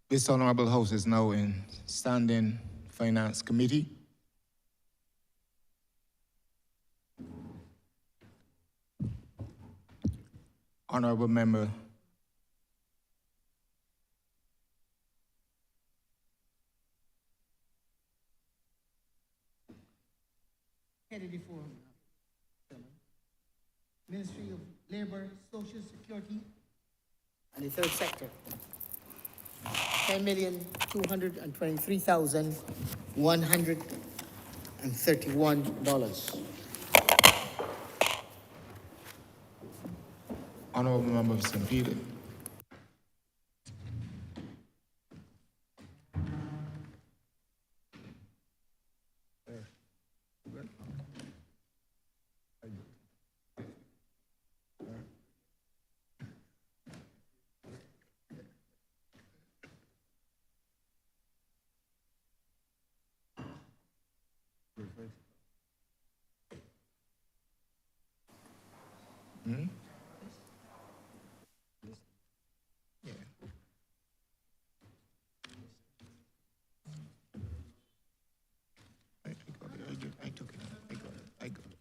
This Honourable House is now in Standing Finance Committee. Honourable Member Kennedy Forum, Ministry of Labor, Social Security, and the third sector. $10,223,131. Honourable Member of St. Peter. I took it. I got it.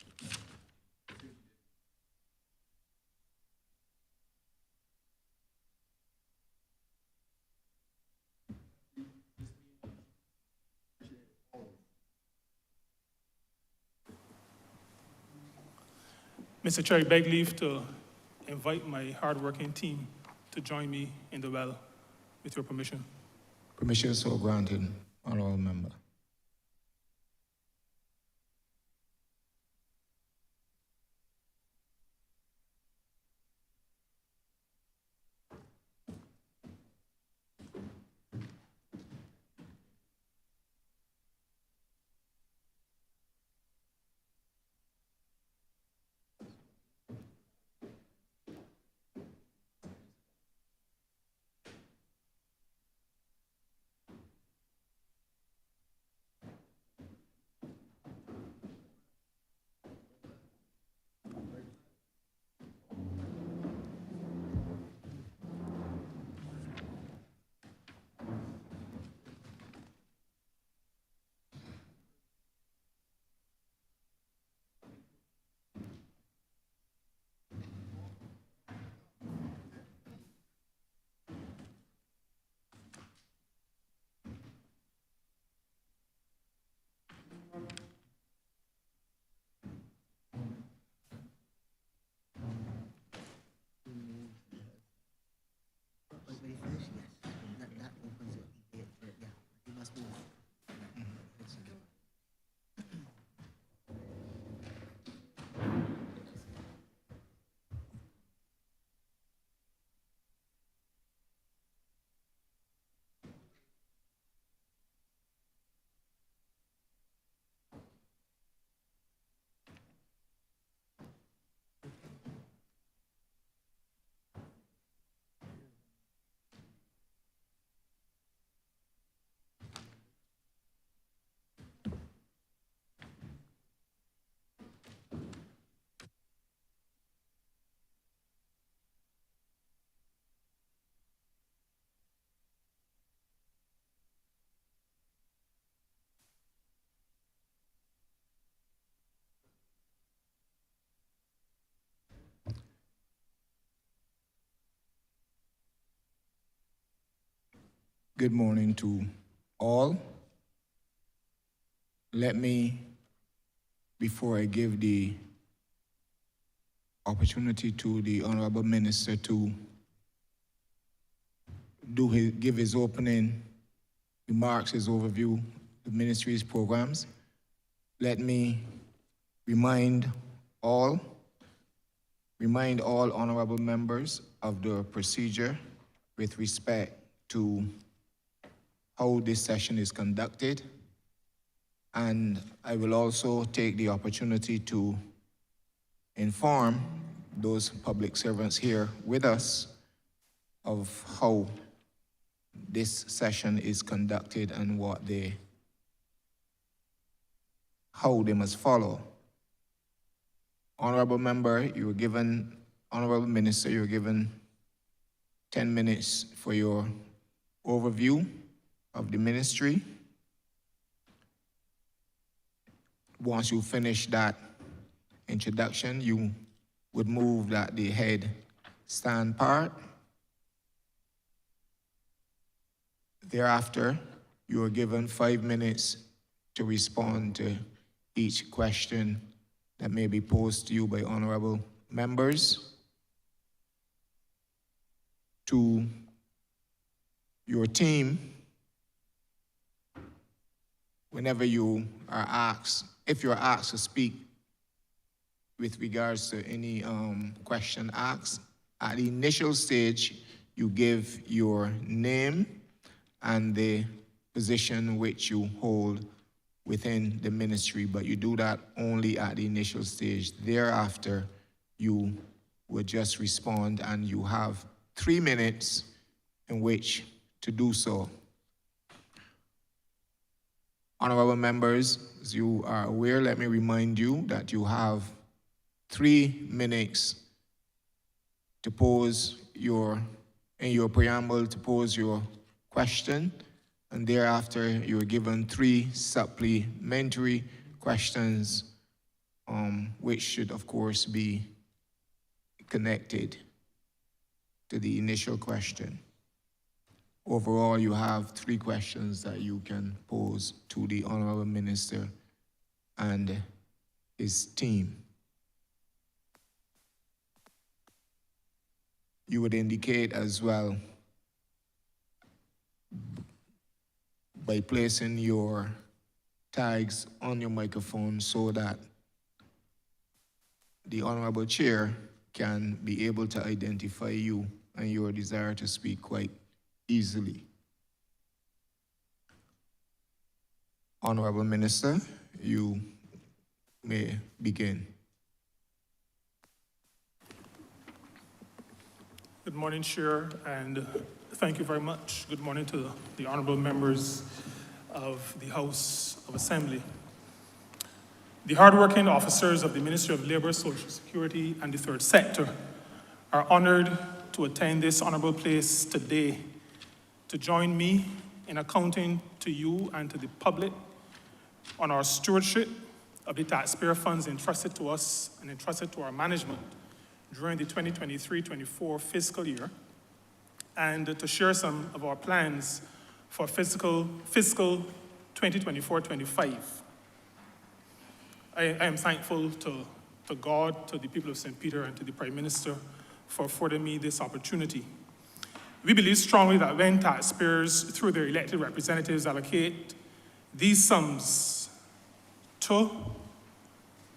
Mr. Chair, I beg leave to invite my hardworking team to join me in the well, with your permission. Permission so granted, Honourable Member. Good morning to all. Let me, before I give the opportunity to the Honourable Minister to give his opening remarks, his overview of the ministry's programs, let me remind all honourable members of the procedure with respect to how this session is conducted. And I will also take the opportunity to inform those public servants here with us of how this session is conducted and how they must follow. Honourable Member, Honourable Minister, you were given 10 minutes for your overview of the ministry. Once you finish that introduction, you would move that the head stand part. Thereafter, you are given 5 minutes to respond to each question that may be posed to you by honorable members. To your team, whenever you are asked, if you're asked to speak with regards to any question asked, at the initial stage, you give your name and the position which you hold within the ministry, but you do that only at the initial stage. Thereafter, you would just respond, and you have 3 minutes in which to do so. Honorable members, as you are aware, let me remind you that you have 3 minutes to pose in your preamble to pose your question, and thereafter you are given 3 supplementary questions, which should of course be connected to the initial question. Overall, you have 3 questions that you can pose to the Honorable Minister and his team. You would indicate as well by placing your tags on your microphone so that the Honorable Chair can be able to identify you and your desire to speak quite easily. Honorable Minister, you may begin. Good morning, Chair, and thank you very much. Good morning to the honorable members of the House of Assembly. The hardworking officers of the Ministry of Labour, Social Security, and the Third Sector are honored to attend this honorable place today to join me in accounting to you and to the public on our stewardship of the taxpayer funds entrusted to us and entrusted to our management during the 2023-24 fiscal year, and to share some of our plans for fiscal 2024-25. I am thankful to God, to the people of St. Peter, and to the Prime Minister for affording me this opportunity. We believe strongly that when taxpayers, through their elected representatives, allocate these sums to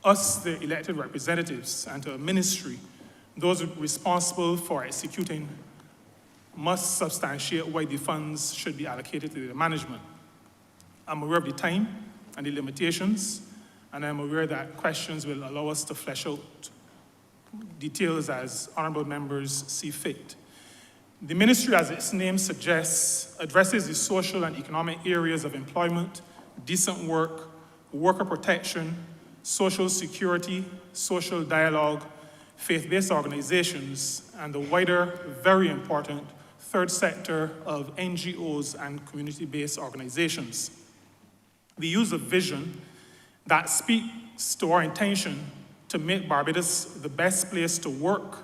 us, the elected representatives, and to a ministry, those responsible for executing must substantiate why the funds should be allocated to the management. I'm aware of the time and the limitations, and I'm aware that questions will allow us to flesh out details as honorable members see fit. The ministry, as its name suggests, addresses the social and economic areas of employment, decent work, worker protection, social security, social dialogue, faith-based organizations, and the wider, very important third sector of NGOs and community-based organizations. We use a vision that speaks to our intention to make Barbados the best place to work,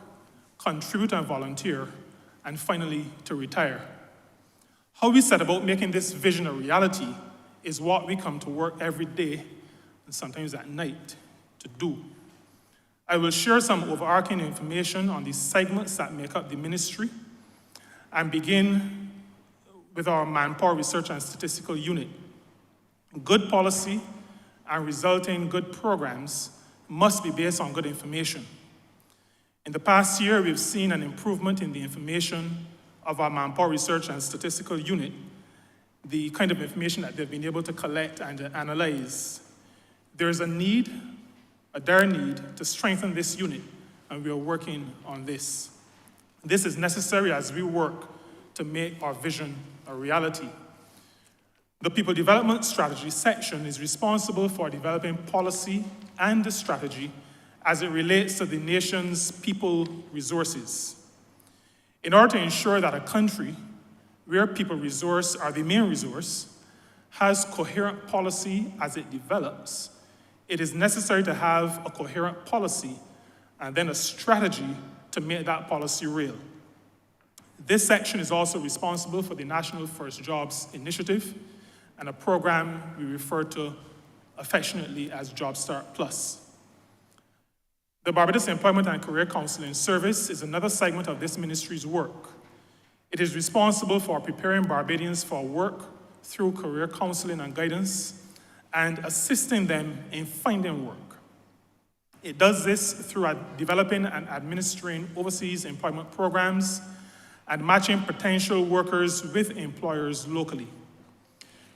contribute and volunteer, and finally, to retire. How we set about making this vision a reality is what we come to work every day, and sometimes at night, to do. I will share some overarching information on the segments that make up the ministry, and begin with our Manpower Research and Statistical Unit. Good policy and resulting good programs must be based on good information. In the past year, we've seen an improvement in the information of our Manpower Research and Statistical Unit, the kind of information that they've been able to collect and analyze. There's a need, a dire need, to strengthen this unit, and we are working on this. This is necessary as we work to make our vision a reality. The People Development Strategy section is responsible for developing policy and the strategy as it relates to the nation's people resources. In order to ensure that a country where people resource are the main resource, has coherent policy as it develops, it is necessary to have a coherent policy and then a strategy to make that policy real. This section is also responsible for the National First Jobs Initiative and a program we refer to affectionately as Job Start Plus. The Barbados Employment and Career Counseling Service is another segment of this ministry's work. It is responsible for preparing Barbadians for work through career counseling and guidance and assisting them in finding work. It does this through developing and administering overseas employment programs and matching potential workers with employers locally.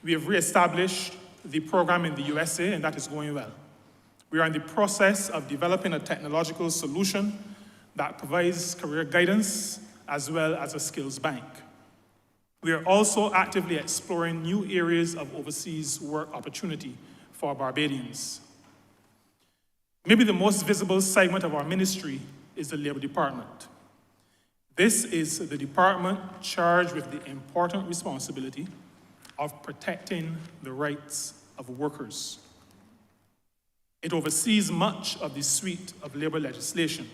We have reestablished the program in the USA, and that is going well. We are in the process of developing a technological solution that provides career guidance as well as a skills bank. We are also actively exploring new areas of overseas work opportunity for Barbadians. Maybe the most visible segment of our ministry is the Labor Department. This is the department charged with the important responsibility of protecting the rights of workers. It oversees much of the suite of labor legislation.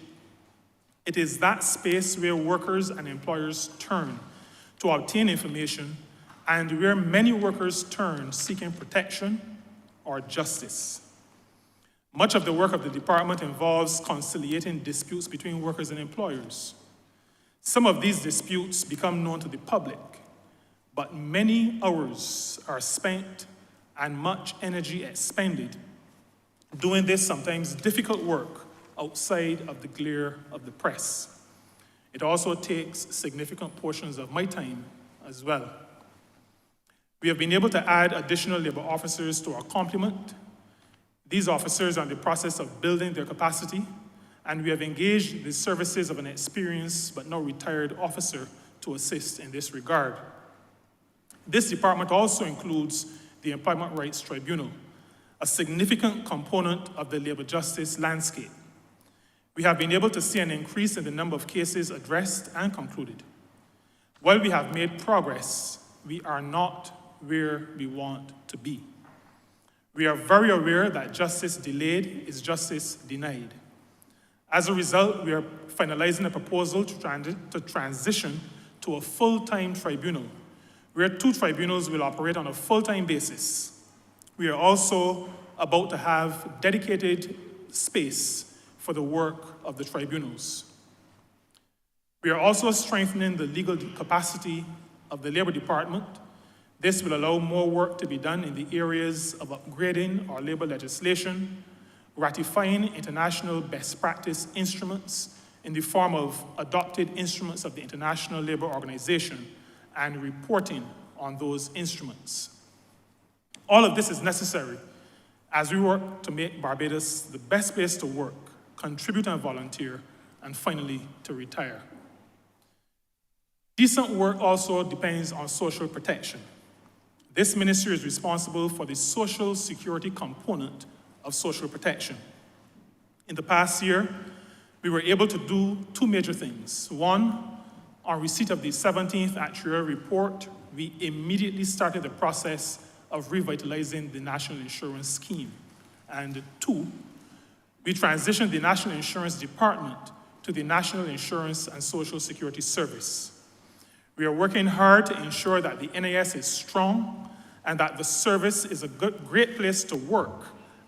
It is that space where workers and employers turn to obtain information and where many workers turn seeking protection or justice. Much of the work of the department involves conciliating disputes between workers and employers. Some of these disputes become known to the public, but many hours are spent and much energy expended doing this sometimes difficult work outside of the glare of the press. It also takes significant portions of my time as well. We have been able to add additional labor officers to our complement. These officers are in the process of building their capacity, and we have engaged the services of an experienced but now retired officer to assist in this regard. This department also includes the Employment Rights Tribunal, a significant component of the labor justice landscape. We have been able to see an increase in the number of cases addressed and concluded. While we have made progress, we are not where we want to be. We are very aware that justice delayed is justice denied. As a result, we are finalizing a proposal to transition to a full-time tribunal, where 2 tribunals will operate on a full-time basis. We are also about to have dedicated space for the work of the tribunals. We are also strengthening the legal capacity of the Labor Department. This will allow more work to be done in the areas of upgrading our labor legislation, ratifying international best practice instruments in the form of adopted instruments of the International Labour Organization, and reporting on those instruments. All of this is necessary as we work to make Barbados the best place to work, contribute and volunteer, and finally, to retire. Decent work also depends on social protection. This ministry is responsible for the social security component of social protection. In the past year, we were able to do 2 major things. One, on receipt of the 17th actuarial report, we immediately started the process of revitalizing the National Insurance Scheme. And 2, we transitioned the National Insurance Department to the National Insurance and Social Security Service. We are working hard to ensure that the NIS is strong and that the service is a great place to work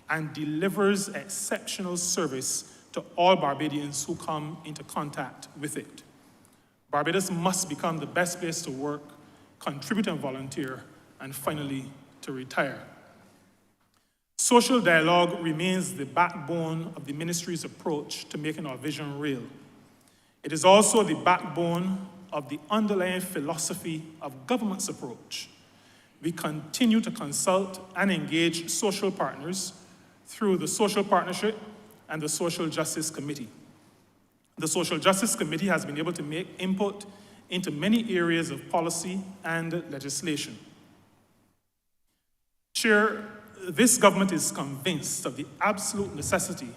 and delivers exceptional service to all Barbadians who come into contact with it. Barbados must become the best place to work, contribute and volunteer, and finally, to retire. Social dialogue remains the backbone of the ministry's approach to making our vision real. It is also the backbone of the underlying philosophy of government's approach. We continue to consult and engage social partners through the Social Partnership and the Social Justice Committee. The Social Justice Committee has been able to make input into many areas of policy and legislation. Chair, this government is convinced of the absolute necessity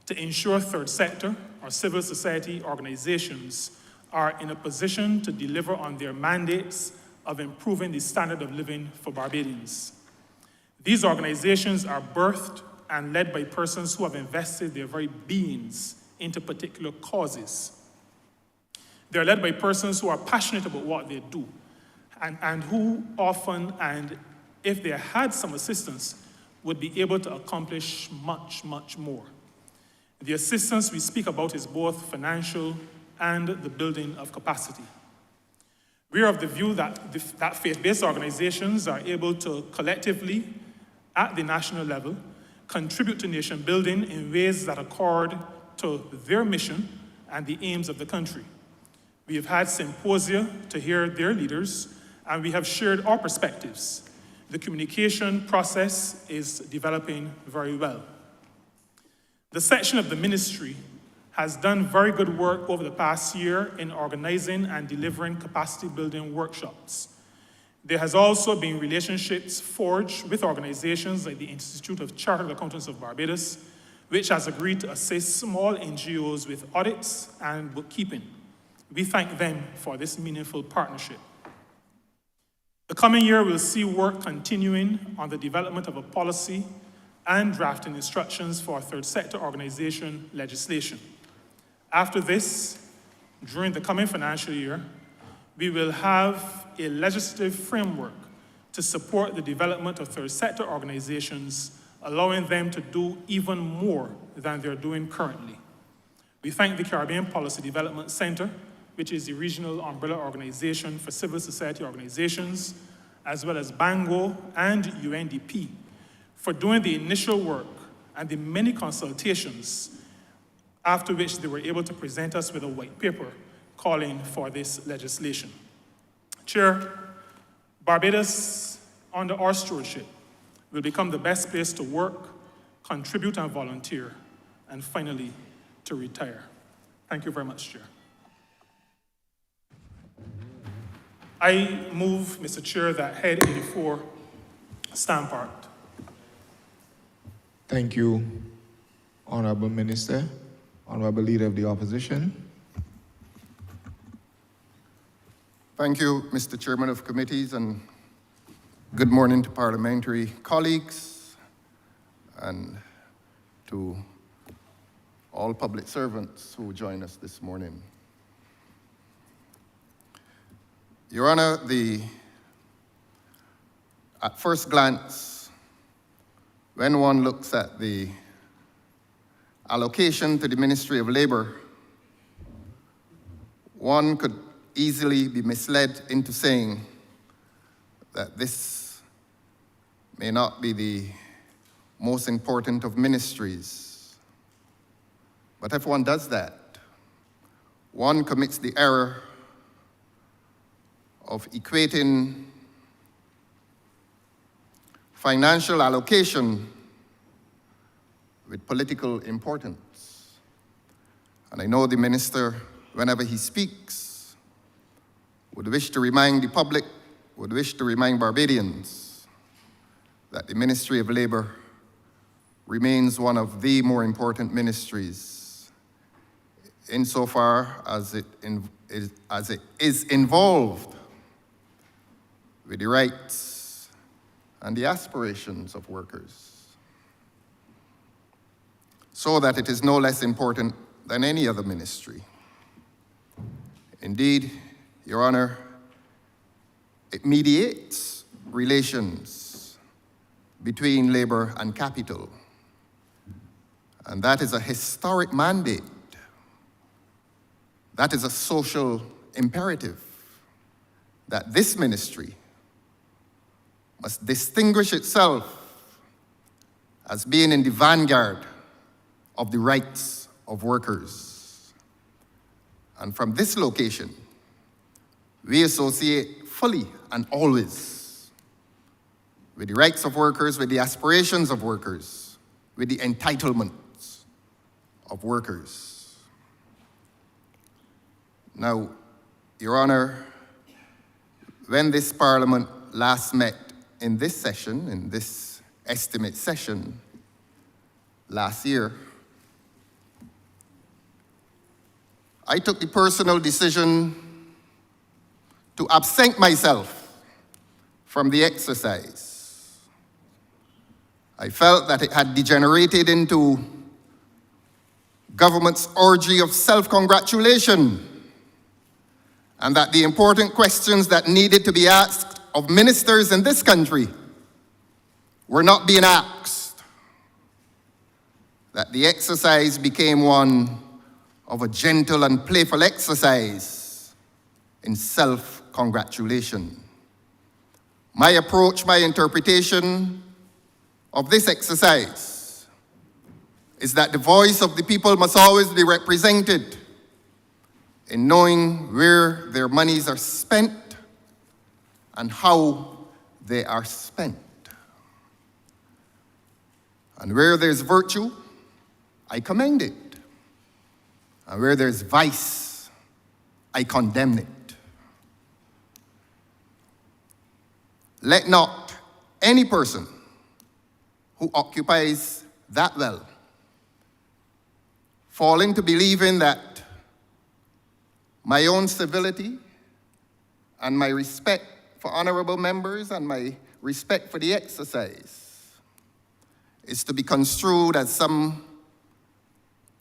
to ensure third sector or civil society organizations are in a position to deliver on their mandates of improving the standard of living for Barbadians. These organizations are birthed and led by persons who have invested their very beings into particular causes. They're led by persons who are passionate about what they do and who often, and if they had some assistance, would be able to accomplish much, much more. The assistance we speak about is both financial and the building of capacity. We are of the view that faith-based organizations are able to collectively, at the national level, contribute to nation building in ways that accord to their mission and the aims of the country. We have had symposia to hear their leaders, and we have shared our perspectives. The communication process is developing very well. The section of the ministry has done very good work over the past year in organizing and delivering capacity building workshops. There has also been relationships forged with organizations like the Institute of Chartered Accountants of Barbados, which has agreed to assist small NGOs with audits and bookkeeping. We thank them for this meaningful partnership. The coming year will see work continuing on the development of a policy and drafting instructions for third sector organization legislation. After this, during the coming financial year, we will have a legislative framework to support the development of third sector organizations, allowing them to do even more than they're doing currently. We thank the Caribbean Policy Development Center, which is the regional umbrella organization for civil society organizations, as well as Bango and UNDP, for doing the initial work and the many consultations, after which they were able to present us with a white paper calling for this legislation. Chair, Barbados, under our stewardship, will become the best place to work, contribute and volunteer, and finally, to retire. Thank you very much, Chair. I move, Mr. Chair, that Head 84 stand parked. Thank you, Honourable Minister, Honourable Leader of the Opposition. Thank you, Mr. Chairman of Committees, and good morning to parliamentary colleagues and to all public servants who join us this morning. Your Honor, at first glance, when one looks at the allocation to the Ministry of Labour, one could easily be misled into saying that this may not be the most important of ministries. But if one does that, one commits the error of equating financial allocation with political importance. And I know the minister, whenever he speaks, would wish to remind the public, would wish to remind Barbadians that the Ministry of Labour remains one of the more important ministries insofar as it is involved with the rights and the aspirations of workers, so that it is no less important than any other ministry. Indeed, Your Honor, it mediates relations between labor and capital, and that is a historic mandate. That is a social imperative that this ministry must distinguish itself as being in the vanguard of the rights of workers. And from this location, we associate fully and always with the rights of workers, with the aspirations of workers, with the entitlements of workers. Now, Your Honor, when this Parliament last met in this session, in this estimate session last year, I took the personal decision to absent myself from the exercise. I felt that it had degenerated into government's orgy of self-congratulation, and that the important questions that needed to be asked of ministers in this country were not being asked. That the exercise became one of a gentle and playful exercise in self-congratulation. My approach, my interpretation of this exercise is that the voice of the people must always be represented in knowing where their monies are spent and how they are spent. And where there's virtue, I commend it. And where there's vice, I condemn it. Let not any person who occupies that well fall into believing that my own civility and my respect for honorable members and my respect for the exercise is to be construed as some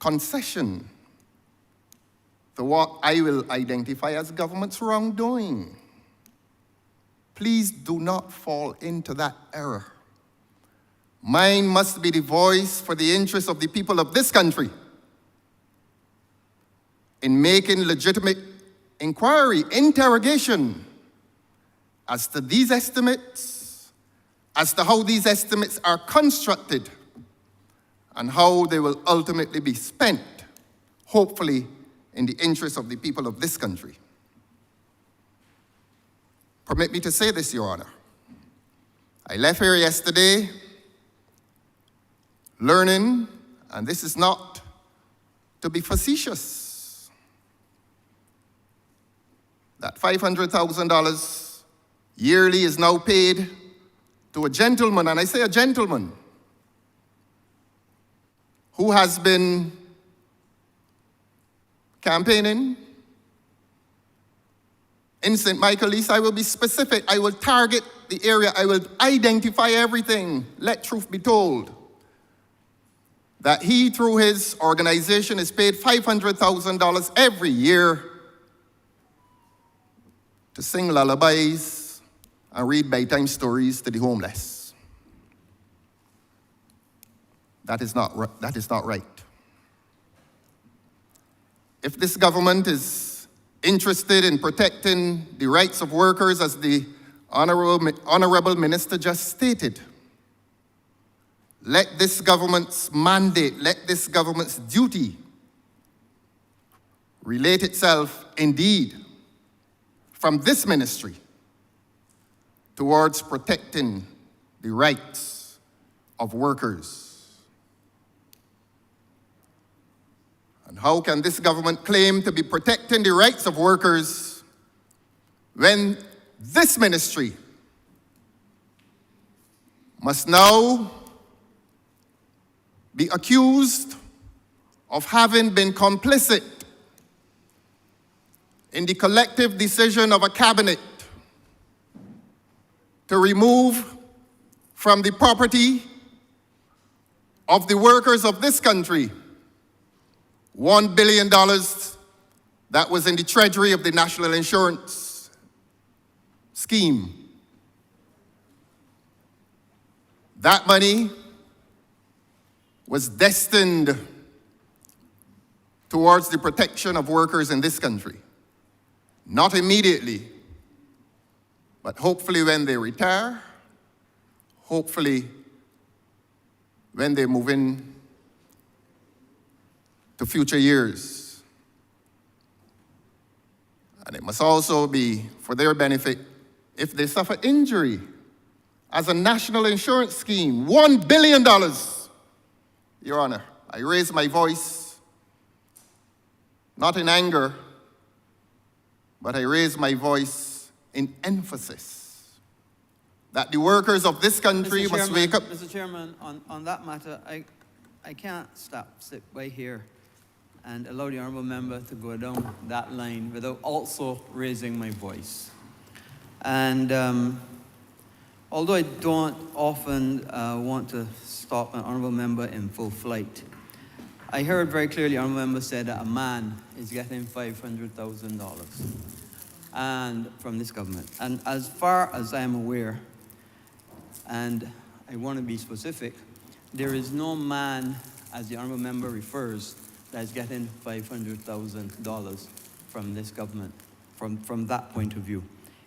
concession to what I will identify as government's wrongdoing. Please do not fall into that error. Mine must be the voice for the interests of the people of this country in making legitimate inquiry, interrogation as to these estimates, as to how these estimates are constructed, and how they will ultimately be spent, hopefully in the interest of the people of this country. Permit me to say this, Your Honor. I left here yesterday learning, and this is not to be facetious, that $500,000 yearly is now paid to a gentleman, and I say a gentleman, who has been campaigning in St. Michael East. I will be specific. I will target the area. I will identify everything. Let truth be told. That he, through his organization, is paid $500,000 every year to sing lullabies and read bedtime stories to the homeless. That is not right. If this government is interested in protecting the rights of workers, as the Honourable Minister just stated, let this government's mandate, let this government's duty relate itself indeed from this ministry towards protecting the rights of workers. And how can this government claim to be protecting the rights of workers when this ministry must now be accused of having been complicit in the collective decision of a cabinet to remove from the property of the workers of this country $1 billion that was in the treasury of the National Insurance Scheme. That money was destined towards the protection of workers in this country. Not immediately, but hopefully when they retire, hopefully when they move in to future years. And it must also be for their benefit if they suffer injury as a national insurance scheme. $1 billion. Your Honor, I raise my voice, not in anger, but I raise my voice in emphasis that the workers of this country must wake up. Mr. Chairman, on that matter, I can't sit right here and allow the Honourable Member to go down that line without also raising my voice. And Although I don't often want to stop an honourable member in full flight, I heard very clearly the honourable member said that a man is getting $500,000 and from this government. And as far as I am aware, and I want to be specific, there is no man, as the honourable member refers, that is getting $500,000 from this government, from that point of view.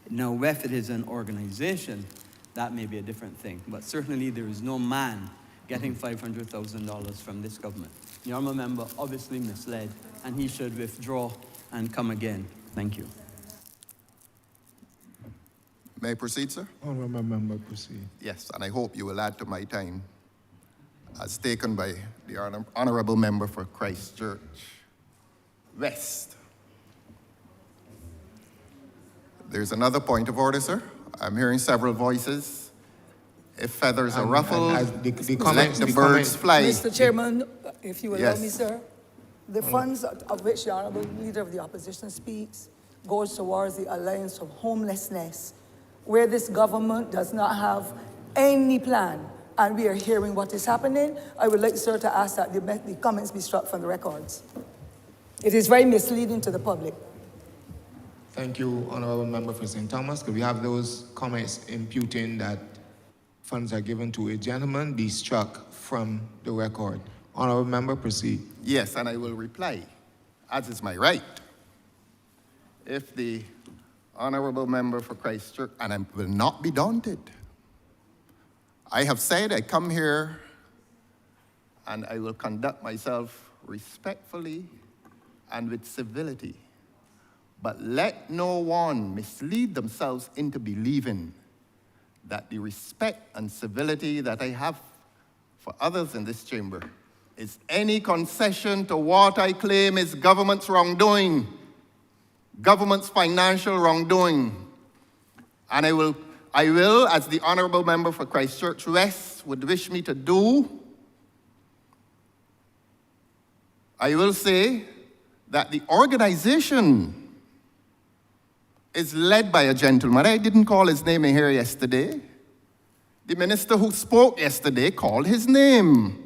Now, if it is an organization, that may be a different thing. But certainly there is no man getting $500,000 from this government. The honourable member obviously misled, and he should withdraw and come again. Thank you. May I proceed, sir? Honourable member, proceed. Yes, and I hope you will add to my time as taken by the honourable member for Christchurch West. There's another point of order, sir. I'm hearing several voices. If feathers are ruffled, let the birds fly. Mr. Chairman, if you will allow Yes. me, sir, the funds of which the Honourable Leader of the Opposition speaks goes towards the Alliance of Homelessness, where this government does not have any plan, and we are hearing what is happening. I would like, sir, to ask that the comments be struck from the records. It is very misleading to the public. Thank you, Honourable Member for St. Thomas. Could we have those comments imputing that funds are given to a gentleman be struck from the record? Honourable Member, proceed. Yes, and I will reply, as is my right. If the honourable member for Christchurch, and I will not be daunted. I have said I come here and I will conduct myself respectfully and with civility. But let no one mislead themselves into believing that the respect and civility that I have for others in this chamber is any concession to what I claim is government's wrongdoing, government's financial wrongdoing. And I will, as the honourable member for Christchurch West would wish me to do, I will say that the organization is led by a gentleman. I didn't call his name in here yesterday. The minister who spoke yesterday called his name.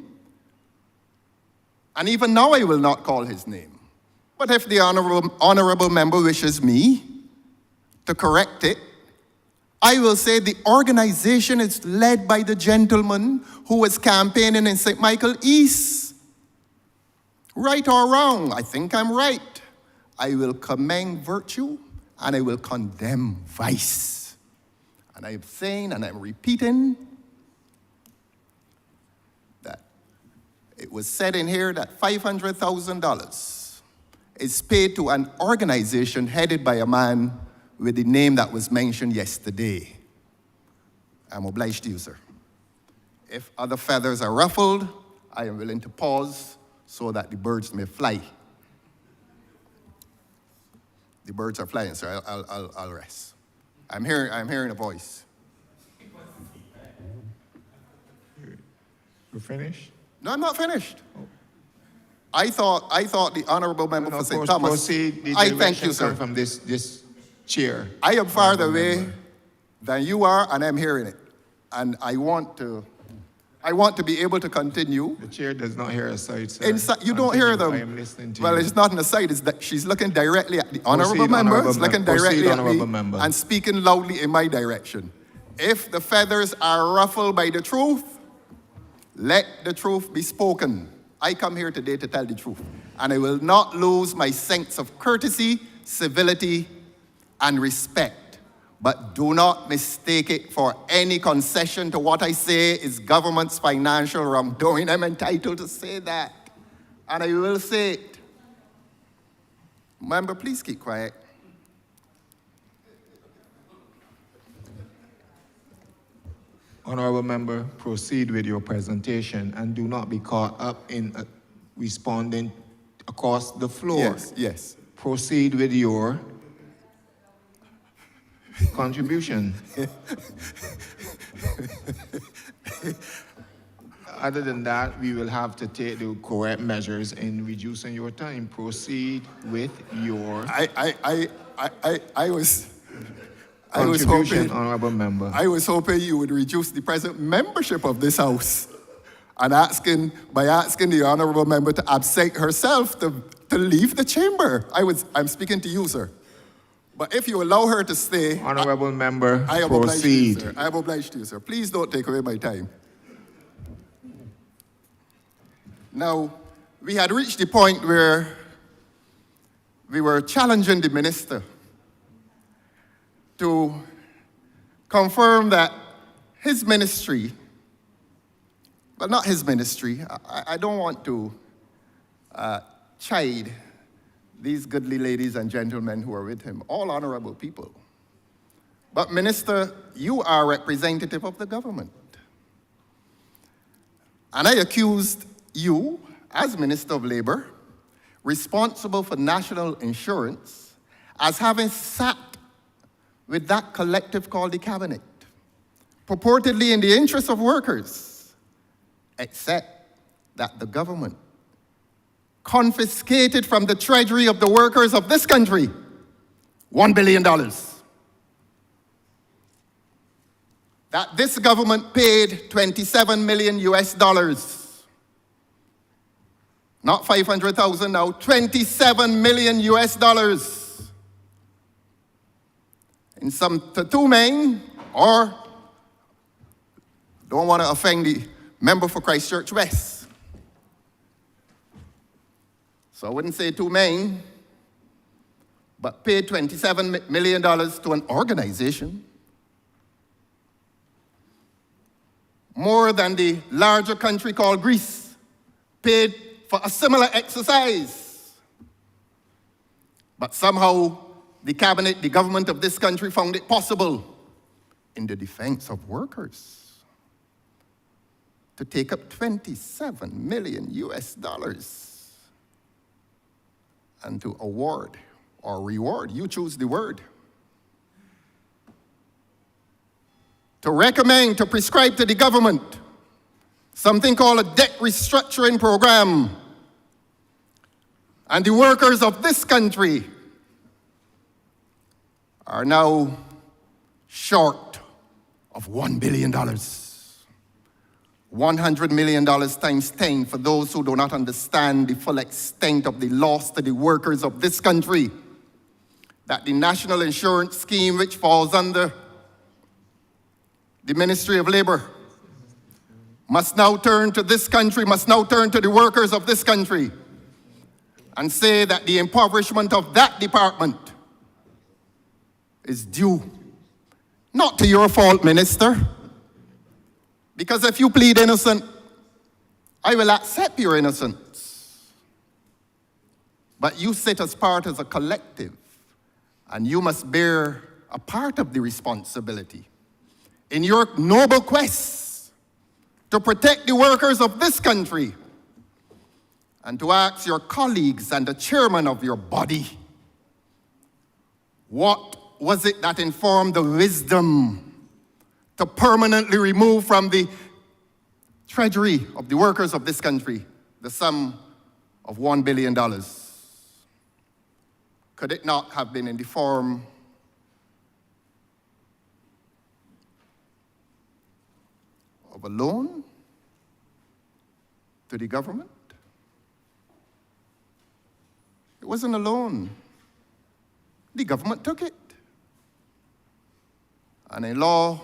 And even now I will not call his name. But if the honourable member wishes me to correct it, I will say the organization is led by the gentleman who was campaigning in St. Michael East. Right or wrong, I think I'm right. I will commend virtue and I will condemn vice. And I am saying and I'm repeating that it was said in here that $500,000 is paid to an organization headed by a man with the name that was mentioned yesterday. I'm obliged to you, sir. If other feathers are ruffled, I am willing to pause so that the birds may fly. The birds are flying, sir. I'll rest. I'm hearing a voice. You finished? No, I'm not finished. I thought the honourable member for St. Thomas. Proceed. The I thank direction you, sir. come from this chair. I am farther Honourable away member. than you are, and I'm hearing it. And I want to be able to continue. The chair does not hear a side, sir. You don't hear them. I am listening to well, you. it's not an aside. It's that she's looking directly at the honourable Proceed, member. honourable It's looking member. directly Proceed, at me honourable member. and speaking loudly in my direction. If the feathers are ruffled by the truth, let the truth be spoken. I come here today to tell the truth. And I will not lose my sense of courtesy, civility, and respect. But do not mistake it for any concession to what I say is government's financial wrongdoing. I'm entitled to say that. And I will say it. Member, please keep quiet. Honourable member, proceed with your presentation and do not be caught up in responding across the floor. Yes, yes. Proceed with your contribution. Other than that, we will have to take the correct measures in reducing your time. Proceed with your... I I was contribution, hoping- Honourable Member. I was hoping you would reduce the present membership of this House and by asking the Honourable Member to absent herself to leave the chamber. I'm speaking to you, sir. But if you allow her to stay, Honourable Member, I am obliged to you, proceed. sir. I am obliged to you, sir. Please don't take away my time. Now, we had reached the point where we were challenging the minister to confirm that his ministry, well, not his ministry, I don't want to chide these goodly ladies and gentlemen who are with him, all honorable people. But Minister, you are representative of the government. And I accused you, as Minister of Labor, responsible for national insurance, as having sat with that collective called the cabinet, purportedly in the interest of workers, except that the government confiscated from the treasury of the workers of this country $1 billion. That this government paid 27 million US dollars. Not 500,000 now, 27 million US dollars. In some to two men, or don't want to offend the member for Christchurch West. So I wouldn't say two men, but paid $27 million to an organization, more than the larger country called Greece paid for a similar exercise. But somehow the cabinet, the government of this country found it possible in the defense of workers to take up 27 million US dollars and to award or reward, you choose the word, to recommend, to prescribe to the government something called a debt restructuring program. And the workers of this country are now short of $1 billion. $100 million times 10 for those who do not understand the full extent of the loss to the workers of this country. That the national insurance scheme, which falls under the Ministry of Labor, must now turn to this country, must now turn to the workers of this country and say that the impoverishment of that department is due not to your fault, Minister, because if you plead innocent, I will accept your innocence. But you sit as part as a collective, and you must bear a part of the responsibility in your noble quest to protect the workers of this country and to ask your colleagues and the chairman of your body, what was it that informed the wisdom to permanently remove from the treasury of the workers of this country the sum of $1 billion? Could it not have been in the form of a loan to the government? It wasn't a loan. The government took it. And in law,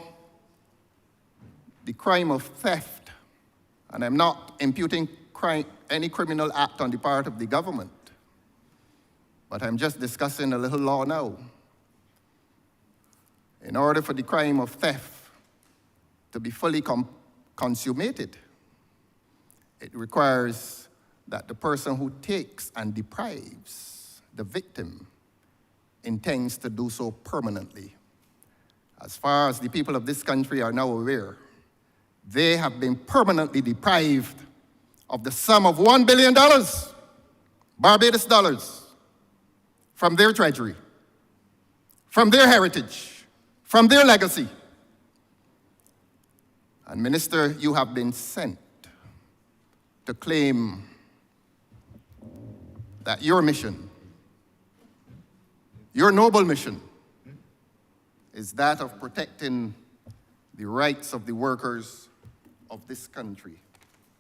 the crime of theft, and I'm not imputing any criminal act on the part of the government, but I'm just discussing a little law now. In order for the crime of theft to be fully consummated, it requires that the person who takes and deprives the victim intends to do so permanently. As far as the people of this country are now aware, they have been permanently deprived of the sum of $1 billion, Barbados dollars, from their treasury, from their heritage, from their legacy. And Minister, you have been sent to claim that your mission, your noble mission, is that of protecting the rights of the workers of this country.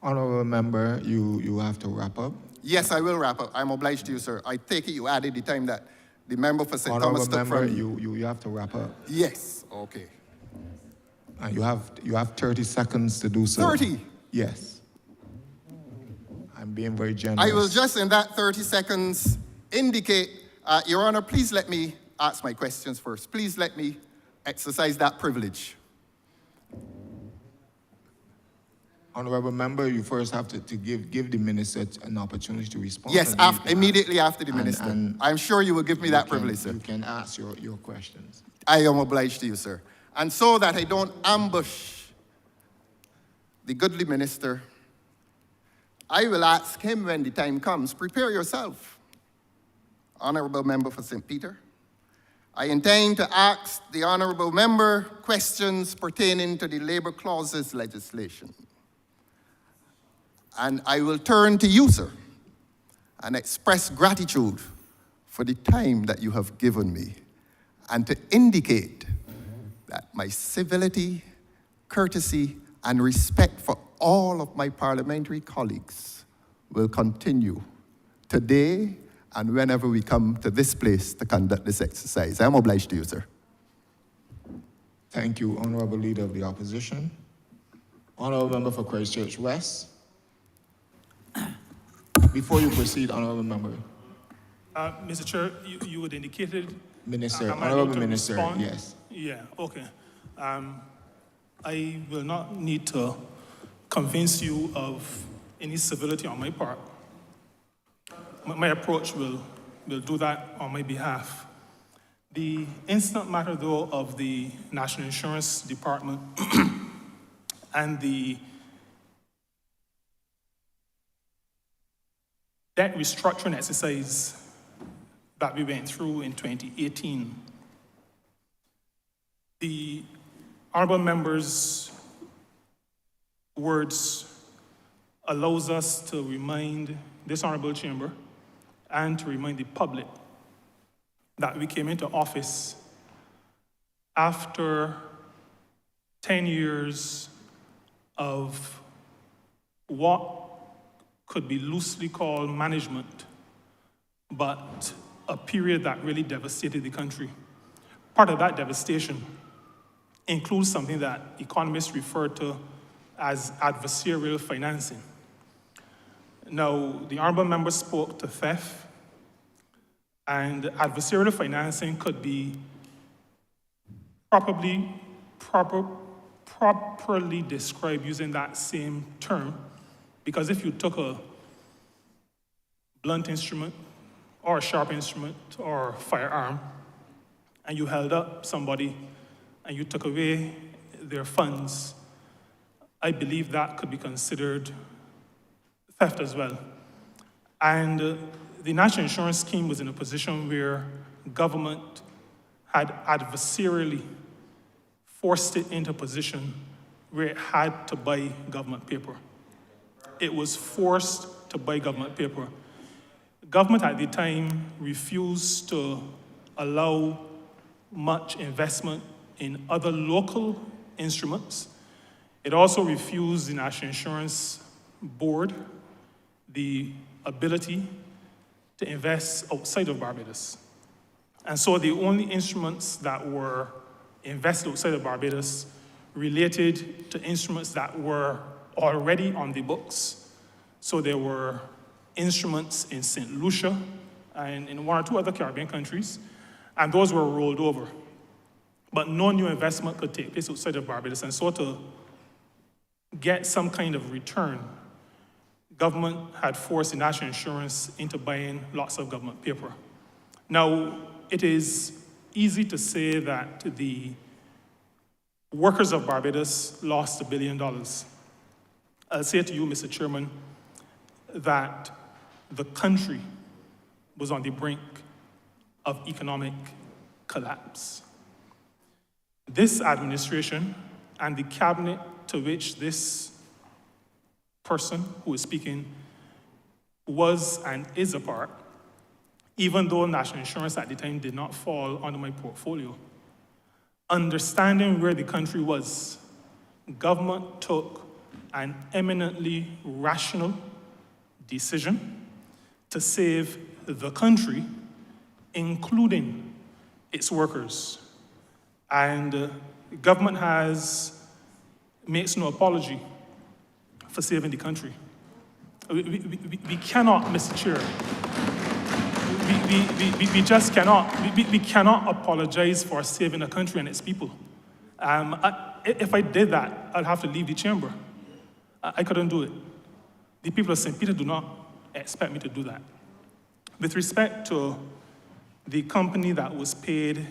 Honourable member, you have to wrap up. Yes, I will wrap up. I'm obliged to you, sir. I take it you added the time that the member for St. Honourable Thomas took member, from me. you have to wrap up. Yes, okay. And you have 30 seconds to do so. 30? Yes. I'm being very generous. I will just, in that 30 seconds, indicate, Your Honor, please let me ask my questions first. Please let me exercise that privilege. Honourable member, you first have to give the minister an opportunity to respond. Yes, immediately after the minister. and I'm sure you will give me that you can- privilege, sir. You can ask your questions. I am obliged to you, sir. And so that I don't ambush the goodly minister, I will ask him when the time comes, prepare yourself, Honourable Member for St. Peter. I intend to ask the Honourable Member questions pertaining to the Labour Clauses legislation. And I will turn to you, sir, and express gratitude for the time that you have given me, and to indicate that my civility, courtesy, and respect for all of my parliamentary colleagues will continue today and whenever we come to this place to conduct this exercise. I am obliged to you, sir. Thank you, Honourable Leader of the Opposition. Honourable Member for Christchurch West. Before you proceed, Honourable Member. Mr. Chair, you had indicated. Minister, am I allowed Honourable to Minister, respond? yes. Yeah, okay. I will not need to convince you of any civility on my part. My approach will do that on my behalf. The instant matter, though, of the National Insurance Department and the debt restructuring exercise that we went through in 2018, the honourable member's words allows us to remind this honourable chamber and to remind the public that we came into office after 10 years of what could be loosely called management, but a period that really devastated the country. Part of that devastation includes something that economists refer to as adversarial financing. Now, the honourable member spoke to theft, and adversarial financing could be properly described using that same term, because if you took a blunt instrument or a sharp instrument or a firearm and you held up somebody and you took away their funds, I believe that could be considered theft as well. And the National Insurance Scheme was in a position where government had adversarially forced it into a position where it had to buy government paper. It was forced to buy government paper. Government at the time refused to allow much investment in other local instruments. It also refused the National Insurance Board the ability to invest outside of Barbados. And so the only instruments that were invested outside of Barbados related to instruments that were already on the books. So there were instruments in St. Lucia and in one or two other Caribbean countries, and those were rolled over. But no new investment could take place outside of Barbados, and so to get some kind of return, government had forced the national insurance into buying lots of government paper. Now, it is easy to say that the workers of Barbados lost $1 billion. I'll say to you, Mr. Chairman, that the country was on the brink of economic collapse. This administration and the cabinet to which this person who is speaking was and is a part, even though national insurance at the time did not fall under my portfolio, understanding where the country was, government took an eminently rational decision to save the country, including its workers. And government makes no apology for saving the country. We cannot, Mr. Chair, we just cannot, we cannot apologize for saving a country and its people. If I did that, I'd have to leave the chamber. I couldn't do it. The people of St. Peter do not expect me to do that. With respect to the company that was paid,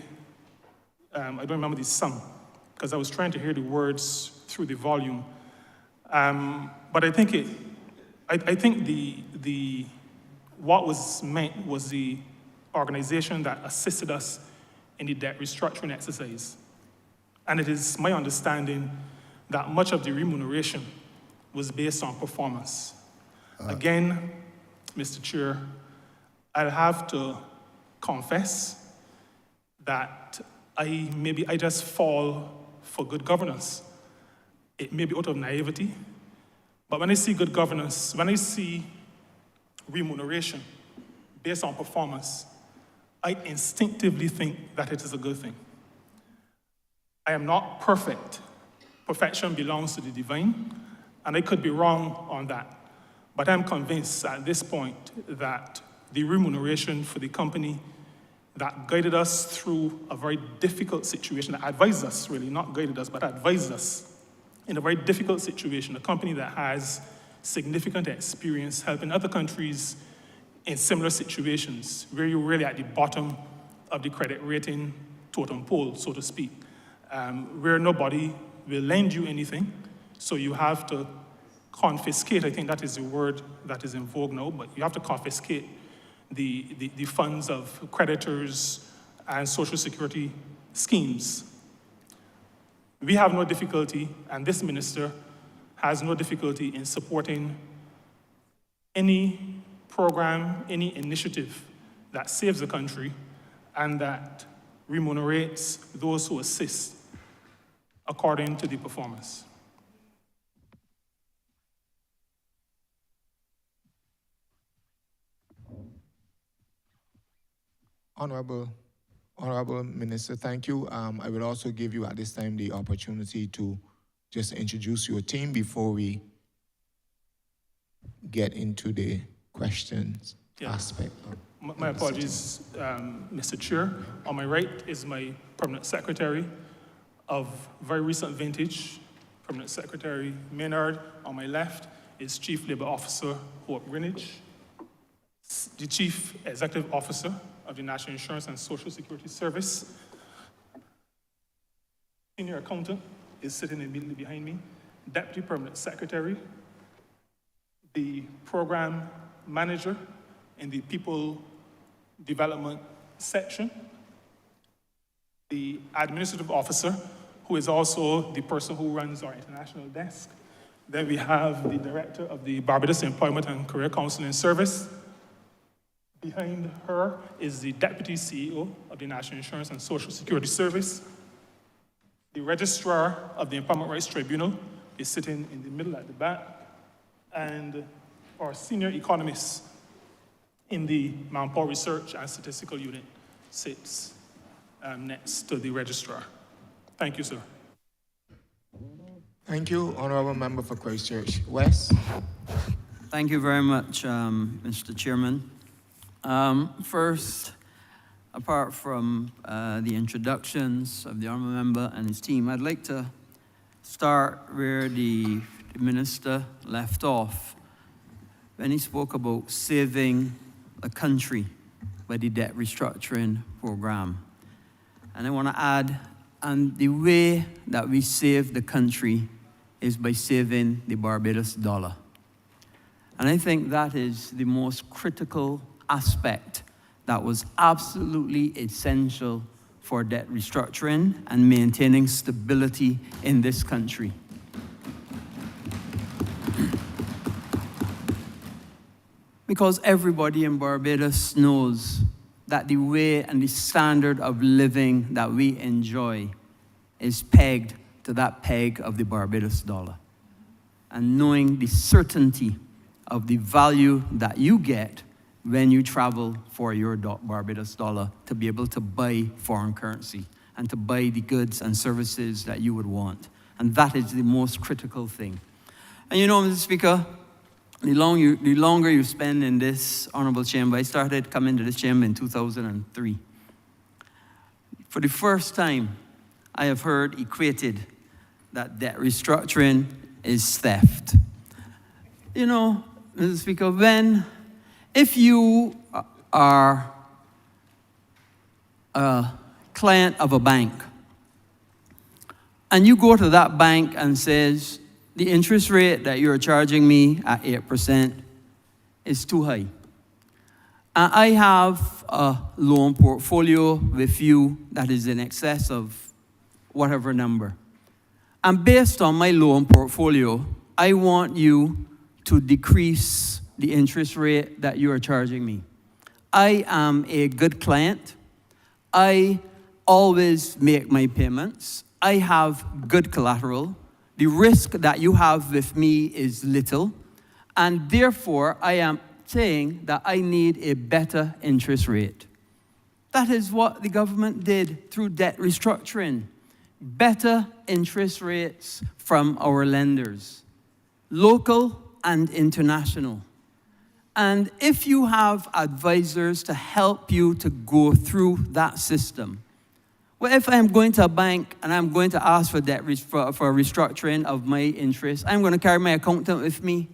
I don't remember the sum, because I was trying to hear the words through the volume. But I think what was meant was the organization that assisted us in the debt restructuring exercise. And it is my understanding that much of the remuneration was based on performance. Again, Mr. Chair, I'll have to confess that I just fall for good governance. It may be out of naivety, but when I see good governance, when I see remuneration based on performance, I instinctively think that it is a good thing. I am not perfect. Perfection belongs to the divine, and I could be wrong on that. But I'm convinced at this point that the remuneration for the company that guided us through a very difficult situation, that advised us really, not guided us, but advised us in a very difficult situation, a company that has significant experience helping other countries in similar situations, where you're really at the bottom of the credit rating totem pole, so to speak, where nobody will lend you anything, so you have to confiscate, I think that is the word that is in vogue now, but you have to confiscate the funds of creditors and social security schemes. We have no difficulty, and this minister has no difficulty in supporting any program, any initiative that saves the country and that remunerates those who assist according to the performance. Honourable Minister, thank you. I will also give you at this time the opportunity to just introduce your team before we get into the questions aspect. My apologies, Mr. Chair. On my right is my permanent secretary of very recent vintage, Permanent Secretary Maynard. On my left is Chief Labour Officer Hope Greenwich, the Chief Executive Officer of the National Insurance and Social Security Service. Senior Accountant is sitting immediately behind me. Deputy Permanent Secretary, the Program Manager in the People Development section, the Administrative Officer, who is also the person who runs our international desk. Then we have the Director of the Barbados Employment and Career Counseling Service. Behind her is the Deputy CEO of the National Insurance and Social Security Service. The Registrar of the Employment Rights Tribunal is sitting in the middle at the back. And our Senior Economist in the Manpower Research and Statistical Unit sits next to the Registrar. Thank you, sir. Thank you, Honourable Member for Christchurch. Wes? Thank you very much, Mr. Chairman. First, apart from the introductions of the Honourable Member and his team, I'd like to start where the Minister left off when he spoke about saving the country by the debt restructuring program. And I want to add, and the way that we save the country is by saving the Barbados dollar. And I think that is the most critical aspect that was absolutely essential for debt restructuring and maintaining stability in this country. Because everybody in Barbados knows that the way and the standard of living that we enjoy is pegged to that peg of the Barbados dollar. And knowing the certainty of the value that you get when you travel for your Barbados dollar to be able to buy foreign currency and to buy the goods and services that you would want. And that is the most critical thing. And you know, Mr. Speaker, the longer you spend in this honorable chamber, I started coming to this chamber in 2003. For the first time, I have heard equated that debt restructuring is theft. You know, Mr. Speaker, if you are a client of a bank and you go to that bank and says, the interest rate that you're charging me at 8% is too high. And I have a loan portfolio with you that is in excess of whatever number. And based on my loan portfolio, I want you to decrease the interest rate that you are charging me. I am a good client. I always make my payments. I have good collateral. The risk that you have with me is little. And therefore, I am saying that I need a better interest rate. That is what the government did through debt restructuring. Better interest rates from our lenders, local and international. And if you have advisors to help you to go through that system, well, if I'm going to a bank and I'm going to ask for debt for a restructuring of my interest, I'm going to carry my accountant with me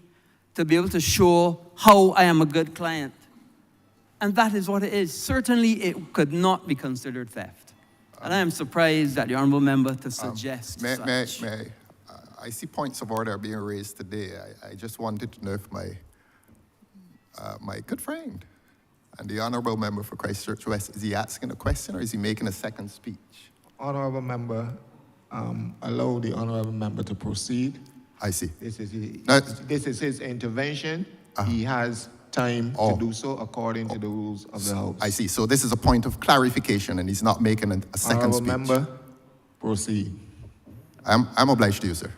to be able to show how I am a good client. And that is what it is. Certainly, it could not be considered theft. And I am surprised that the honourable member to suggest such. I see points of order being raised today. I just wanted to know if my good friend and the honourable member for Christchurch West, is he asking a question or is he making a second speech? Honourable member, allow the honourable member to proceed. I see. This is his intervention. He has time to do so according to the rules of the House. I see. So this is a point of clarification and he's not making a second Honourable speech. member, proceed. I'm obliged to you, sir.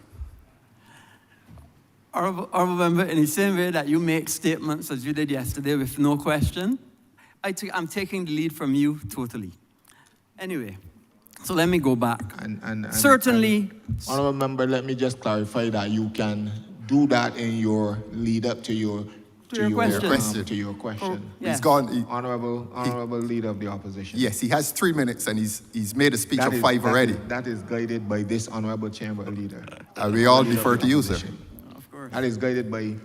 Honourable member, in the same way that you make statements as you did yesterday with no question, I'm taking the lead from you totally. Anyway, so let me go back. Certainly. Honourable member, let me just clarify that you can do that in your lead up to your question. To your question. Yes. He's gone. Honourable leader of the opposition. Yes, he has 3 minutes and he's made a speech of 5 already. That is guided by this honourable chamber leader. We all defer to you, sir. Of course. That is guided by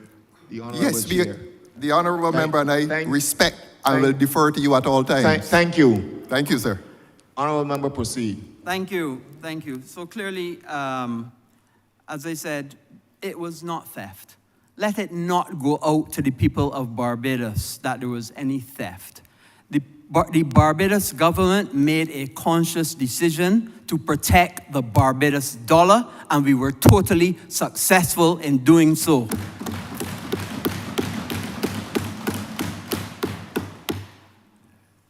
the honourable Yes, chair. the honourable member and I respect and will defer to you at all times. Thank you. Thank you, sir. Honourable member, proceed. Thank you. So clearly, as I said, it was not theft. Let it not go out to the people of Barbados that there was any theft. The Barbados government made a conscious decision to protect the Barbados dollar, and we were totally successful in doing so.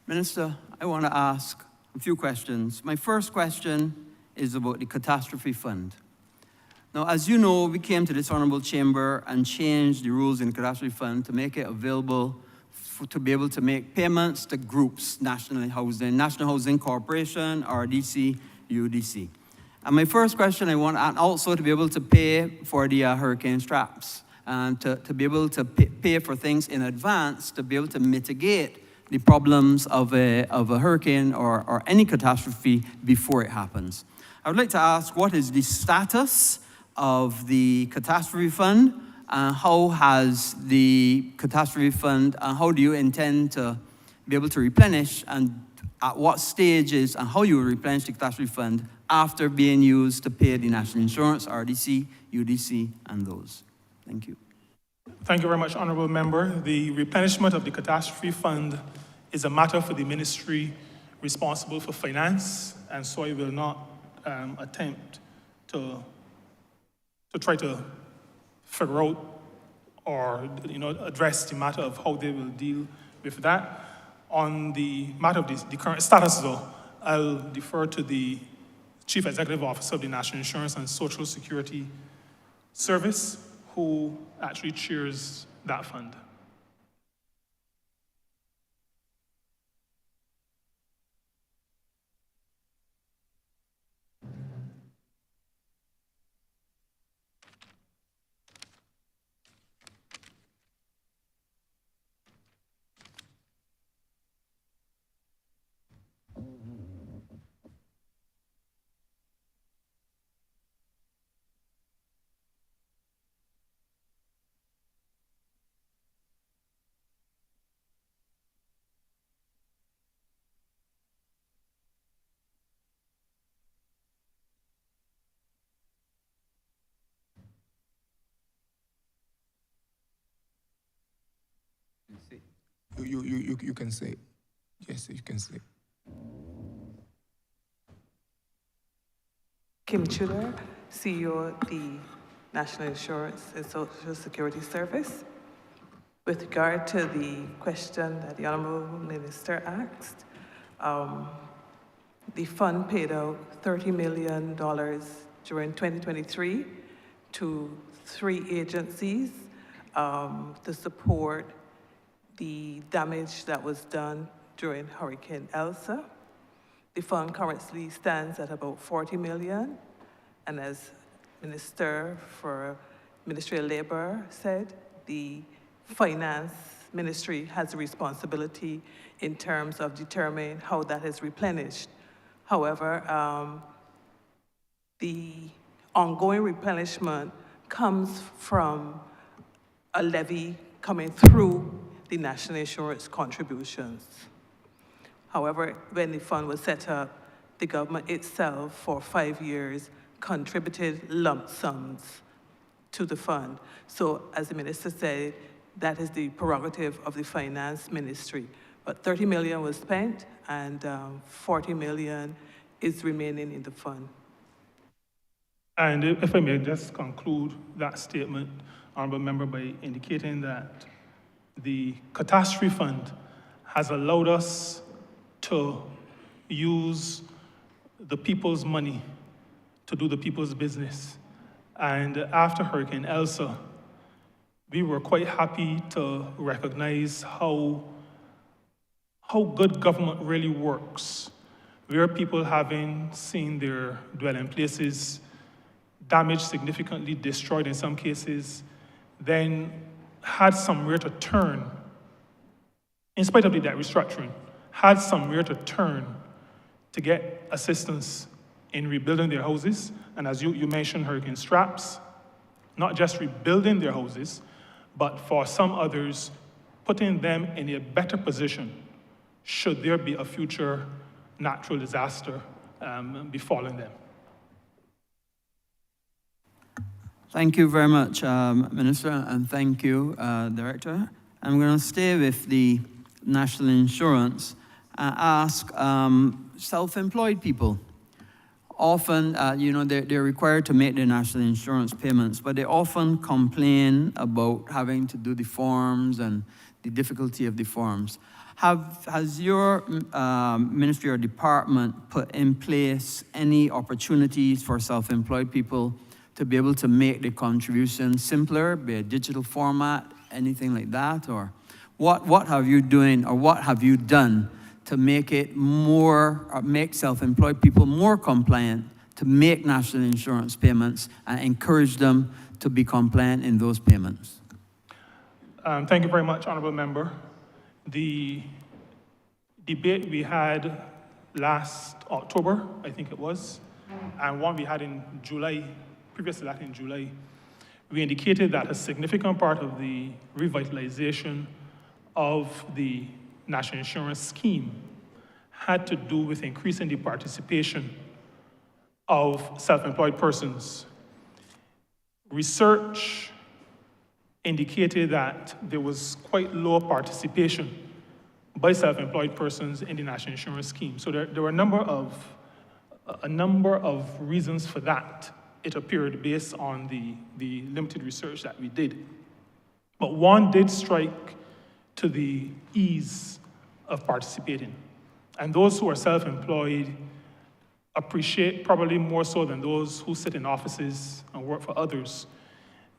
Minister, I want to ask a few questions. My first question is about the catastrophe fund. Now, as you know, we came to this honourable chamber and changed the rules in the catastrophe fund to make it available to be able to make payments to groups, National Housing Corporation, RDC, UDC. And my first question and also to be able to pay for the hurricane straps and to be able to pay for things in advance to be able to mitigate the problems of a hurricane or any catastrophe before it happens. I would like to ask, what is the status of the catastrophe fund? How has the catastrophe fund, how do you intend to be able to replenish, and at what stages and how you will replenish the catastrophe fund after being used to pay the national insurance, RDC, UDC, and those? Thank you. Thank you very much, honourable member. The replenishment of the catastrophe fund is a matter for the ministry responsible for finance, and so I will not attempt to try to figure out or address the matter of how they will deal with that. On the matter of the current status, though, I'll defer to the Chief Executive Officer of the National Insurance and Social Security Service, who actually chairs that fund. You can say. Yes, you can say. Kim Tudor, CEO of the National Insurance and Social Security Service. With regard to the question that the Honourable Minister asked, the fund paid out $30 million during 2023 to 3 agencies to support the damage that was done during Hurricane Elsa. The fund currently stands at about $40 million, and as Minister for Ministry of Labor said, the Finance Ministry has a responsibility in terms of determining how that is replenished. However, the ongoing replenishment comes from a levy coming through the national insurance contributions. However, when the fund was set up, the government itself for 5 years contributed lump sums to the fund. So as the minister said, that is the prerogative of the Finance Ministry. But $30 million was spent and $40 million is remaining in the fund. And if I may just conclude that statement, Honourable Member, by indicating that the catastrophe fund has allowed us to use the people's money to do the people's business. And after Hurricane Elsa, we were quite happy to recognize how good government really works, where people having seen their dwelling places damaged, significantly destroyed in some cases, then had somewhere to turn, in spite of the debt restructuring, had somewhere to turn to get assistance in rebuilding their houses. And as you mentioned, hurricane straps, not just rebuilding their houses, but for some others, putting them in a better position should there be a future natural disaster befalling them. Thank you very much, Minister, and thank you, Director. I'm going to stay with the national insurance and ask self-employed people. Often, they're required to make their national insurance payments, but they often complain about having to do the forms and the difficulty of the forms. Has your ministry or department put in place any opportunities for self-employed people to be able to make the contribution simpler, be a digital format, anything like that? Or what have you doing, or what have you done to make it more, make self-employed people more compliant to make national insurance payments and encourage them to be compliant in those payments? Thank you very much, Honourable Member. The debate we had last October, I think it was, and one we had in July, previous to that in July, we indicated that a significant part of the revitalization of the national insurance scheme had to do with increasing the participation of self-employed persons. Research indicated that there was quite low participation by self-employed persons in the national insurance scheme. So there were a number of reasons for that, it appeared, based on the limited research that we did. But one did strike to the ease of participating. And those who are self-employed appreciate, probably more so than those who sit in offices and work for others,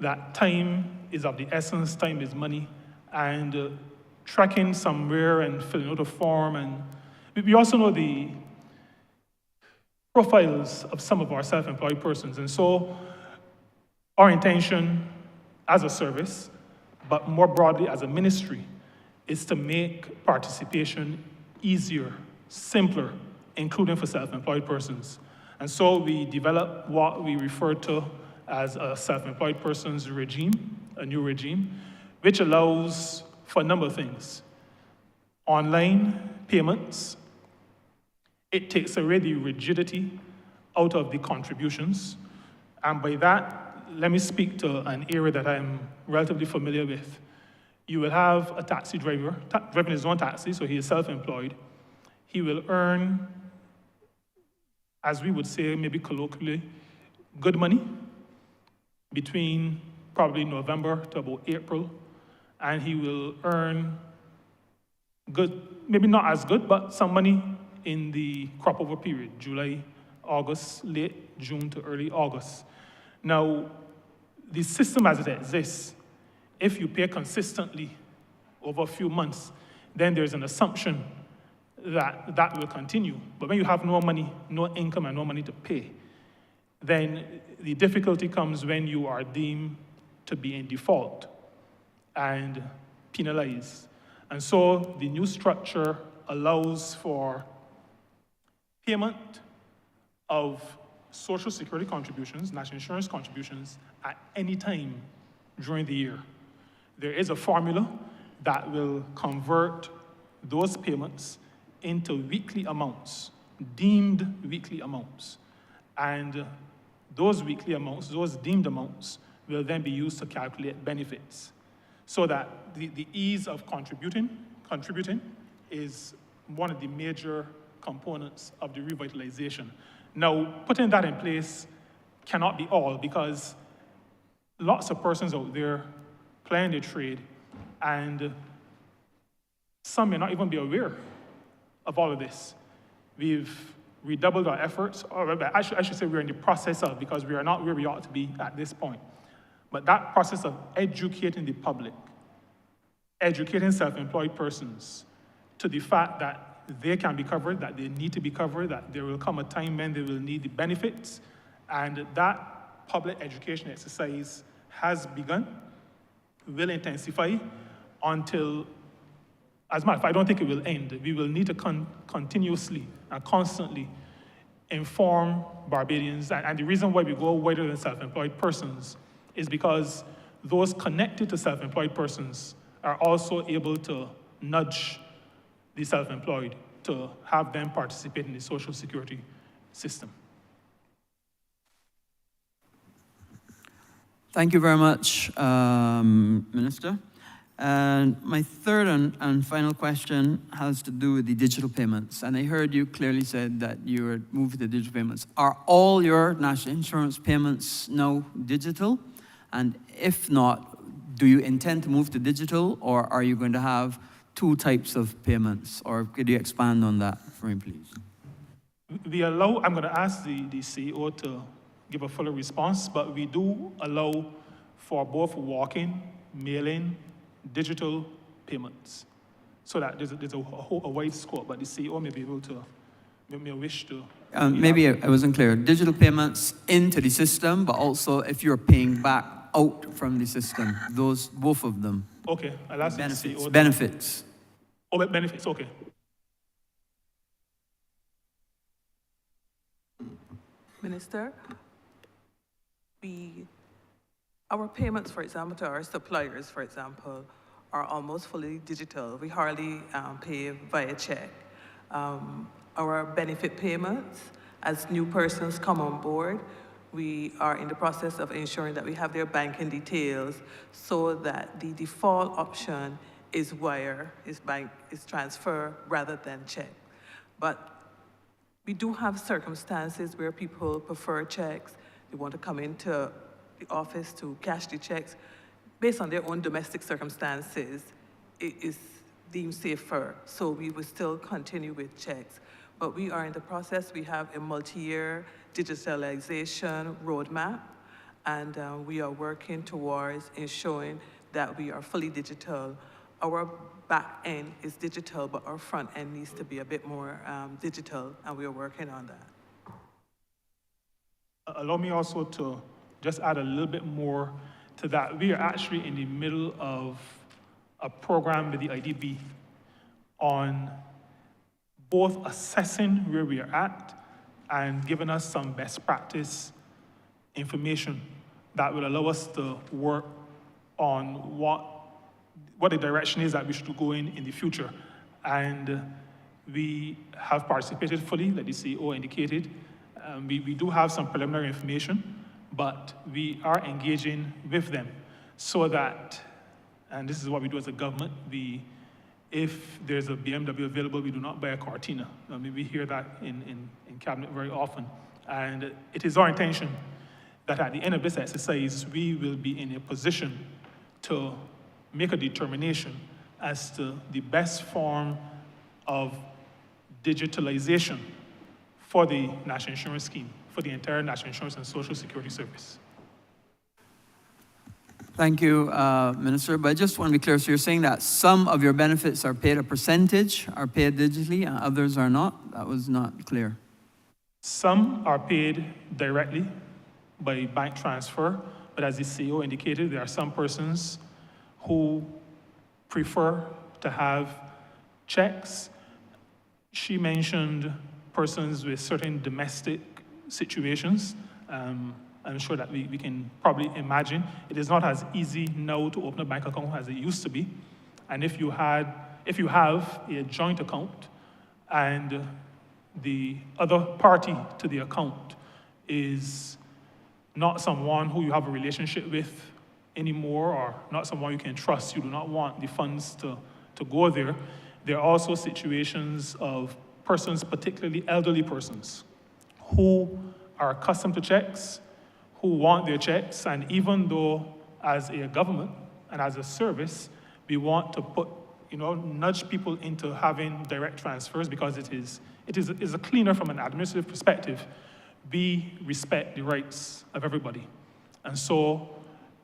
that time is of the essence, time is money, and tracking somewhere and filling out a form. And we also know the profiles of some of our self-employed persons. And so our intention as a service, but more broadly as a ministry, is to make participation easier, simpler, including for self-employed persons. And so we developed what we refer to as a self-employed persons regime, a new regime, which allows for a number of things. Online payments. It takes away the rigidity out of the contributions. And by that, let me speak to an area that I'm relatively familiar with. You will have a taxi driver, driving his own taxi, so he is self-employed. He will earn, as we would say, maybe colloquially, good money between probably November to about April, and he will earn good, maybe not as good, but some money in the crop over period, July, August, late June to early August. Now, the system as it exists, if you pay consistently over a few months, then there's an assumption that that will continue. But when you have no money, no income, and no money to pay, then the difficulty comes when you are deemed to be in default and penalized. And so the new structure allows for payment of Social Security contributions, national insurance contributions, at any time during the year. There is a formula that will convert those payments into weekly amounts, deemed weekly amounts. And those weekly amounts, those deemed amounts, will then be used to calculate benefits. So that the ease of contributing is one of the major components of the revitalization. Now, putting that in place cannot be all, because lots of persons out there playing their trade, and some may not even be aware of all of this. We've redoubled our efforts, or I should say we're in the process of, because we are not where we ought to be at this point. But that process of educating the public, educating self-employed persons to the fact that they can be covered, that they need to be covered, that there will come a time when they will need the benefits, and that public education exercise has begun, will intensify until, as a matter of fact, I don't think it will end. We will need to continuously and constantly inform Barbadians, and the reason why we go wider than self-employed persons is because those connected to self-employed persons are also able to nudge the self-employed to have them participate in the Social Security system. Thank you very much, Minister. And my third and final question has to do with the digital payments. And I heard you clearly said that you were moving to digital payments. Are all your national insurance payments now digital? And if not, do you intend to move to digital, or are you going to have two types of payments? Or could you expand on that for me, please? We allow, I'm going to ask the CEO to give a fuller response, but we do allow for both walk-in, mail-in, digital payments, so that there's a wide scope, but the CEO may be able to, may wish to. Maybe I wasn't clear. Digital payments into the system, but also if you're paying back out from the system, those, both of them. Okay, I'll ask benefits. the CEO. Benefits. Oh, benefits, okay. Minister, our payments, for example, to our suppliers, for example, are almost fully digital. We hardly pay via check. Our benefit payments, as new persons come on board, we are in the process of ensuring that we have their banking details so that the default option is wire, is transfer rather than check. But we do have circumstances where people prefer checks. They want to come into the office to cash the checks. Based on their own domestic circumstances, it is deemed safer. So we will still continue with checks. but we are in the process. We have a multi-year digitalization roadmap, and we are working towards ensuring that we are fully digital. Our back end is digital, but our front end needs to be a bit more digital, and we are working on that. Allow me also to just add a little bit more to that. We are actually in the middle of a program with the IDB on both assessing where we are at and giving us some best practice information that will allow us to work on what the direction is that we should go in the future. And we have participated fully, like the CEO indicated. We do have some preliminary information, but we are engaging with them so that, and this is what we do as a government, if there's a BMW available, we do not buy a Cortina. I mean, we hear that in Cabinet very often. And it is our intention that at the end of this exercise, we will be in a position to make a determination as to the best form of digitalization for the National Insurance Scheme, for the entire National Insurance and Social Security Service. Thank you, Minister. But I just want to be clear, so you're saying that some of your benefits are paid, a percentage are paid digitally, and others are not? That was not clear. Some are paid directly by bank transfer, but as the CEO indicated, there are some persons who prefer to have checks. She mentioned persons with certain domestic situations. I'm sure that we can probably imagine. It is not as easy now to open a bank account as it used to be. And if you have a joint account and the other party to the account is not someone who you have a relationship with anymore or not someone you can trust, you do not want the funds to go there. There are also situations of persons, particularly elderly persons, who are accustomed to checks, who want their checks, and even though as a government and as a service, we want to nudge people into having direct transfers because it is a cleaner from an administrative perspective. We respect the rights of everybody. And so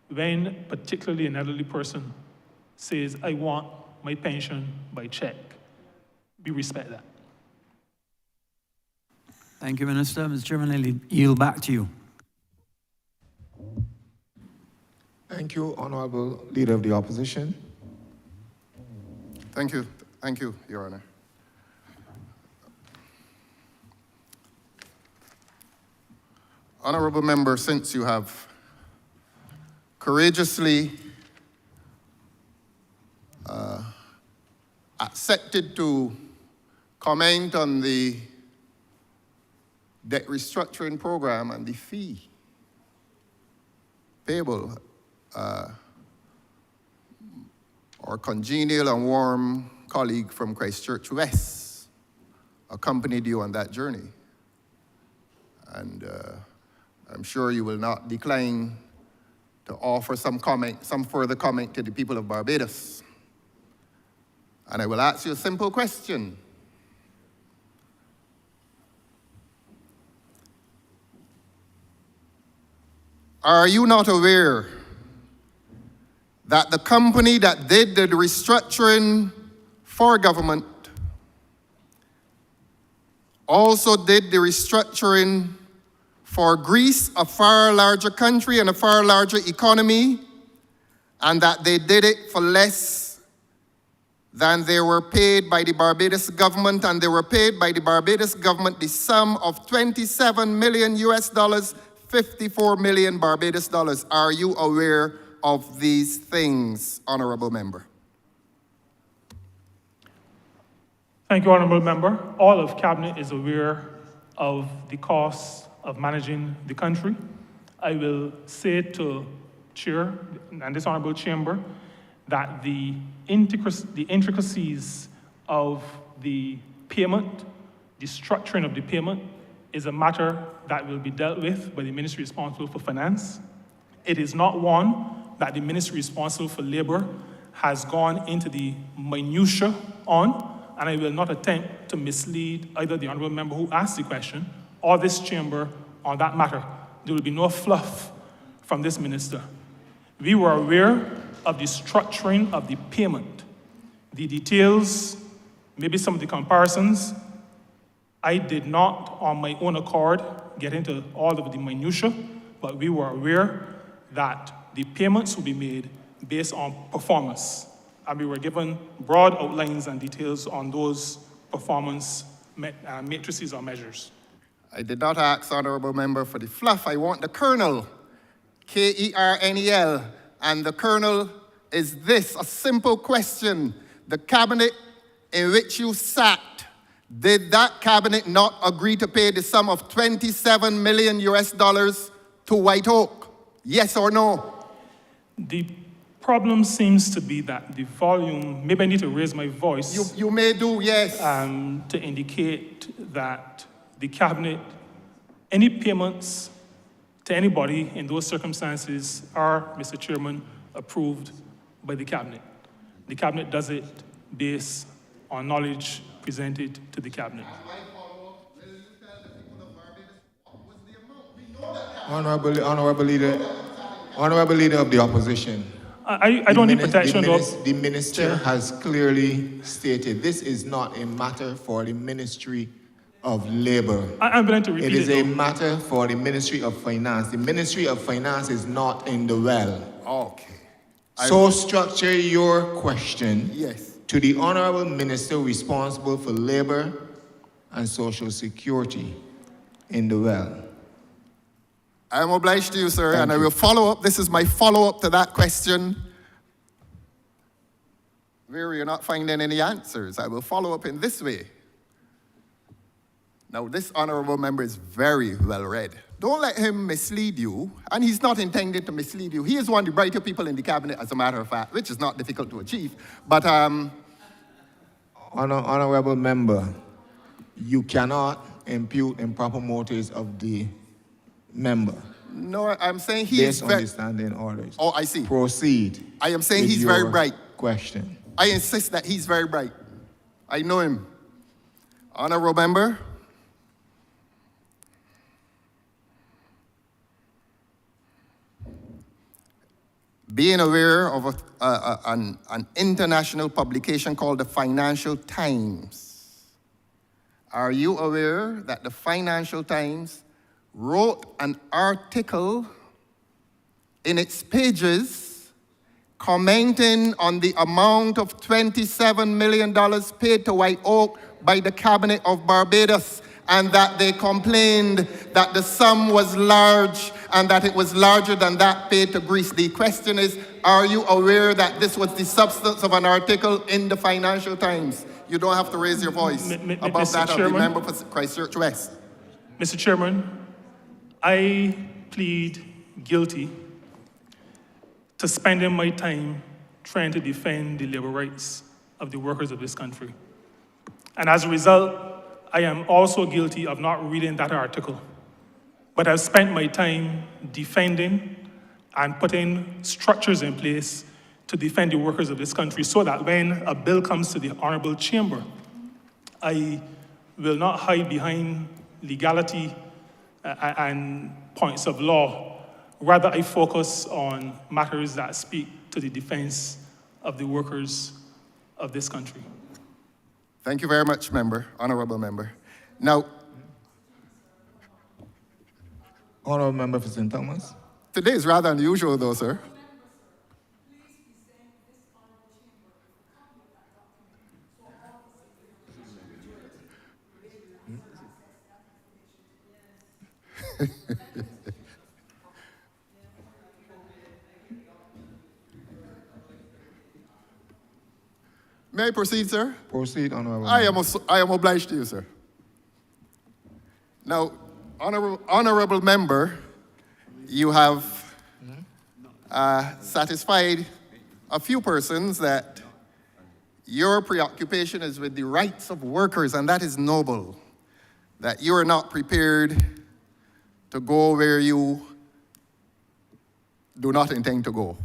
when particularly an elderly person says, I want my pension by check, we respect that. Thank you, Minister. Mr. Chairman, I yield back to you. Thank you, Honourable Leader of the Opposition. Thank you, Your Honor. Honourable Member, since you have courageously accepted to comment on the debt restructuring program and the fee payable, our congenial and warm colleague from Christchurch West accompanied you on that journey. And I'm sure you will not decline to offer some further comment to the people of Barbados. And I will ask you a simple question. Are you not aware that the company that did the restructuring for government also did the restructuring for Greece, a far larger country and a far larger economy, and that they did it for less than they were paid by the Barbados government, and they were paid by the Barbados government the sum of $27 million US dollars, 54 million Barbados dollars. Are you aware of these things, Honourable Member? Thank you, Honourable Member. All of Cabinet is aware of the costs of managing the country. I will say to Chair and this Honourable Chamber that the intricacies of the payment, the structuring of the payment, is a matter that will be dealt with by the Ministry responsible for Finance. It is not one that the Ministry responsible for Labour has gone into the minutiae on. and I will not attempt to mislead either the honourable member who asked the question or this chamber on that matter. There will be no fluff from this minister. We were aware of the structuring of the payment, the details, maybe some of the comparisons. I did not, on my own accord, get into all of the minutiae, but we were aware that the payments will be made based on performance. And we were given broad outlines and details on those performance matrices or measures. I did not ask, Honourable Member, for the fluff. I want the kernel, Kernel, and the kernel is this, a simple question. The cabinet in which you sat, did that cabinet not agree to pay the sum of $27 million to White Oak? Yes or no? The problem seems to be that the volume, maybe I need to raise my voice. You may do, yes. To indicate that the cabinet, any payments to anybody in those circumstances are, Mr. Chairman, approved by the cabinet. The cabinet does it based on knowledge presented to the cabinet. Honourable Leader of the Opposition. I don't need protection. The minister has clearly stated this is not a matter for the Ministry of Labour. I'm willing to repeat it. It is a matter for the Ministry of Finance. The Ministry of Finance is not in the well. Okay. So structure your question Yes. to the Honourable Minister responsible for Labour and Social Security in the well. I am obliged to you, sir, Thank and you. I will follow up. This is my follow-up to that question. Where you're not finding any answers, I will follow up in this way. Now, this honourable member is very well read. Don't let him mislead you, and he's not intended to mislead you. He is one of the brighter people in the cabinet, as a matter of fact, which is not difficult to achieve. But, Honourable Member, you cannot impute improper motives of the member. no, I'm saying he is Based on very... the standing orders. Oh, I see. Proceed. I am saying with he's very your bright. Question. I insist that he's very bright. I know him. Honourable member, being aware of an international publication called the Financial Times, are you aware that the Financial Times wrote an article in its pages commenting on the amount of $27 million paid to White Oak by the Cabinet of Barbados, and that they complained that the sum was large and that it was larger than that paid to Greece? The question is, are you aware that this was the substance of an article in the Financial Times? You don't have to raise your voice above Mr. that of the Chairman. member for Christchurch West. Mr. Chairman, I plead guilty to spending my time trying to defend the labor rights of the workers of this country. And as a result, I am also guilty of not reading that article. But I've spent my time defending and putting structures in place to defend the workers of this country so that when a bill comes to the Honourable Chamber, I will not hide behind legality and points of law. Rather, I focus on matters that speak to the defense of the workers of this country. Thank you very much, member, honourable member. Now, Honourable Member for St. Thomas. today is rather unusual though, sir. May I proceed, sir? Proceed, Honourable I Member. am obliged to you, sir. Now, honorable member, you have satisfied a few persons that your preoccupation is with the rights of workers, and that is noble. That you are not prepared to go where you do not intend to go.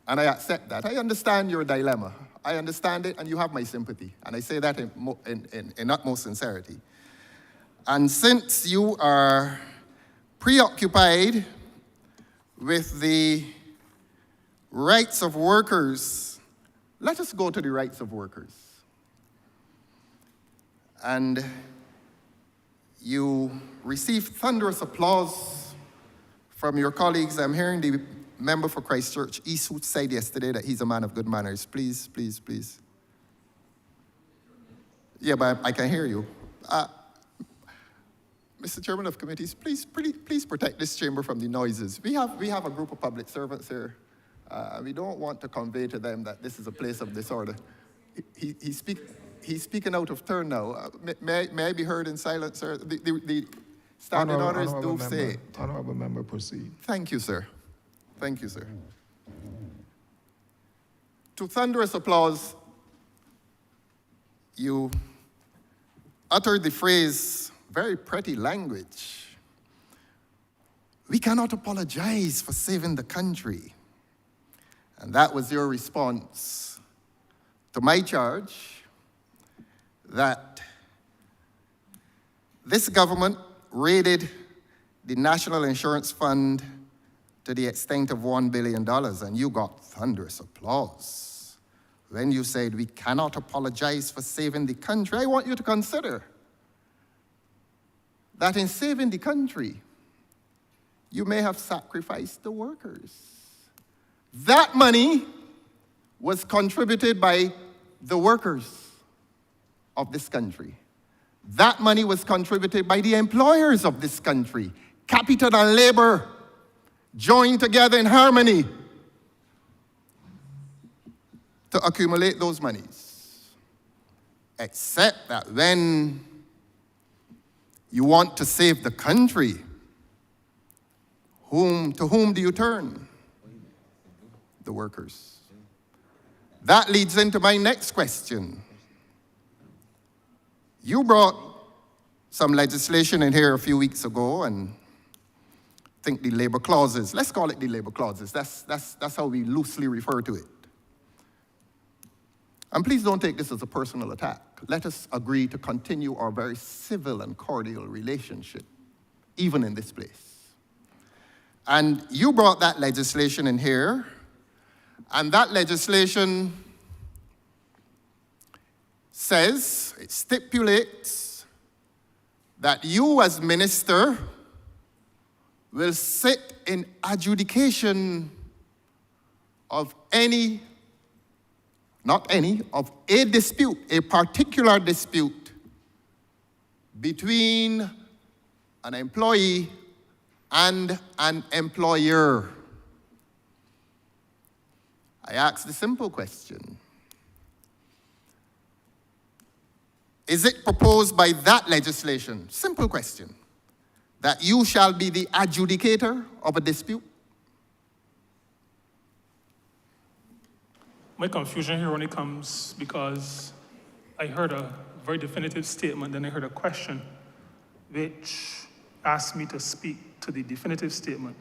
And I accept that. I understand your dilemma. I understand it, and you have my sympathy. And I say that in utmost sincerity. And since you are preoccupied with the rights of workers, let us go to the rights of workers. And you received thunderous applause from your colleagues. I'm hearing the member for Christchurch East who said yesterday that he's a man of good manners. Please, please, please. Yeah, but I can hear you. Mr. Chairman of Committees, please protect this chamber from the noises. We have a group of public servants here. We don't want to convey to them that this is a place of disorder. He's speaking out of turn now. May I be heard in silence, sir? The standing orders do say it. Honourable member, proceed. Thank you, sir. Thank you, sir. To thunderous applause, you uttered the phrase, very pretty language, "We cannot apologize for saving the country." And that was your response to my charge that this government raided the National Insurance Fund to the extent of $1 billion, and you got thunderous applause when you said, "We cannot apologize for saving the country." I want you to consider that in saving the country, you may have sacrificed the workers. That money was contributed by the workers of this country. That money was contributed by the employers of this country. Capital and labor joined together in harmony to accumulate those monies. Except that when you want to save the country, to whom do you turn? The workers. That leads into my next question. You brought some legislation in here a few weeks ago, and I think the labor clauses, let's call it the labor clauses. That's how we loosely refer to it. And please don't take this as a personal attack. Let us agree to continue our very civil and cordial relationship, even in this place. And you brought that legislation in here, and that legislation says, it stipulates that you as minister will sit in adjudication of of a dispute, a particular dispute between an employee and an employer. I ask the simple question. Is it proposed by that legislation, simple question, that you shall be the adjudicator of a dispute? My confusion here only comes because I heard a very definitive statement, then I heard a question which asked me to speak to the definitive statement.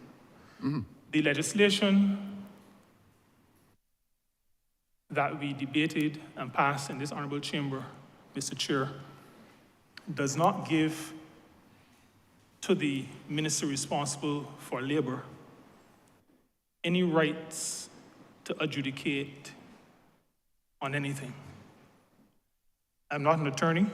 Mm-hmm. The legislation that we debated and passed in this honorable chamber, Mr. Chair, does not give to the minister responsible for labor any rights to adjudicate on anything. I'm not an attorney,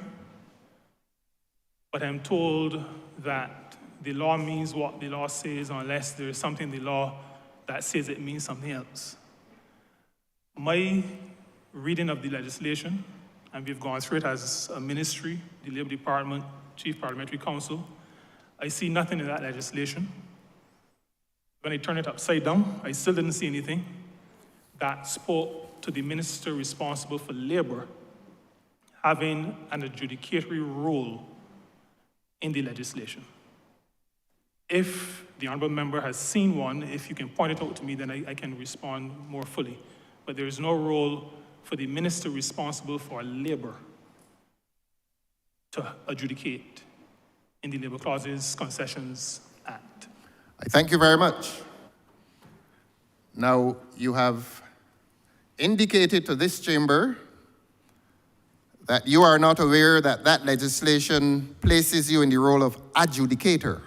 but I'm told that the law means what the law says unless there is something in the law that says it means something else. My reading of the legislation, and we've gone through it as a ministry, the Labor Department, Chief Parliamentary Counsel, I see nothing in that legislation. When I turn it upside down, I still didn't see anything that spoke to the minister responsible for labor having an adjudicatory role in the legislation. If the honorable member has seen one, if you can point it out to me, then I can respond more fully. But there is no role for the minister responsible for labor to adjudicate in the Labor Clauses Concessions Act. I thank you very much. Now, you have indicated to this chamber that you are not aware that that legislation places you in the role of adjudicator.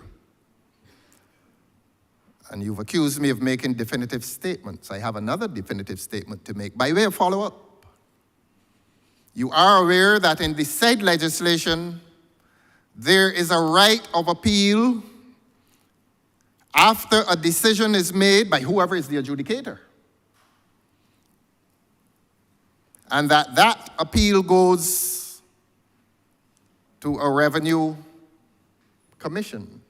And you've accused me of making definitive statements. I have another definitive statement to make by way of follow-up. You are aware that in the said legislation, there is a right of appeal after a decision is made by whoever is the adjudicator. And that appeal goes to a revenue commission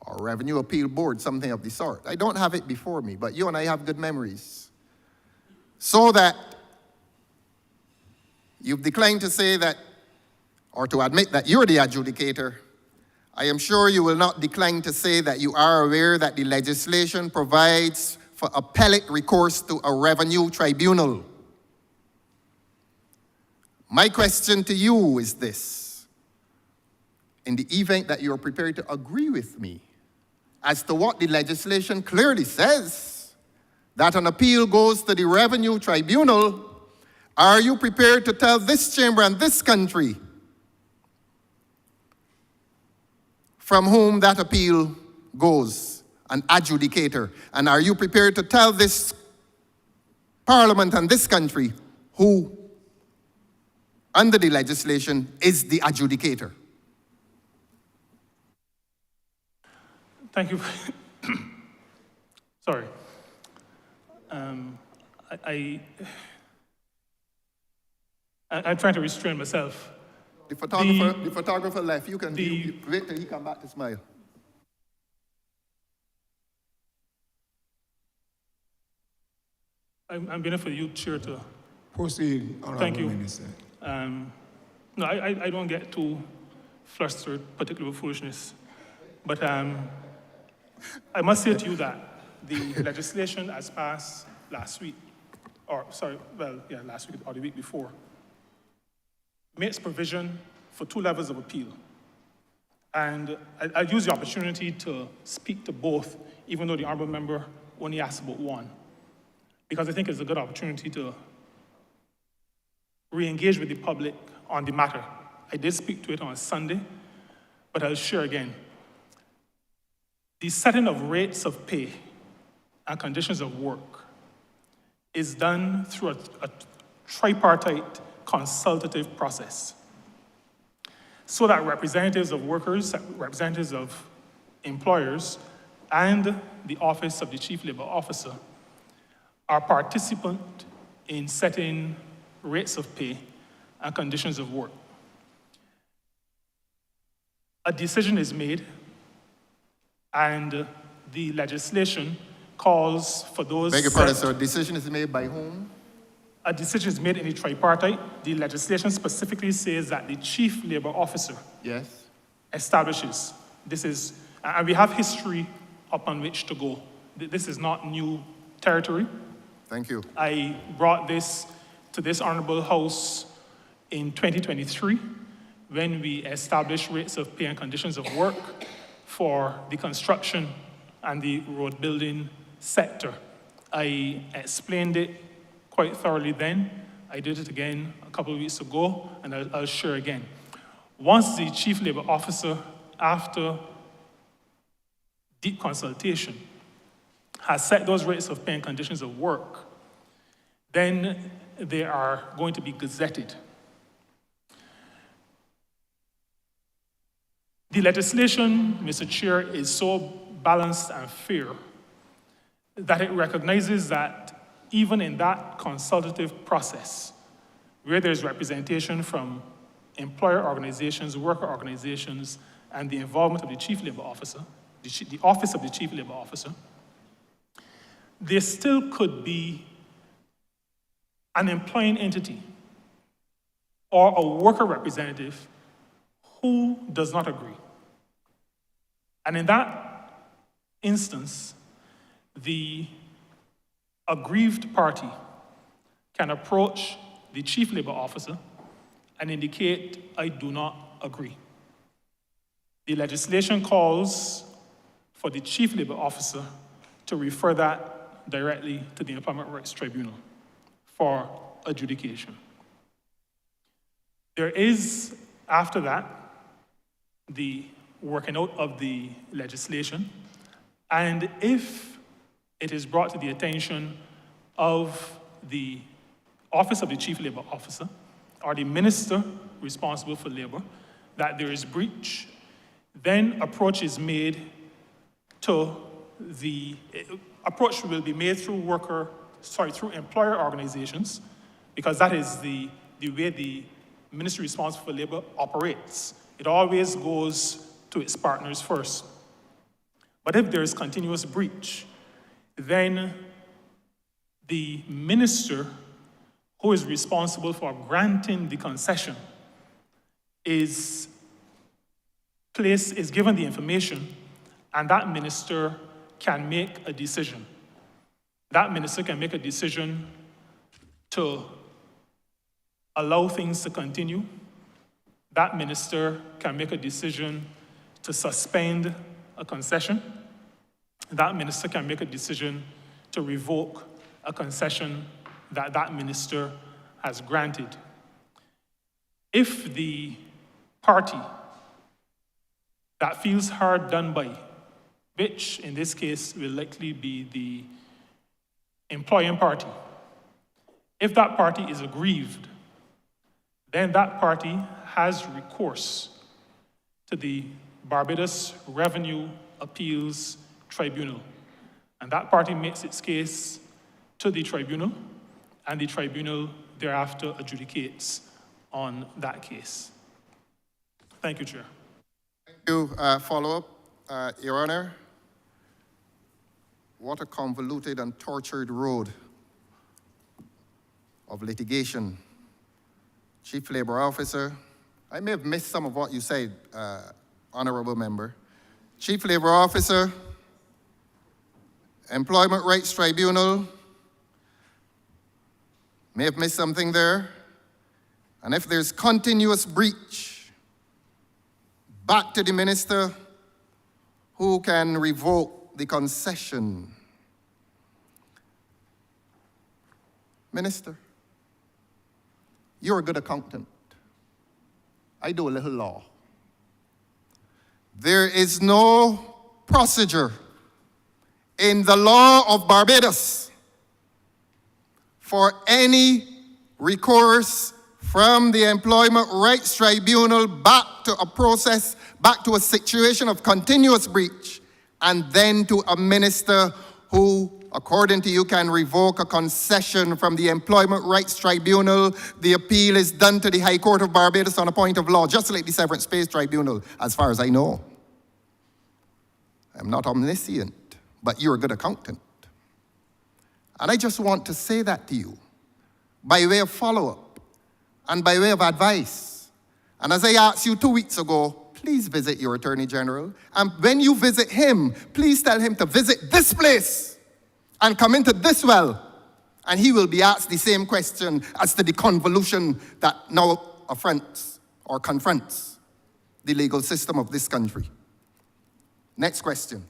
or revenue appeal board, something of the sort. I don't have it before me, but you and I have good memories. So that you've declined to say that, or to admit that you're the adjudicator, I am sure you will not decline to say that you are aware that the legislation provides for appellate recourse to a revenue tribunal. My question to you is this: in the event that you're prepared to agree with me as to what the legislation clearly says, that an appeal goes to the revenue tribunal, are you prepared to tell this chamber and this country from whom that appeal goes, an adjudicator? And are you prepared to tell this parliament and this country who, under the legislation, is the adjudicator? Thank you. Sorry. I'm trying to restrain myself. The photographer left. You can wait till he come back to smile. I'm being for you, Chair, to... Proceed, Honourable Thank you. Minister. No, I don't get too flustered, particularly with foolishness. But I must say to you that the legislation as passed last week, last week or the week before, makes provision for 2 levels of appeal. And I'll use the opportunity to speak to both, even though the Honourable Member only asked about one, because I think it's a good opportunity to re-engage with the public on the matter. I did speak to it on Sunday, but I'll share again. The setting of rates of pay and conditions of work is done through a tripartite consultative process, so that representatives of workers, representatives of employers, and the Office of the Chief Labour Officer are participant in setting rates of pay and conditions of work. A decision is made, and the legislation calls for those... Beg your pardon, sir. A decision is made by whom? A decision is made in the tripartite. The legislation specifically says that the Chief Labour Officer establishes. This is, and we have history upon which to go. This is not new territory. Thank you. I brought this to this Honourable House in 2023 when we established rates of pay and conditions of work for the construction and the road building sector. I explained it quite thoroughly then. I did it again a couple of weeks ago, and I'll share again. Once the Chief Labour Officer, after deep consultation, has set those rates of pay and conditions of work, then they are going to be gazetted. The legislation, Mr. Chair, is so balanced and fair that it recognizes that even in that consultative process, where there's representation from employer organizations, worker organizations, and the involvement of the Chief Labour Officer, the Office of the Chief Labour Officer, there still could be an employing entity or a worker representative who does not agree. And in that instance, the aggrieved party can approach the Chief Labour Officer and indicate, I do not agree. The legislation calls for the Chief Labour Officer to refer that directly to the Employment Rights Tribunal for adjudication. There is, after that, the working out of the legislation, and if it is brought to the attention of the Office of the Chief Labor Officer or the Minister responsible for labor that there is breach, then approach is made to the approach will be made through through employer organizations, because that is the way the Ministry responsible for labor operates. It always goes to its partners first. But if there is continuous breach, then the minister who is responsible for granting the concession is given the information, and that minister can make a decision. That minister can make a decision to allow things to continue. That minister can make a decision to suspend a concession. That minister can make a decision to revoke a concession that that minister has granted. If the party that feels hard done by, which in this case will likely be the employing party, if that party is aggrieved, then that party has recourse to the Barbados Revenue Appeals Tribunal. And that party makes its case to the tribunal, and the tribunal thereafter adjudicates on that case. Thank you, Chair. Thank you. Follow-up, Your Honor. What a convoluted and tortured road of litigation. Chief Labor Officer, I may have missed some of what you said, Honourable Member. Chief Labor Officer, Employment Rights Tribunal, may have missed something there. And if there's continuous breach, back to the minister who can revoke the concession. Minister, you're a good accountant. I do a little law. There is no procedure in the law of Barbados for any recourse from the Employment Rights Tribunal back to a process, back to a situation of continuous breach, and then to a minister who, according to you, can revoke a concession from the Employment Rights Tribunal. The appeal is done to the High Court of Barbados on a point of law, just like the Severance Pays Tribunal, as far as I know. I'm not omniscient, but you're a good accountant. And I just want to say that to you by way of follow-up and by way of advice. And as I asked you 2 weeks ago, please visit your Attorney General. And when you visit him, please tell him to visit this place and come into this well. And he will be asked the same question as to the convolution that now affronts or confronts the legal system of this country. Next question.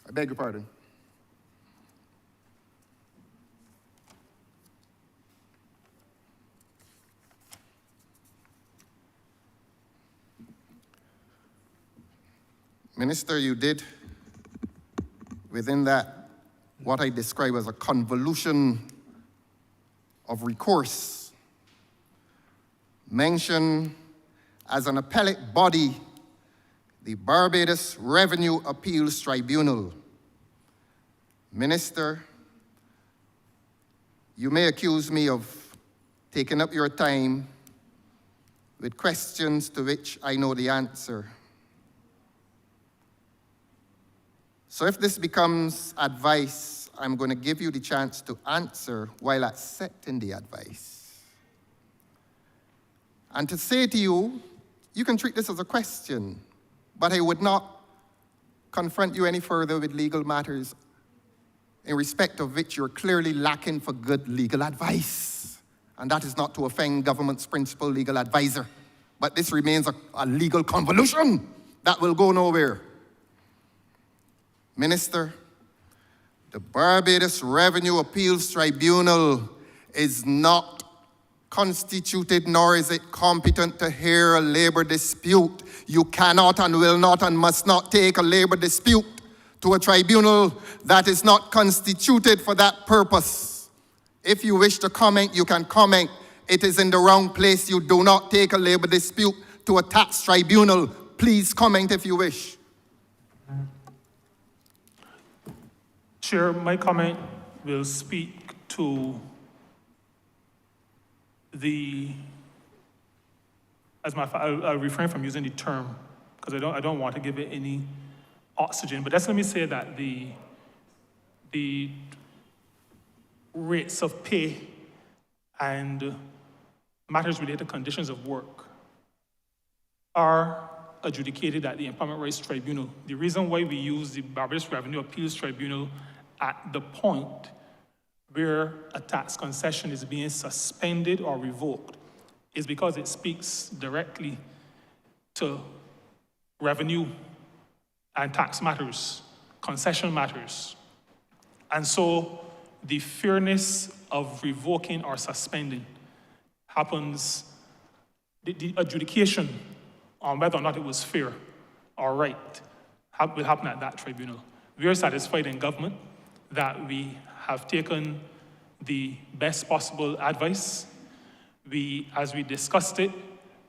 I beg your pardon. Minister, you did within that what I describe as a convolution of recourse mention as an appellate body the Barbados Revenue Appeals Tribunal. Minister, you may accuse me of taking up your time with questions to which I know the answer. So if this becomes advice, I'm going to give you the chance to answer while accepting the advice. And to say to you, you can treat this as a question, but I would not confront you any further with legal matters in respect of which you're clearly lacking for good legal advice. And that is not to offend government's principal legal advisor, but this remains a legal convolution that will go nowhere. Minister, the Barbados Revenue Appeals Tribunal is not constituted, nor is it competent to hear a labor dispute. You cannot and will not and must not take a labor dispute to a tribunal that is not constituted for that purpose. If you wish to comment, you can comment. It is in the wrong place. You do not take a labor dispute to a tax tribunal. Please comment if you wish. Chair, my comment will speak to I'll refrain from using the term because I don't want to give it any oxygen, but just let me say that the rates of pay and matters related to conditions of work are adjudicated at the Employment Rights Tribunal. The reason why we use the Barbados Revenue Appeals Tribunal at the point where a tax concession is being suspended or revoked is because it speaks directly to revenue and tax matters, concession matters. And so the fairness of revoking or suspending happens, the adjudication on whether or not it was fair or right will happen at that tribunal. We are satisfied in government that we have taken the best possible advice. As we discussed it,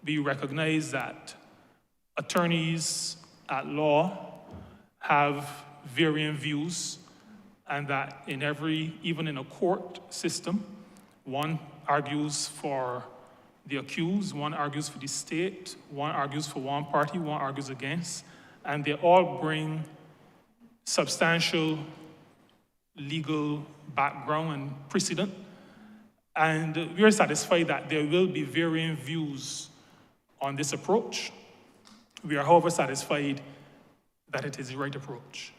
we recognize that attorneys at law have varying views, and that even in a court system, one argues for the accused, one argues for the state, one argues for one party, one argues against, and they all bring substantial legal background and precedent. And we are satisfied that there will be varying views on this approach. We are, however, satisfied that it is the right approach.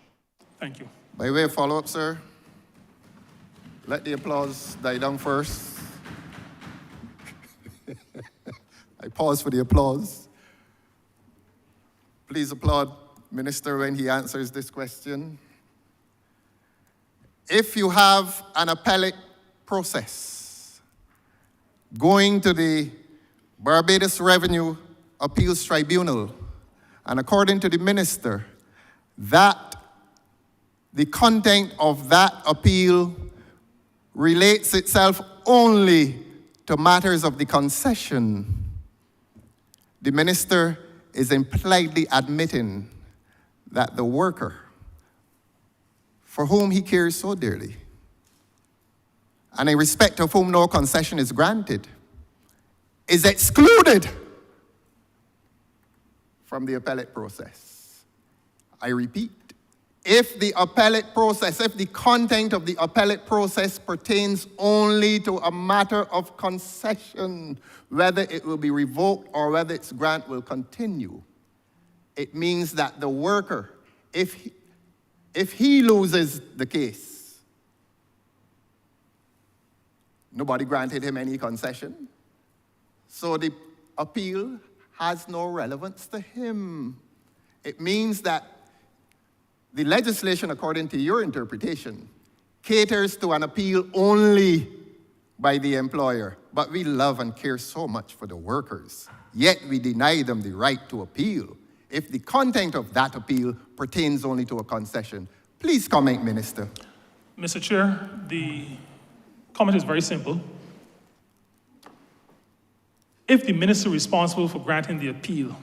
Thank you. By way of follow-up, sir, let the applause die down first. I pause for the applause. Please applaud Minister when he answers this question. If you have an appellate process going to the Barbados Revenue Appeals Tribunal, and according to the minister, that the content of that appeal relates itself only to matters of the concession, the minister is impliedly admitting that the worker, for whom he cares so dearly, and in respect of whom no concession is granted, is excluded from the appellate process. I repeat, if the appellate process, if the content of the appellate process pertains only to a matter of concession, whether it will be revoked or whether its grant will continue, it means that the worker, if he loses the case, nobody granted him any concession, so the appeal has no relevance to him. It means that the legislation, according to your interpretation, caters to an appeal only by the employer. But we love and care so much for the workers, yet we deny them the right to appeal if the content of that appeal pertains only to a concession. Please comment, Minister. Mr. Chair, the comment is very simple. If the minister responsible for granting the appeal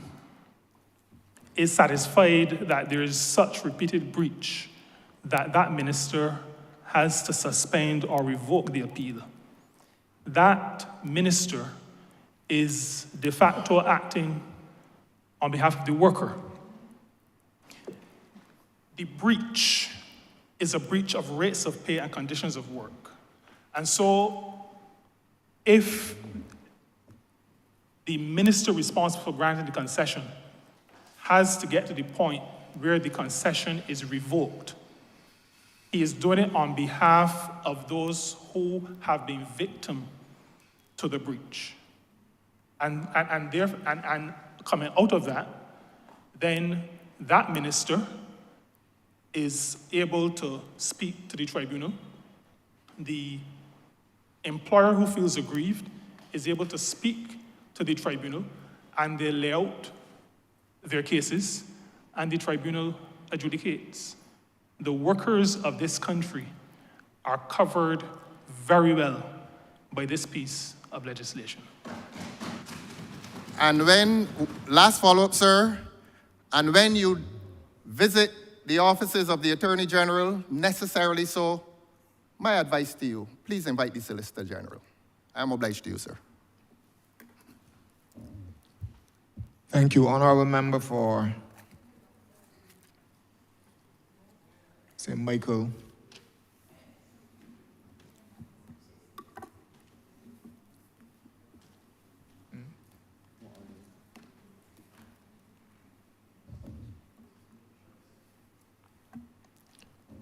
is satisfied that there is such repeated breach that that minister has to suspend or revoke the appeal, that minister is de facto acting on behalf of the worker. The breach is a breach of rates of pay and conditions of work. And so if the minister responsible for granting the concession has to get to the point where the concession is revoked. He is doing it on behalf of those who have been victim to the breach. And coming out of that, then that minister is able to speak to the tribunal. The employer who feels aggrieved is able to speak to the tribunal, and they lay out their cases, and the tribunal adjudicates. The workers of this country are covered very well by this piece of legislation. And when, last follow-up, sir, and when you visit the offices of the Attorney General, necessarily so, my advice to you, please invite the Solicitor General. I'm obliged to you, sir. Thank you, Honourable Member for St. Michael.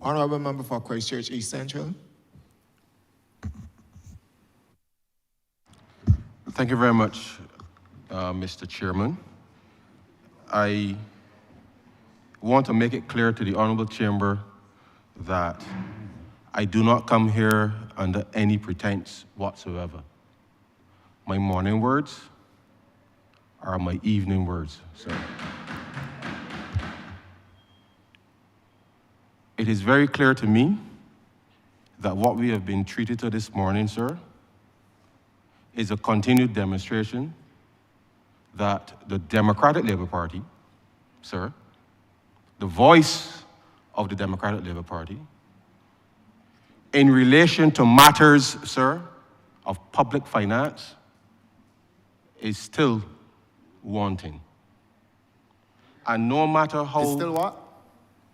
Honourable Member for Christchurch East Central. Thank you very much, Mr. Chairman. I want to make it clear to the Honourable Chamber that I do not come here under any pretense whatsoever. My morning words are my evening words, sir. It is very clear to me that what we have been treated to this morning, sir, is a continued demonstration that the Democratic Labour Party, sir, the voice of the Democratic Labour Party, in relation to matters, sir, of public finance, is still wanting. And no matter how... It's still what?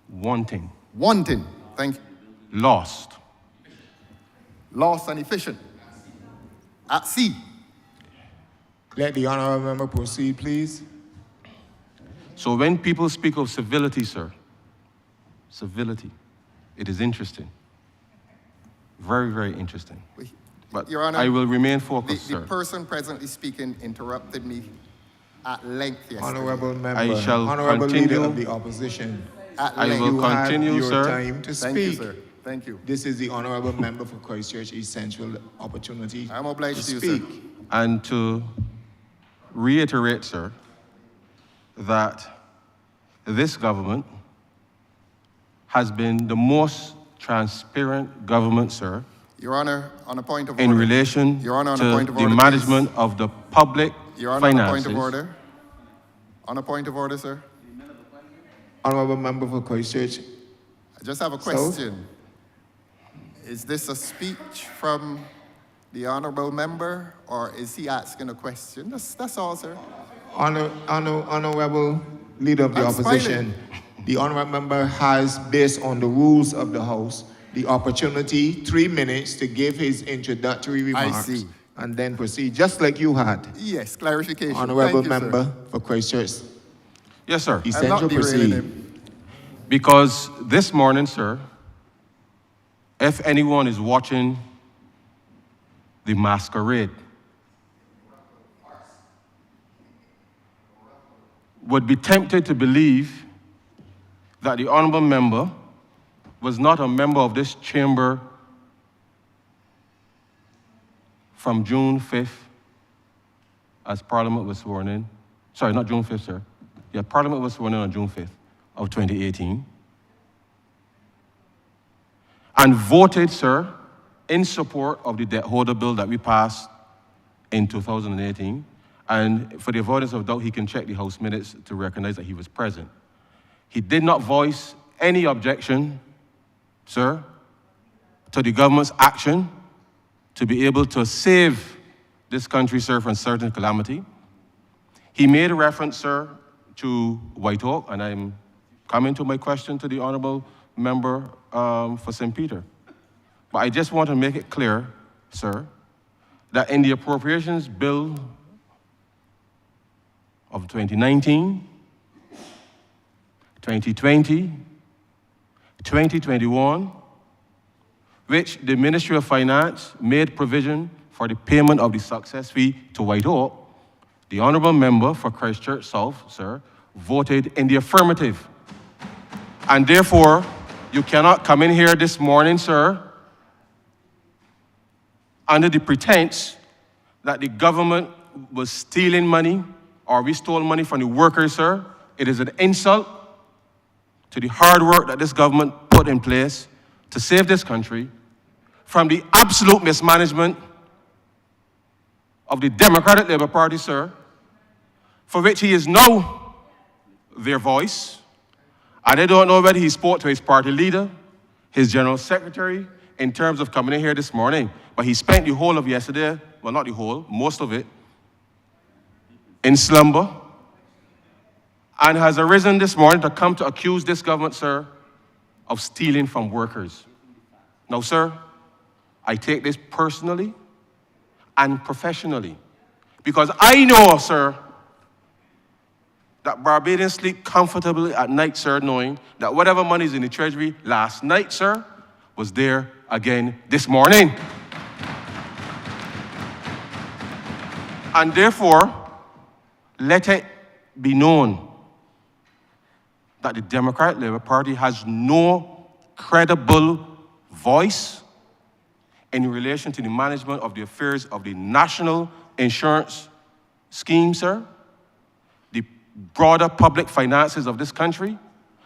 Wanting. Wanting. Thank you. Lost. Lost and efficient. At sea. Let the Honourable Member proceed, please. So when people speak of civility, sir, civility, it is interesting. Very, very interesting. But Your Honor, I will remain focused, sir. The person presently speaking interrupted me at length yesterday. Honourable Member, I shall Honourable continue. Leader of the Opposition. I will You have continue, your sir. time to Thank you, speak. sir. Thank you. This is the Honourable Member for Christchurch East Central opportunity I'm obliged to you, speak. sir. And to reiterate, sir, that this government has been the most transparent government, sir, Your Honor, on a point of in order. relation Your Honor, on to a point of the order, management of the public Your Honor, on a finances. point of order. On a point of order, sir. Honourable Member for Christchurch. I just have a question. Is this a speech from the Honourable Member, or is he asking a question? That's all, sir. Honourable Leader of the I'm Opposition, the Honourable Member has, based on the rules of the House, the opportunity, 3 minutes, to give his introductory remarks. see. And then proceed, just like you had. Yes, clarification. Honourable Thank you, Member sir. for Christchurch Yes, sir. East I'm not Central, derailing proceed. him. Because this morning, sir, if anyone is watching the masquerade, would be tempted to believe that the Honourable Member was not a member of this chamber from June 5th, as Parliament was sworn in. Sorry, not June 5th, sir. Yeah, Parliament was sworn in on June 5th of 2018. And voted, sir, in support of the debt holder bill that we passed in 2018. And for the avoidance of doubt, he can check the House minutes to recognize that he was present. He did not voice any objection, sir, to the government's action to be able to save this country, sir, from certain calamity. He made a reference, sir, to White Oak, and I'm coming to my question to the Honourable Member for St. Peter. But I just want to make it clear, sir, that in the Appropriations Bill of 2019, 2020, 2021, which the Ministry of Finance made provision for the payment of the success fee to Whitehall, the Honourable Member for Christchurch South, sir, voted in the affirmative. And therefore, you cannot come in here this morning, sir, under the pretense that the government was stealing money or we stole money from the workers, sir. It is an insult to the hard work that this government put in place to save this country from the absolute mismanagement of the Democratic Labour Party, sir, for which he is now their voice. And I don't know whether he spoke to his party leader, his general secretary, in terms of coming in here this morning, but he spent the whole of yesterday, well, not the whole, most of it, in slumber, and has arisen this morning to come to accuse this government, sir, of stealing from workers. Now, sir, I take this personally and professionally, because I know, sir, that Barbadians sleep comfortably at night, sir, knowing that whatever money is in the treasury last night, sir, was there again this morning. And therefore, let it be known that the Democratic Labour Party has no credible voice in relation to the management of the affairs of the national insurance scheme, sir, the broader public finances of this country,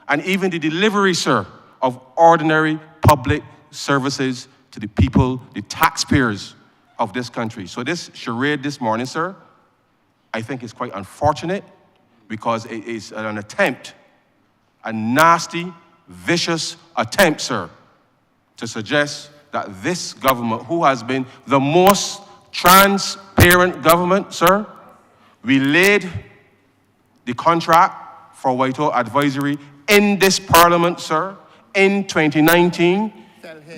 and even the delivery, sir, of ordinary public services to the people, the taxpayers of this country. So this charade this morning, sir, I think is quite unfortunate because it is an attempt, a nasty, vicious attempt, sir, to suggest that this government, who has been the most transparent government, sir, we laid the contract for Whitehall Advisory in this Parliament, sir, in 2019.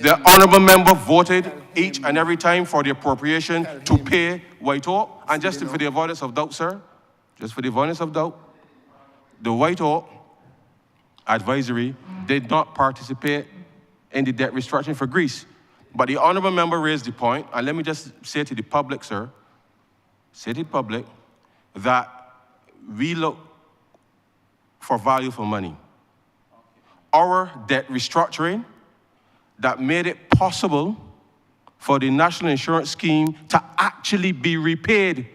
The Honourable Member voted each and every time for the appropriation to pay Whitehall. And just for the avoidance of doubt, sir, just for the avoidance of doubt, the Whitehall Advisory did not participate in the debt restructuring for Greece. But the Honourable Member raised the point, and let me just say to the public, sir, say to the public, that we look for value for money. Our debt restructuring that made it possible for the National Insurance Scheme to actually be repaid,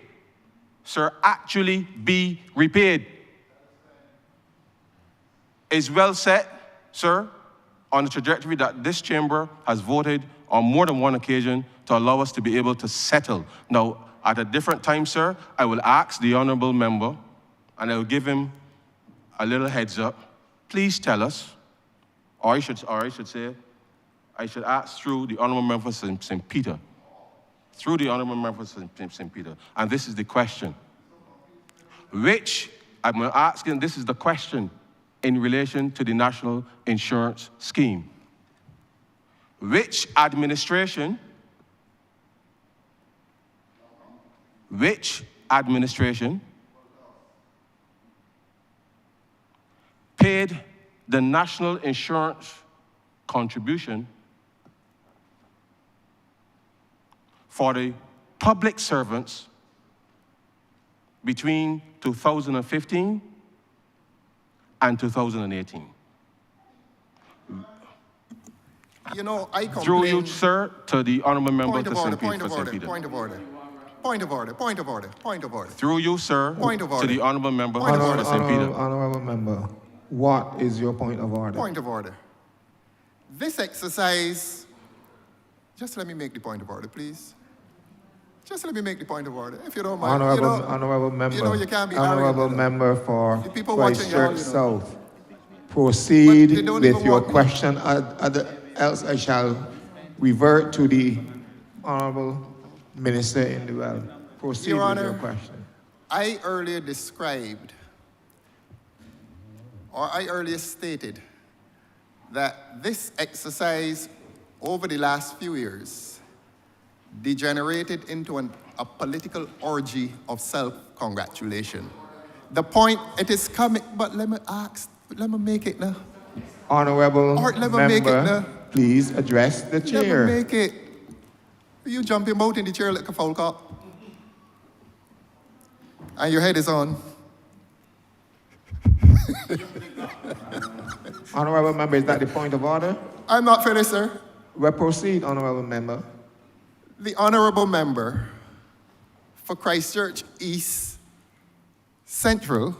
sir, actually be repaid, is well set, sir, on the trajectory that this chamber has voted on more than one occasion to allow us to be able to settle. Now, at a different time, sir, I will ask the Honourable Member, and I will give him a little heads up. Please tell us, or I should say, I should ask through the Honourable Member for St. Peter, through the Honourable Member for St. Peter, and this is the question. I'm asking, this is the question in relation to the National Insurance Scheme. Which administration paid the national insurance contribution for the public servants between 2015 and 2018? You know, I complain... Through you, sir, to the Honourable Member to St. Peter. Point of order. Through you, sir, to the Honourable Member for St. Peter. Honourable Member, what is your point of order? Point of order. This exercise... Just let me make the point of order, please. Just let me make the point of order, if you don't mind. Honourable Member, you know, you can't be Honourable Member for Christchurch South. Proceed with your question, else I shall revert to the Honourable Minister in the well. Proceed Your with Honor, your question. I earlier described, or I earlier stated, that this exercise over the last few years degenerated into a political orgy of self-congratulation. The point, it is coming, but let me ask But let me make it now. Honourable Art, let me make it now. member, please address the Let me chair. make it. You jump him out in the chair like a foul cop. And your head is on. Honourable member, is that the point of order? I'm not finished, sir. Well, proceed, honourable member. The honourable member for Christchurch East Central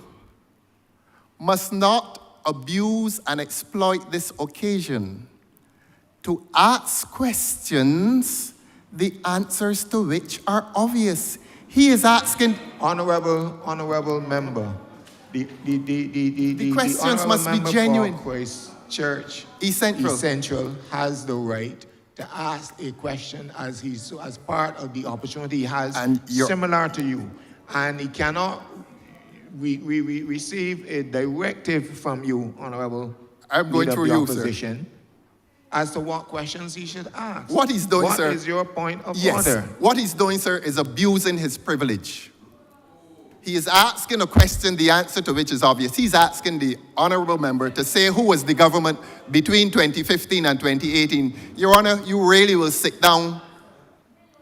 must not abuse and exploit this occasion to ask questions, the answers to which are obvious. He is asking. Honourable member, the questions honourable must be member genuine. for Christchurch East Central. East Central has the right to ask a question as part of the opportunity he has, And similar to you, and he cannot we receive a directive from you, honourable. I'm going leader through of the you, sir. opposition, as to what questions he should ask. What he's doing, sir. What is your point of Yes. order? What he's doing, sir, is abusing his privilege. He is asking a question, the answer to which is obvious. He's asking the honourable member to say who was the government between 2015 and 2018. Your Honour, you really will sit down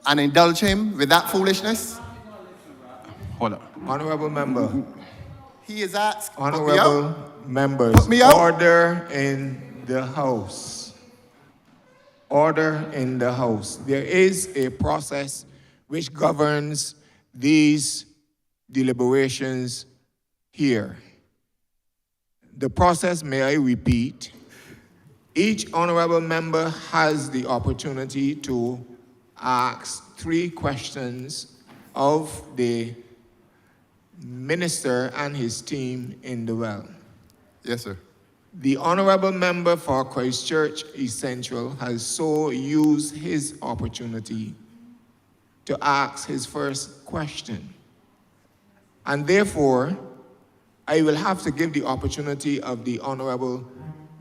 and indulge him with that foolishness? Hold on. Honourable member. He is asked. Honourable members, Put me out. order in the House. Order in the House. There is a process which governs these deliberations here. The process, may I repeat, each honourable member has the opportunity to ask 3 questions of the minister and his team in the well. Yes, sir. The honourable member for Christchurch East Central has so used his opportunity to ask his first question. And therefore, I will have to give the opportunity of the honourable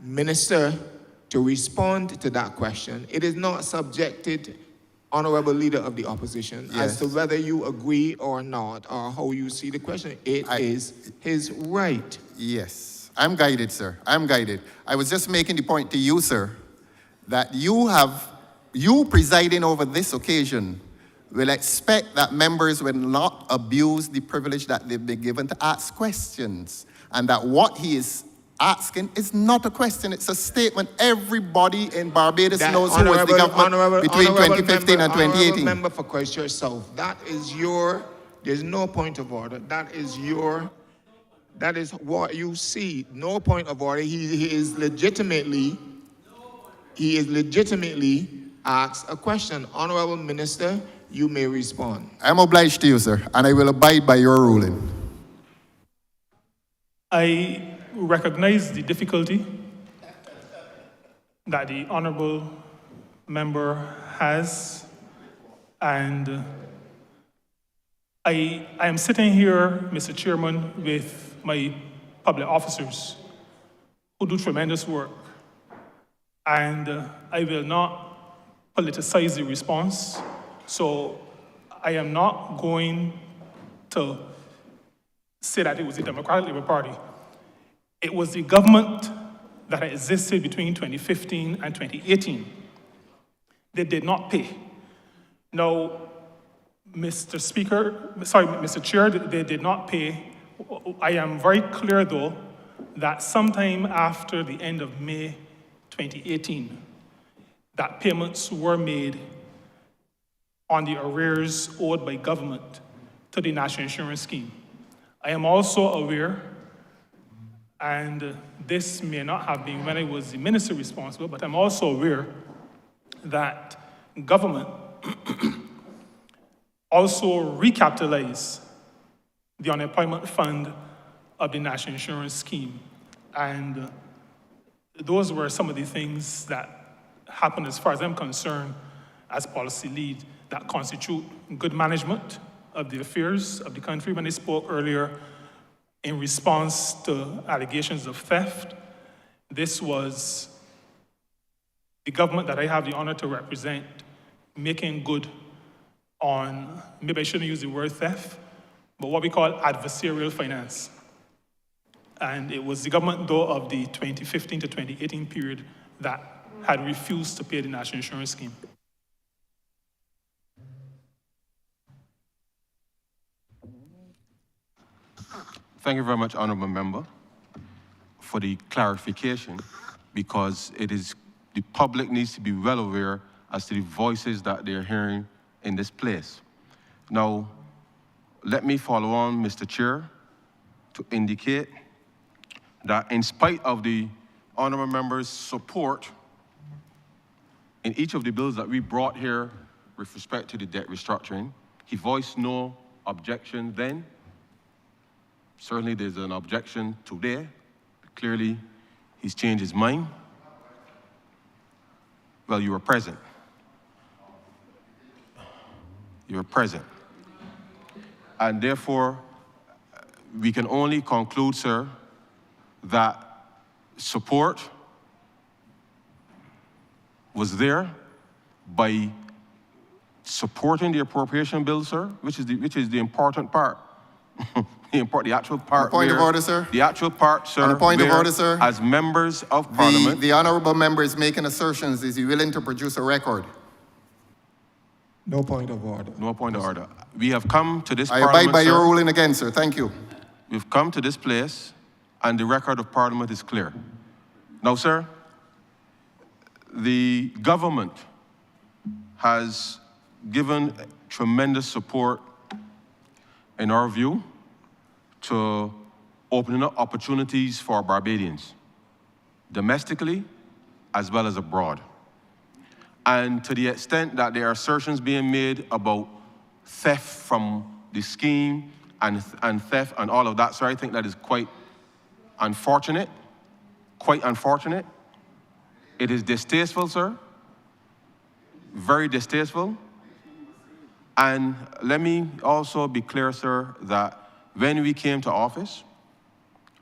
minister to respond to that question. It is not subjected, honourable leader of the opposition, as to whether you agree or not, or how you see the question. It is his right. Yes. I'm guided, sir. I'm guided. I was just making the point to you, sir, that you presiding over this occasion will expect that members will not abuse the privilege that they've been given to ask questions, and that what he is asking is not a question, it's a statement. Everybody in Barbados knows who was the government between 2015 and 2018. Honourable member for Christchurch South, that is there's no point of order. That is what you see. No point of order. He is legitimately asked a question. Honourable Minister, you may respond. I'm obliged to you, sir, and I will abide by your ruling. I recognize the difficulty that the honourable member has, and I am sitting here, Mr. Chairman, with my public officers who do tremendous work, and I will not politicize the response, so I am not going to say that it was the Democratic Labour Party. It was the government that existed between 2015 and 2018. They did not pay. Now, Mr. Chair, they did not pay. I am very clear, though, that sometime after the end of May 2018, that payments were made on the arrears owed by government to the National Insurance Scheme. I am also aware, and this may not have been when I was the minister responsible, but I'm also aware that government also recapitalized the unemployment fund of the National Insurance Scheme. And those were some of the things that happened, as far as I'm concerned, as policy lead, that constitute good management of the affairs of the country. When I spoke earlier in response to allegations of theft, this was the government that I have the honor to represent making good on, maybe I shouldn't use the word theft, but what we call adversarial finance. And it was the government, though, of the 2015 to 2018 period that had refused to pay the national insurance scheme. Thank you very much, Honourable Member, for the clarification, because the public needs to be well aware as to the voices that they're hearing in this place. Now, let me follow on, Mr. Chair, to indicate that in spite of the Honourable Member's support in each of the bills that we brought here with respect to the debt restructuring, he voiced no objection then. Certainly there's an objection today. Clearly, he's changed his mind. Well, you were present. You were present. And therefore, we can only conclude, sir, that support was there by supporting the appropriation bill, sir, which is the important part. The actual part. Point of order, sir. The actual part, sir. On a point of order, sir. As members of Parliament. The honourable member is making assertions. Is he willing to produce a record? No point of order. No point of order. We have come to this I Parliament, abide by sir. your ruling again, sir. Thank you. We've come to this place, and the record of Parliament is clear. Now, sir, the government has given tremendous support, in our view, to opening up opportunities for Barbadians, domestically as well as abroad. And to the extent that there are assertions being made about theft from the scheme and theft and all of that, so I think that is quite unfortunate, quite unfortunate. It is distasteful, sir, very distasteful. And let me also be clear, sir, that when we came to office,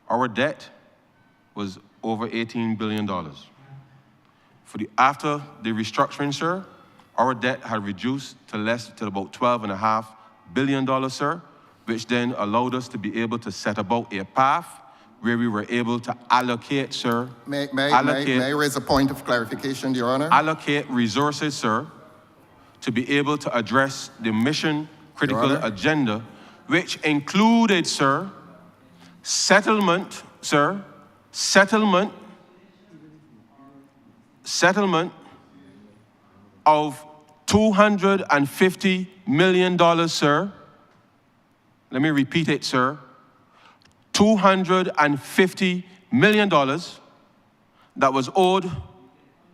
our debt was over $18 billion. After the restructuring, sir, our debt had reduced to about $12.5 billion, sir, which then allowed us to be able to set about a path where we were able to allocate, sir. May I raise a point of clarification, Your Honour? Allocate resources, sir, to be able to address the mission-critical agenda, which included, sir, settlement of $250 million, sir. Let me repeat it, sir. $250 million that was owed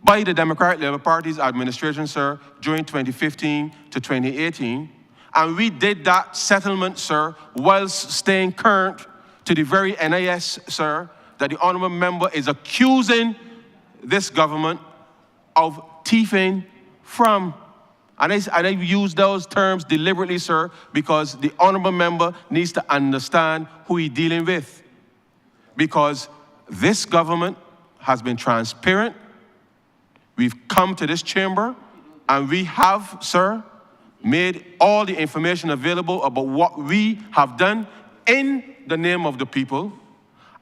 by the Democratic Labour Party's administration, sir, during 2015 to 2018. And we did that settlement, sir, whilst staying current to the very NIS, sir, that the honourable member is accusing this government of thieving from. And I use those terms deliberately, sir, because the honourable member needs to understand who he's dealing with. Because this government has been transparent. We've come to this chamber and we have, sir, made all the information available about what we have done in the name of the people.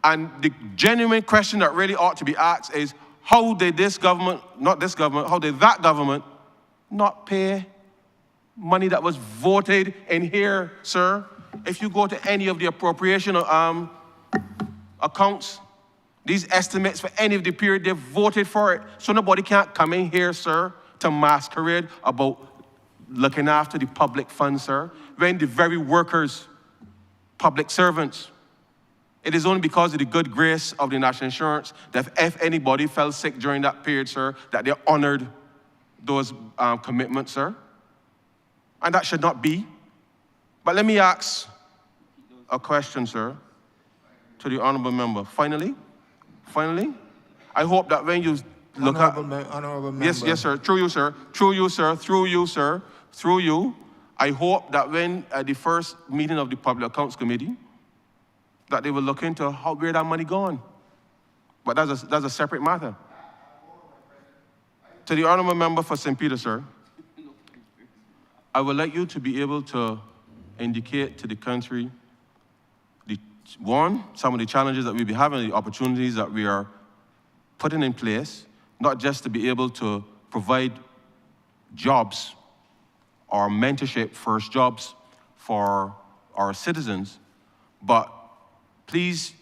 And the genuine question that really ought to be asked is, how did this government, not this government, how did that government not pay money that was voted in here, sir? If you go to any of the appropriation accounts, these estimates for any of the period, they voted for it. So nobody can't come in here, sir, to masquerade about looking after the public funds, sir, when the very workers, public servants, it is only because of the good grace of the national insurance that if anybody fell sick during that period, sir, that they honored those commitments, sir. And that should not be. But let me ask a question, sir, to the honourable member. Finally, I hope that when you look Honourable member. Yes, sir, through you, sir, through you, sir, through you, sir, through you, I hope that when at the first meeting of the Public Accounts Committee, that they will look into where that money gone. But that's a separate matter. To the honourable member for St. Peter, sir, I would like you to be able to indicate to the country the some of the challenges that we'll be having, the opportunities that we are putting in place, not just to be able to provide jobs or mentorship, first jobs for our citizens, but please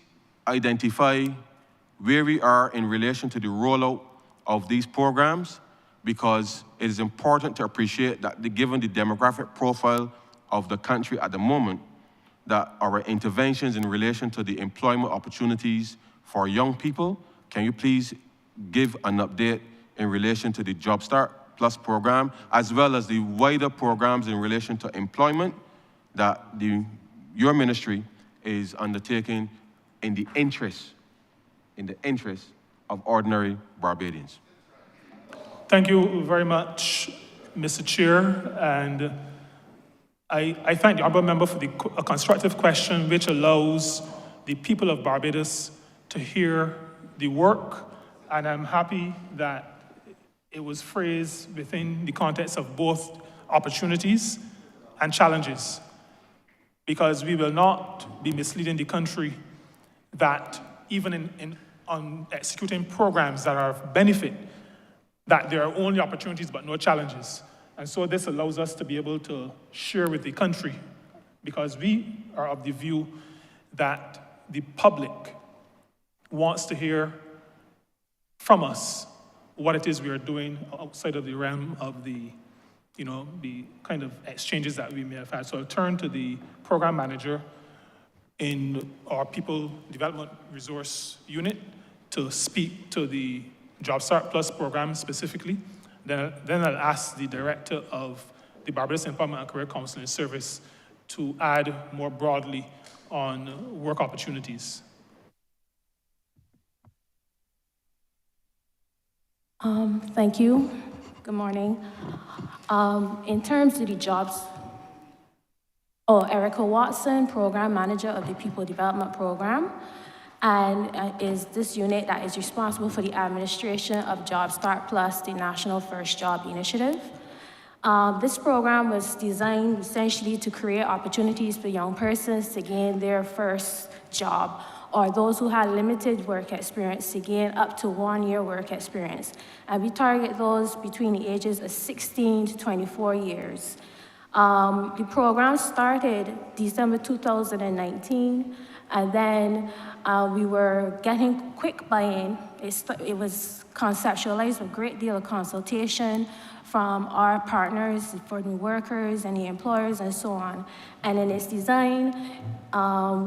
identify where we are in relation to the rollout of these programs, because it is important to appreciate that given the demographic profile of the country at the moment, that our interventions in relation to the employment opportunities for young people, can you please give an update in relation to the Job Start Plus program, as well as the wider programs in relation to employment that your ministry is undertaking in the interest of ordinary Barbadians? Thank you very much, Mr. Chair, and I thank the honourable member for a constructive question which allows the people of Barbados to hear the work, and I'm happy that it was phrased within the context of both opportunities and challenges, because we will not be misleading the country that even on executing programs that are of benefit, that there are only opportunities but no challenges. And so this allows us to be able to share with the country, because we are of the view that the public wants to hear from us what it is we are doing outside of the realm of the kind of exchanges that we may have had. So I'll turn to the program manager in our People Development Resource Unit to speak to the Job Start Plus program specifically. Then I'll ask the director of the Barbados Employment and Career Counseling Service to add more broadly on work opportunities. Thank you. Good morning. In terms of the jobs, Erica Watson, Program Manager of the People Development Program, and is this unit that is responsible for the administration of Job Start Plus, the National First Job Initiative. This program was designed essentially to create opportunities for young persons to gain their first job, or those who had limited work experience to gain up to 1 year work experience. And we target those between the ages of 16 to 24 years. The program started December 2019, and then we were getting quick buy-in. It was conceptualized with a great deal of consultation from our partners, for the workers and the employers and so on. And in its design,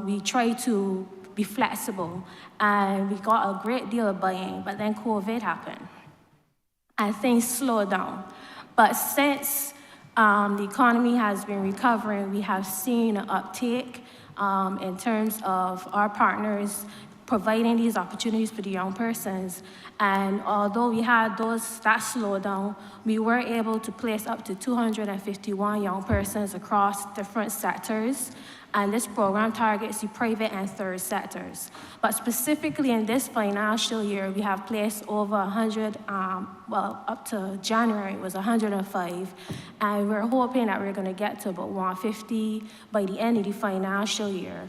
we tried to be flexible, and we got a great deal of buy-in, but then COVID happened and things slowed down. But since the economy has been recovering, we have seen an uptake in terms of our partners providing these opportunities for the young persons. And although we had that slowdown, we were able to place up to 251 young persons across different sectors. And this program targets the private and third sectors. But specifically in this financial year, we have placed over 100, up to January it was 105. And we're hoping that we're gonna get to about 150 by the end of the financial year.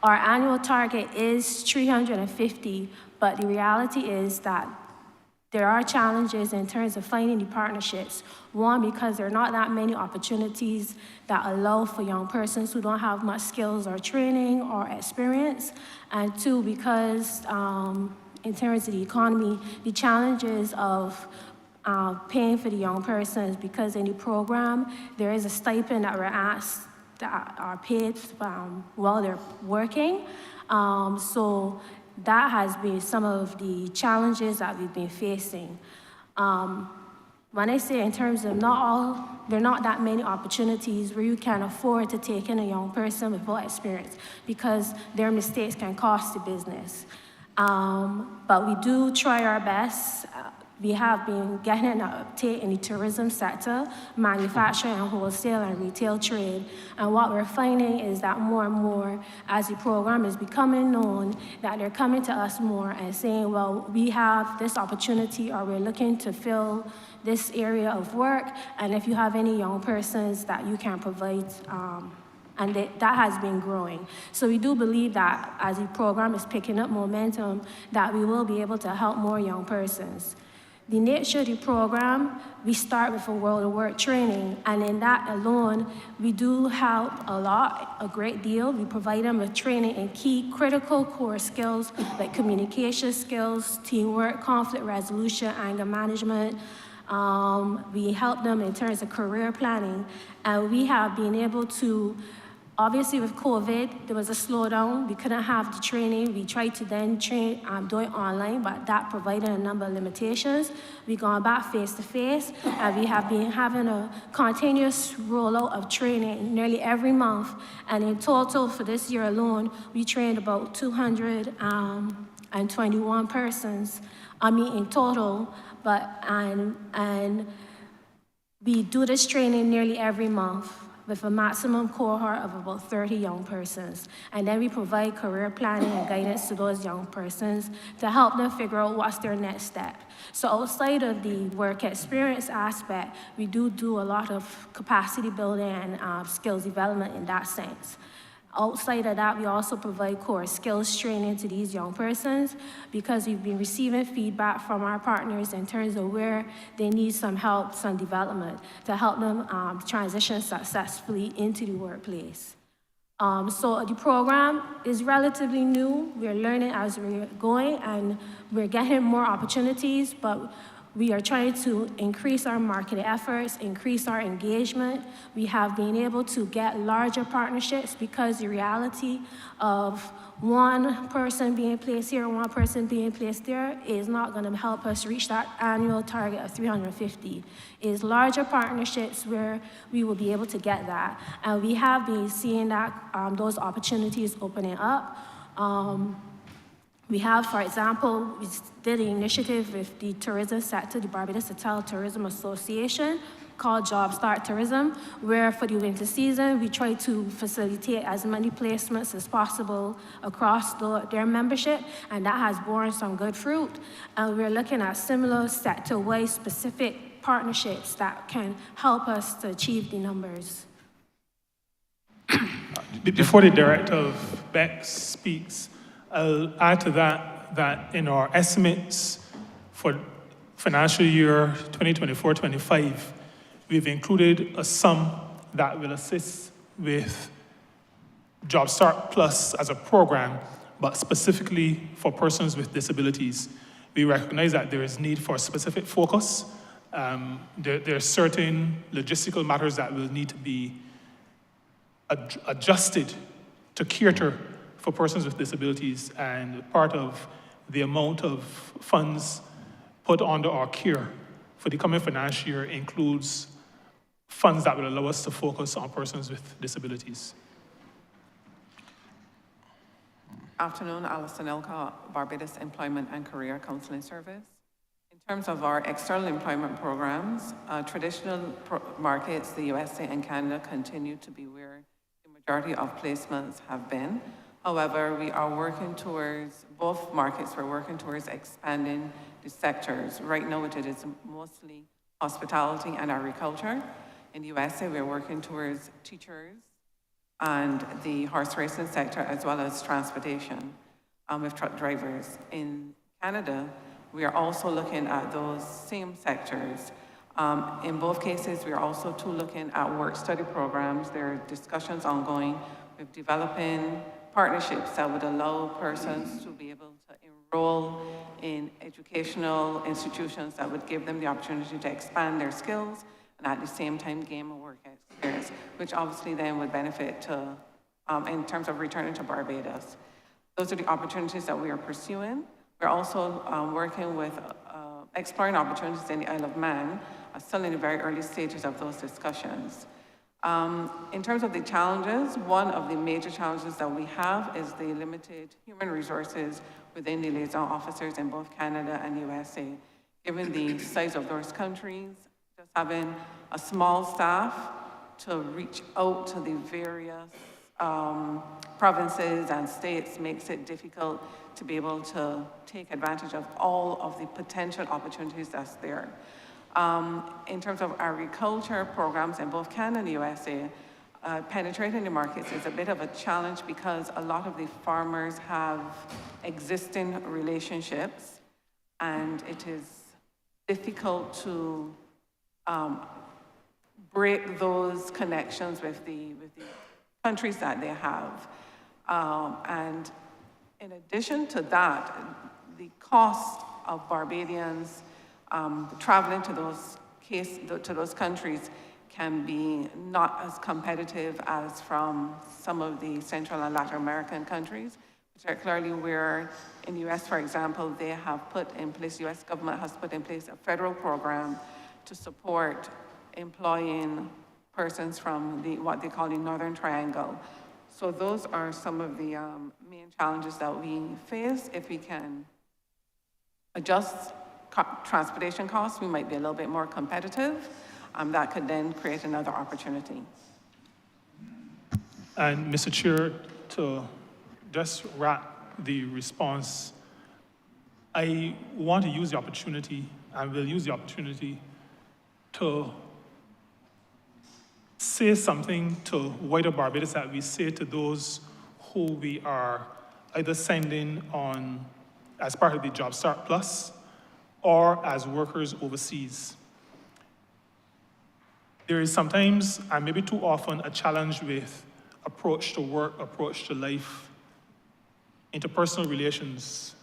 Our annual target is 350, but the reality is that there are challenges in terms of finding the partnerships. One, because there are not that many opportunities that allow for young persons who don't have much skills or training or experience. And two, because in terms of the economy, the challenges of paying for the young persons, because in the program, there is a stipend that we're asked that are paid while they're working. So that has been some of the challenges that we've been facing. When I say in terms of there are not that many opportunities where you can afford to take in a young person without experience, because their mistakes can cost the business. But we do try our best. We have been getting an uptake in the tourism sector, manufacturing and wholesale and retail trade. And what we're finding is that more and more, as the program is becoming known, that they're coming to us more and saying, well, we have this opportunity, or we're looking to fill this area of work, and if you have any young persons that you can provide and that has been growing. So we do believe that as the program is picking up momentum, that we will be able to help more young persons. The nature of the program, we start with a world of work training, and in that alone, we do help a great deal. We provide them with training in key critical core skills like communication skills, teamwork, conflict resolution, anger management. We help them in terms of career planning, and we have been able to, obviously with COVID, there was a slowdown. We couldn't have the training. We tried to then train, do it online, but that provided a number of limitations. We've gone back face-to-face, and we have been having a continuous rollout of training nearly every month. And in total, for this year alone, we trained about 221 persons, in total, and we do this training nearly every month, with a maximum cohort of about 30 young persons. And then we provide career planning and guidance to those young persons to help them figure out what's their next step. So outside of the work experience aspect, we do a lot of capacity building and skills development in that sense. Outside of that, we also provide core skills training to these young persons because we've been receiving feedback from our partners in terms of where they need some help, some development to help them transition successfully into the workplace. So the program is relatively new. We're learning as we're going, and we're getting more opportunities, but we are trying to increase our marketing efforts, increase our engagement. We have been able to get larger partnerships because the reality of one person being placed here, one person being placed there is not going to help us reach that annual target of 350. It's larger partnerships where we will be able to get that. And we have been seeing that those opportunities opening up. We have, for example, we did an initiative with the tourism sector, the Barbados Hotel Tourism Association, called Jumpstart Tourism, where for the winter season, we try to facilitate as many placements as possible across their membership, and that has borne some good fruit. And we're looking at similar sector-wide specific partnerships that can help us to achieve the numbers. Before the Director of BEC speaks, I'll add to that in our estimates for financial year 2024-25, we've included a sum that will assist with Job Start Plus as a program, but specifically for persons with disabilities. We recognize that there is need for a specific focus. There are certain logistical matters that will need to be adjusted to cater for persons with disabilities, and part of the amount of funds put under our care for the coming financial year includes funds that will allow us to focus on persons with disabilities. Afternoon, Alison Elcott, Barbados Employment and Career Counseling Service. In terms of our external employment programs, traditional markets, the USA and Canada, continue to be where the majority of placements have been. However, we are working towards, both markets, we're working towards expanding the sectors. Right now, it is mostly hospitality and agriculture. In the USA, we're working towards teachers and the horse racing sector, as well as transportation with truck drivers. In Canada, we are also looking at those same sectors. In both cases, we are also looking at work-study programs. There are discussions ongoing with developing partnerships that would allow persons to be able to enroll in educational institutions that would give them the opportunity to expand their skills and at the same time gain a work experience, which obviously then would benefit to, in terms of returning to Barbados. Those are the opportunities that we are pursuing. We're also working with exploring opportunities in the Isle of Man, still in the very early stages of those discussions. In terms of the challenges, one of the major challenges that we have is the limited human resources within the liaison officers in both Canada and USA. Given the size of those countries, just having a small staff to reach out to the various provinces and states makes it difficult to be able to take advantage of all of the potential opportunities that's there. In terms of agriculture programs in both Canada and the USA, penetrating the markets is a bit of a challenge because a lot of the farmers have existing relationships, and it is difficult to break those connections with the countries that they have. And in addition to that, the cost of Barbadians traveling to those countries can be not as competitive as from some of the Central and Latin American countries, particularly where in the US, for example, they have put in place, the US government has put in place a federal program to support employing persons from what they call the Northern Triangle. So those are some of the main challenges that we face. If we can adjust transportation costs, we might be a little bit more competitive. That could then create another opportunity. And Mr. Chair, to just wrap the response, I want to use the opportunity, and will use the opportunity to say something to wider Barbados that we say to those who we are either sending on as part of the Job Start Plus or as workers overseas. There is sometimes, and maybe too often, a challenge with approach to work, approach to life, interpersonal relations.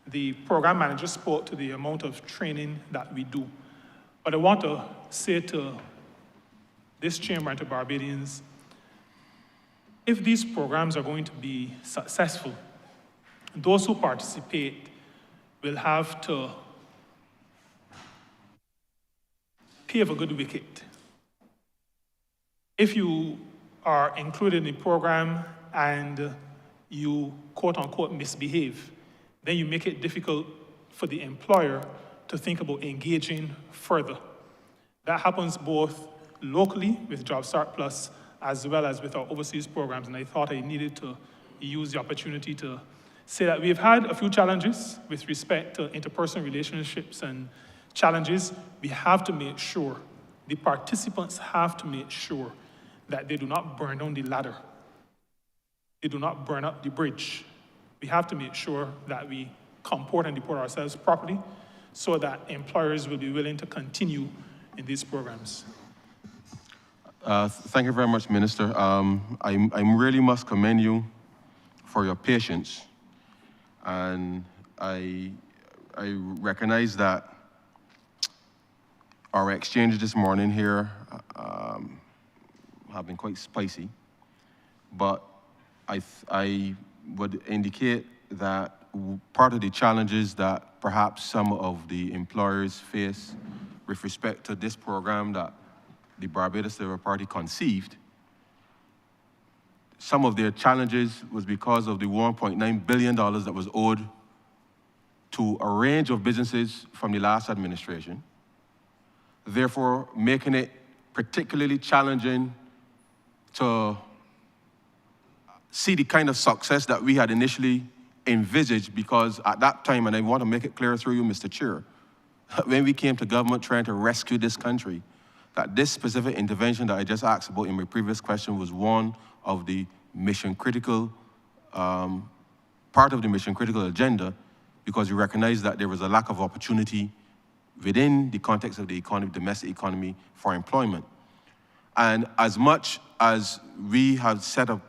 The program manager spoke to the amount of training that we do. But I want to say to this chamber and to Barbadians, if these programs are going to be successful, those who participate will have to pave a good wicket. If you are included in the program and you quote unquote misbehave, then you make it difficult for the employer to think about engaging further. That happens both locally with Job Start Plus as well as with our overseas programs, and I thought I needed to use the opportunity to say that we've had a few challenges with respect to interpersonal relationships and challenges. We have to make sure, the participants have to make sure that they do not burn down the ladder. They do not burn up the bridge. We have to make sure that we comport and deport ourselves properly so that employers will be willing to continue in these programs. Thank you very much, Minister. I really must commend you for your patience. And I recognize that our exchanges this morning here have been quite spicy, but I would indicate that part of the challenges that perhaps some of the employers face with respect to this program that the Barbados Labour Party conceived, some of their challenges was because of the $1.9 billion that was owed to a range of businesses from the last administration, therefore making it particularly challenging to see the kind of success that we had initially envisaged, because at that time, and I want to make it clear through you, Mr. Chair, when we came to government trying to rescue this country, that this specific intervention that I just asked about in my previous question was one of the mission critical, part of the mission critical agenda, because we recognize that there was a lack of opportunity within the context of the economy, domestic economy, for employment. And as much as we have set a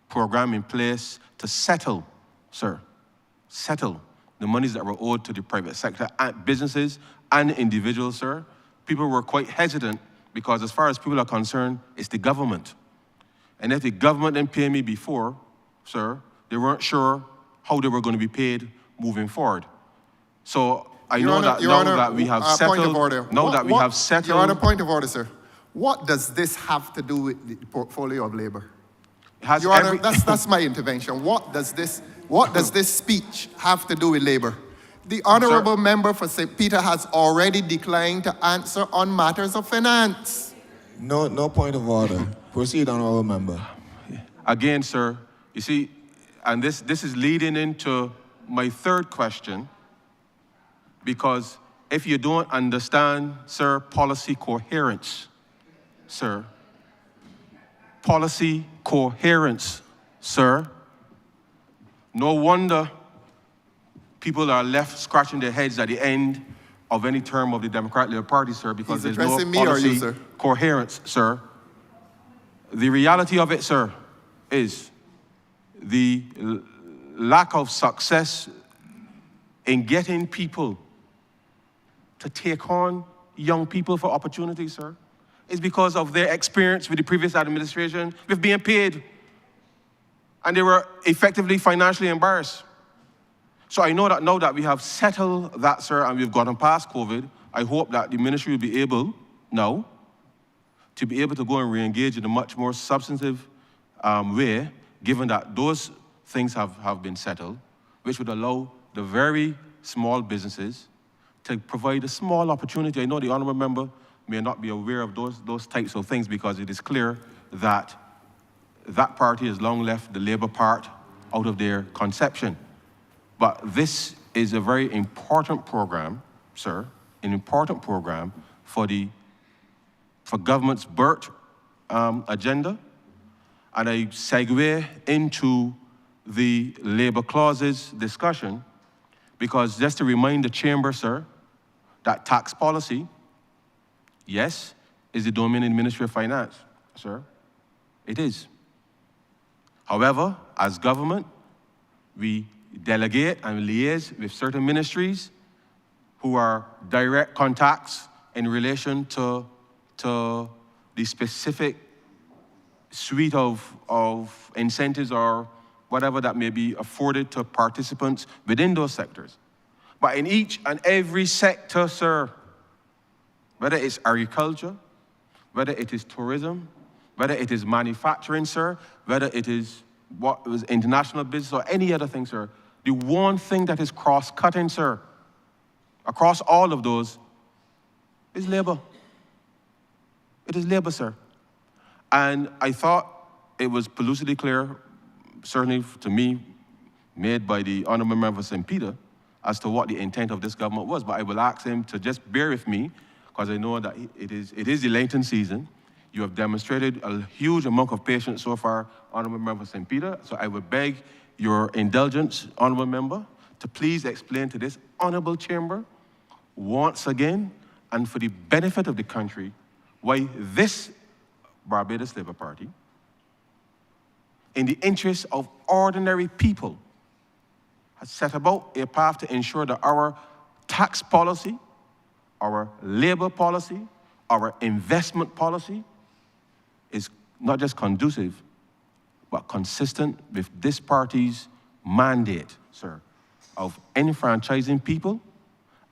program in place to settle, sir, settle the monies that were owed to the private sector, and businesses and individuals, sir, people were quite hesitant because as far as people are concerned, it's the government. And if the government didn't pay me before, sir, they weren't sure how they were going to be paid moving forward. So I know that now that we have settled, point of order. now that we have settled. Your Honor, point of order, sir. What does this have to do with the portfolio of labor? Your Honor, that's my intervention. What does this speech have to do with labor? The Honourable Member for St. Peter has already declined to answer on matters of finance. No point of order. Proceed, Honourable Member. Again, sir, you see, and this is leading into my third question, because if you don't understand, sir, policy coherence, sir, policy coherence, sir. No wonder people are left scratching their heads at the end of any term of the Democratic Labour Party, sir, because He's there's no addressing me or policy you, sir? coherence, sir. The reality of it, sir, is the lack of success in getting people to take on young people for opportunities, sir, is because of their experience with the previous administration with being paid. And they were effectively financially embarrassed. So I know that now that we have settled that, sir, and we've gotten past COVID, I hope that the ministry will be able now to be able to go and re-engage in a much more substantive way, given that those things have been settled, which would allow the very small businesses to provide a small opportunity. I know the honourable member may not be aware of those types of things because it is clear that that party has long left the Labour part out of their conception. But this is a very important program, sir, an important program for government's BERT agenda. And I segue into the Labour clauses discussion because just to remind the chamber, sir, that tax policy, yes, is the domain of the Ministry of Finance, sir. It is. However, as government, we delegate and liaise with certain ministries who are direct contacts in relation to the specific suite of incentives or whatever that may be afforded to participants within those sectors. But in each and every sector, sir, whether it's agriculture, whether it is tourism, whether it is manufacturing, sir, whether it is what was international business or any other thing, sir, the one thing that is cross-cutting, sir, across all of those is labor. It is labor, sir. And I thought it was pellucidly clear, certainly to me, made by the Honourable Member for St. Peter, as to what the intent of this government was. But I will ask him to just bear with me, because I know that it is the Lenten season. You have demonstrated a huge amount of patience so far, Honourable Member for St. Peter. So I would beg your indulgence, Honourable Member, to please explain to this honourable chamber, once again, and for the benefit of the country, why this Barbados Labour Party, in the interest of ordinary people, has set about a path to ensure that our tax policy, our labour policy, our investment policy is not just conducive, but consistent with this party's mandate, sir, of enfranchising people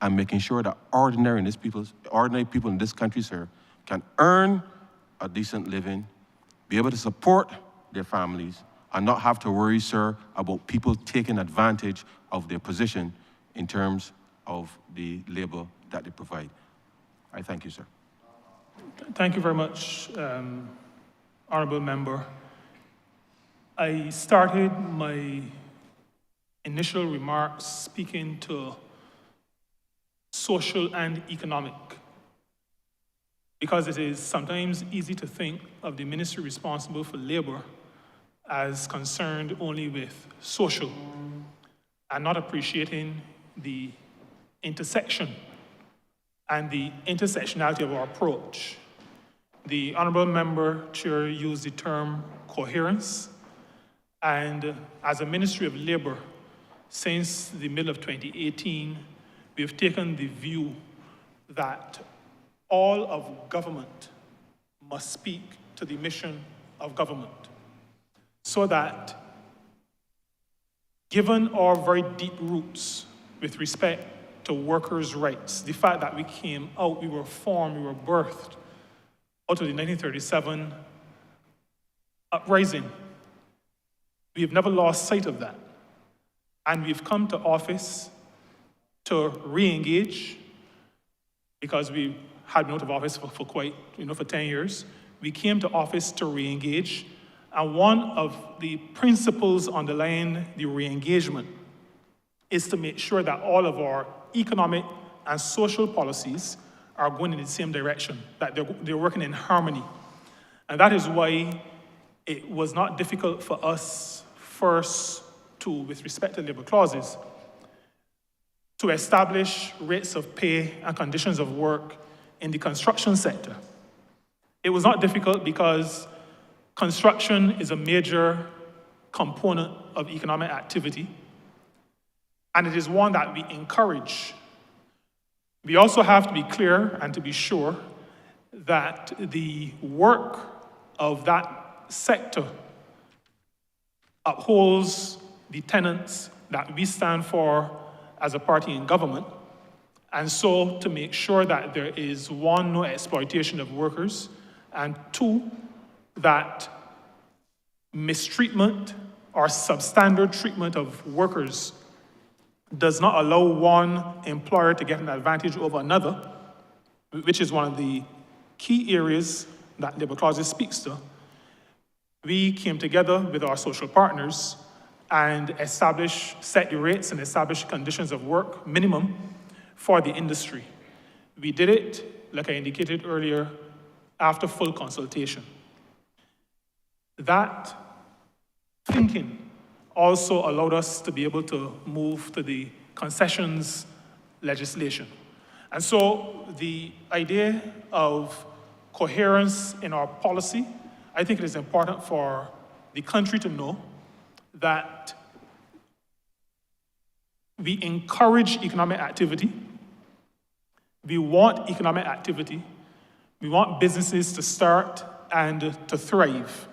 and making sure that ordinary people in this country, sir, can earn a decent living, be able to support their families, and not have to worry, sir, about people taking advantage of their position in terms of the labor that they provide. I thank you, sir. Thank you very much, Honourable Member. I started my initial remarks speaking to social and economic, because it is sometimes easy to think of the ministry responsible for labor as concerned only with social and not appreciating the intersection and the intersectionality of our approach. The Honourable Member Chair used the term coherence, and as a Ministry of Labour, since the middle of 2018, we have taken the view that all of government must speak to the mission of government, so that, given our very deep roots with respect to workers' rights, the fact that we came out, we were formed, we were birthed out of the 1937 uprising, we have never lost sight of that. And we've come to office to re-engage, because we had been out of office for quite, for 10 years. We came to office to re-engage, and one of the principles underlying the re-engagement is to make sure that all of our economic and social policies are going in the same direction, that they're working in harmony. And that is why it was not difficult for us first to, with respect to labor clauses, to establish rates of pay and conditions of work in the construction sector. It was not difficult because construction is a major component of economic activity, and it is one that we encourage. We also have to be clear and to be sure that the work of that sector upholds the tenets that we stand for as a party in government, and so to make sure that there is, one, no exploitation of workers, and two, that mistreatment or substandard treatment of workers does not allow one employer to get an advantage over another, which is one of the key areas that labor clauses speaks to. We came together with our social partners and set the rates and establish conditions of work minimum for the industry. We did it, like I indicated earlier, after full consultation. That thinking also allowed us to be able to move to the concessions legislation. And so the idea of coherence in our policy, I think it is important for the country to know that we encourage economic activity. We want economic activity. We want businesses to start and to thrive.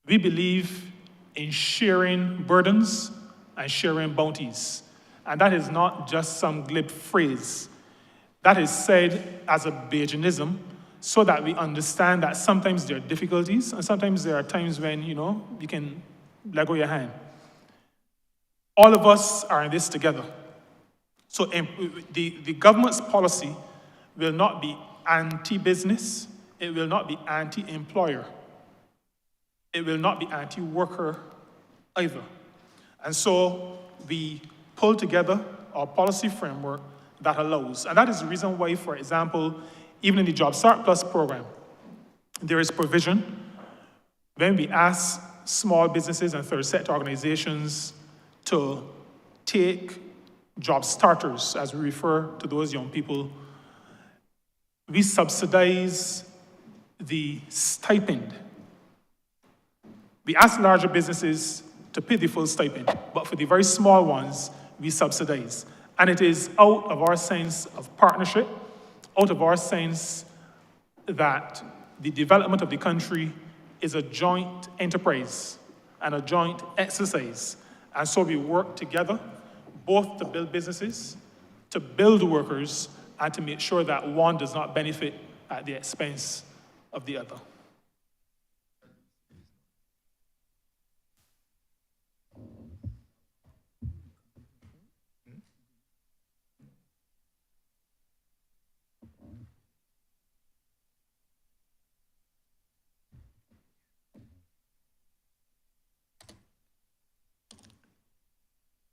We believe in sharing burdens and sharing bounties. And that is not just some glib phrase. That is said as a Bajanism so that we understand that sometimes there are difficulties and sometimes there are times when, you can let go your hand. All of us are in this together. So the government's policy will not be anti-business. It will not be anti-employer. It will not be anti-worker either. And so we pull together our policy framework that allows. And that is the reason why, for example, even in the Job Start Plus program, there is provision when we ask small businesses and third sector organizations to take job starters, as we refer to those young people, we subsidize the stipend. We ask larger businesses to pay the full stipend, but for the very small ones, we subsidize. And it is out of our sense of partnership, out of our sense that the development of the country is a joint enterprise and a joint exercise. And so we work together, both to build businesses, to build workers, and to make sure that one does not benefit at the expense of the other.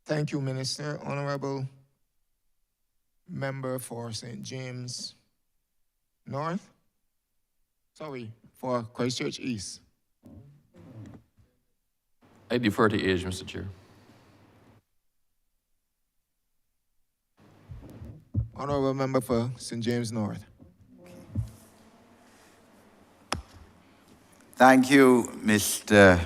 Thank you, Minister. Honourable Member for St. James North. Sorry, for Christchurch East. I defer to age, Mr. Chair. Honourable Member for St. James North. Thank you, Mr.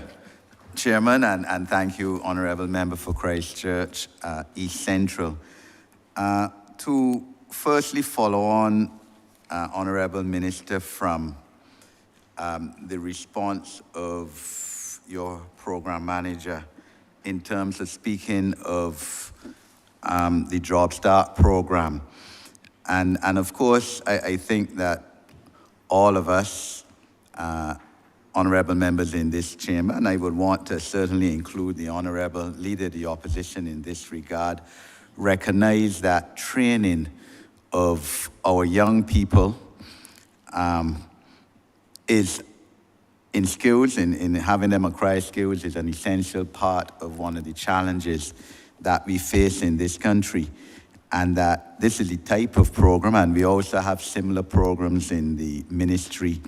Chairman, and thank you, Honourable Member for Christchurch East Central. To firstly follow on, Honourable Minister, from the response of your program manager in terms of speaking of the Job Start program. And of course, I think that all of us, honourable members in this chamber, and I would want to certainly include the honourable leader of the opposition in this regard, recognize that training of our young people is in skills, in having them acquire skills, is an essential part of one of the challenges that we face in this country. And that this is the type of program, and we also have similar programs in the Ministry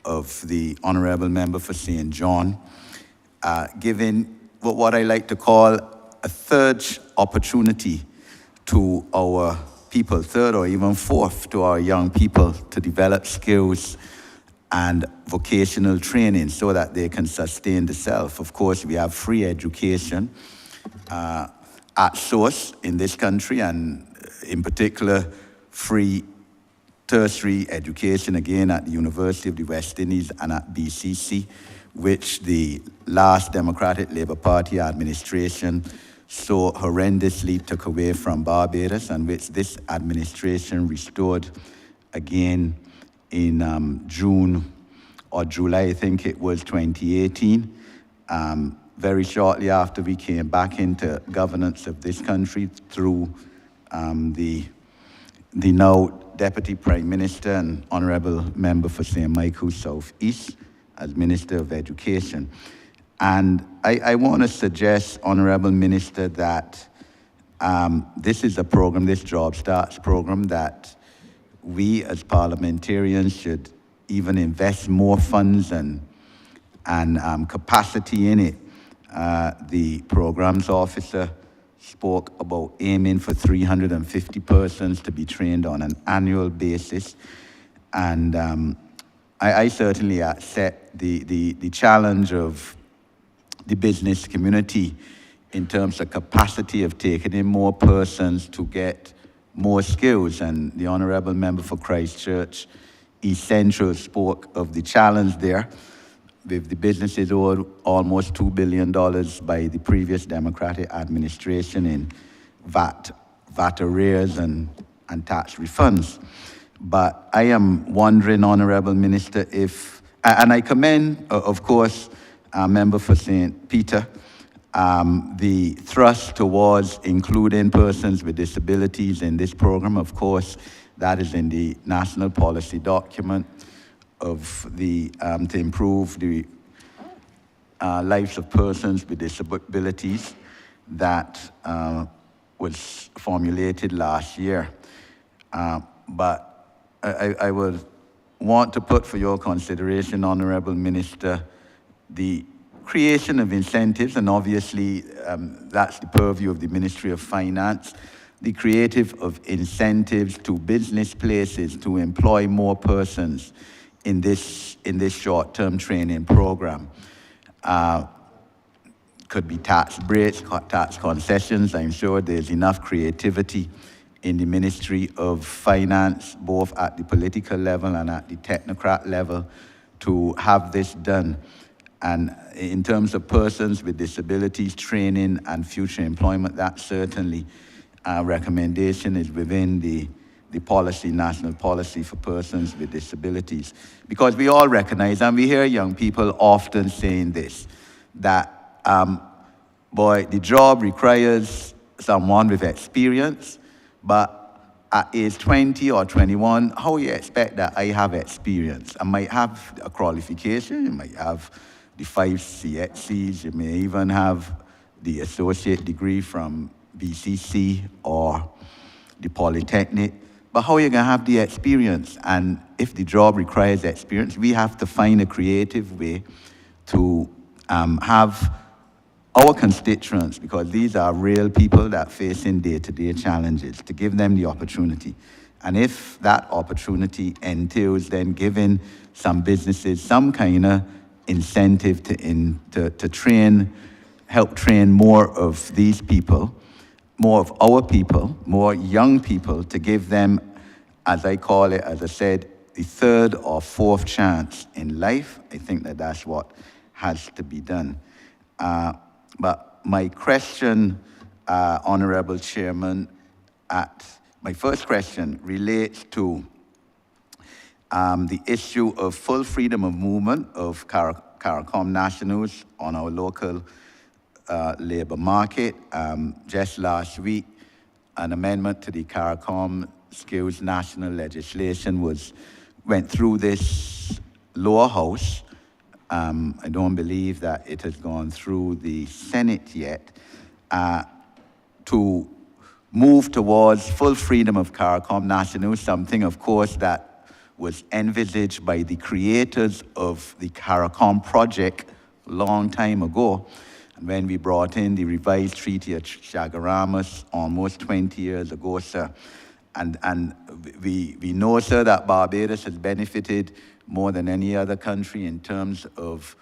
of the Honourable Member for St. John, giving what I like to call a third opportunity to our people, third or even fourth to our young people to develop skills and vocational training so that they can sustain themselves. Of course, we have free education at source in this country, and in particular, free tertiary education, again, at the University of the West Indies and at BCC, which the last Democratic Labour Party administration so horrendously took away from Barbados, and which this administration restored again in June or July, I think it was 2018, very shortly after we came back into governance of this country through the now Deputy Prime Minister and Honourable Member for St. Michael South East as Minister of Education. And I want to suggest, Honourable Minister, that this is a program, this Job Starts program, that we as parliamentarians should even invest more funds and capacity in it. The programs officer spoke about aiming for 350 persons to be trained on an annual basis. And I certainly accept the challenge of the business community in terms of capacity of taking in more persons to get more skills. And the Honourable Member for Christchurch East Central spoke of the challenge there, with the businesses owed almost $2 billion by the previous Democratic administration in VAT arrears and tax refunds. But I am wondering, Honourable Minister, if, and I commend, of course, our Member for St. Peter, the thrust towards including persons with disabilities in this program. Of course, that is in the national policy document of the, to improve the lives of persons with disabilities that was formulated last year. But I would want to put for your consideration, Honourable Minister, the creation of incentives, and obviously that's the purview of the Ministry of Finance, the creative of incentives to business places to employ more persons in this short-term training program. Could be tax breaks, tax concessions. I'm sure there's enough creativity in the Ministry of Finance, both at the political level and at the technocrat level, to have this done. And in terms of persons with disabilities, training and future employment, that certainly recommendation is within the policy, national policy for persons with disabilities. Because we all recognize, and we hear young people often saying this, that, boy, the job requires someone with experience, but at age 20 or 21, how you expect that I have experience? I might have a qualification, you might have the 5 CXCs, you may even have the associate degree from BCC or the Polytechnic, but how are you going to have the experience? And if the job requires experience, we have to find a creative way to have our constituents, because these are real people that facing day-to-day challenges, to give them the opportunity. And if that opportunity entails then giving some businesses some kind of incentive to train, help train more of these people, more of our people, more young people, to give them, as I call it, as I said, the third or fourth chance in life. I think that that's what has to be done. But my question, Honourable Chairman, my first question relates to the issue of full freedom of movement of CARICOM nationals on our local labour market. Just last week, an amendment to the CARICOM Skills National legislation went through this lower house. I don't believe that it has gone through the Senate yet, to move towards full freedom of CARICOM nationals, something, of course, that was envisaged by the creators of the CARICOM project a long time ago. And when we brought in the revised Treaty of Chaguaramas almost 20 years ago, sir. And we know, sir, that Barbados has benefited more than any other country in terms of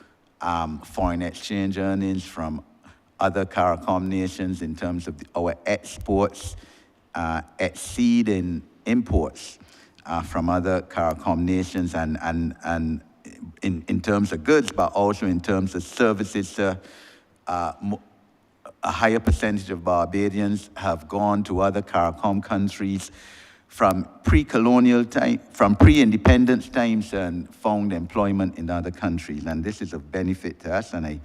foreign exchange earnings from other CARICOM nations in terms of our exports exceeding imports from other CARICOM nations and in terms of goods, but also in terms of services, sir. A higher percentage of Barbadians have gone to other CARICOM countries from pre-colonial time, from pre-independence times, and found employment in other countries. And this is of benefit to us, and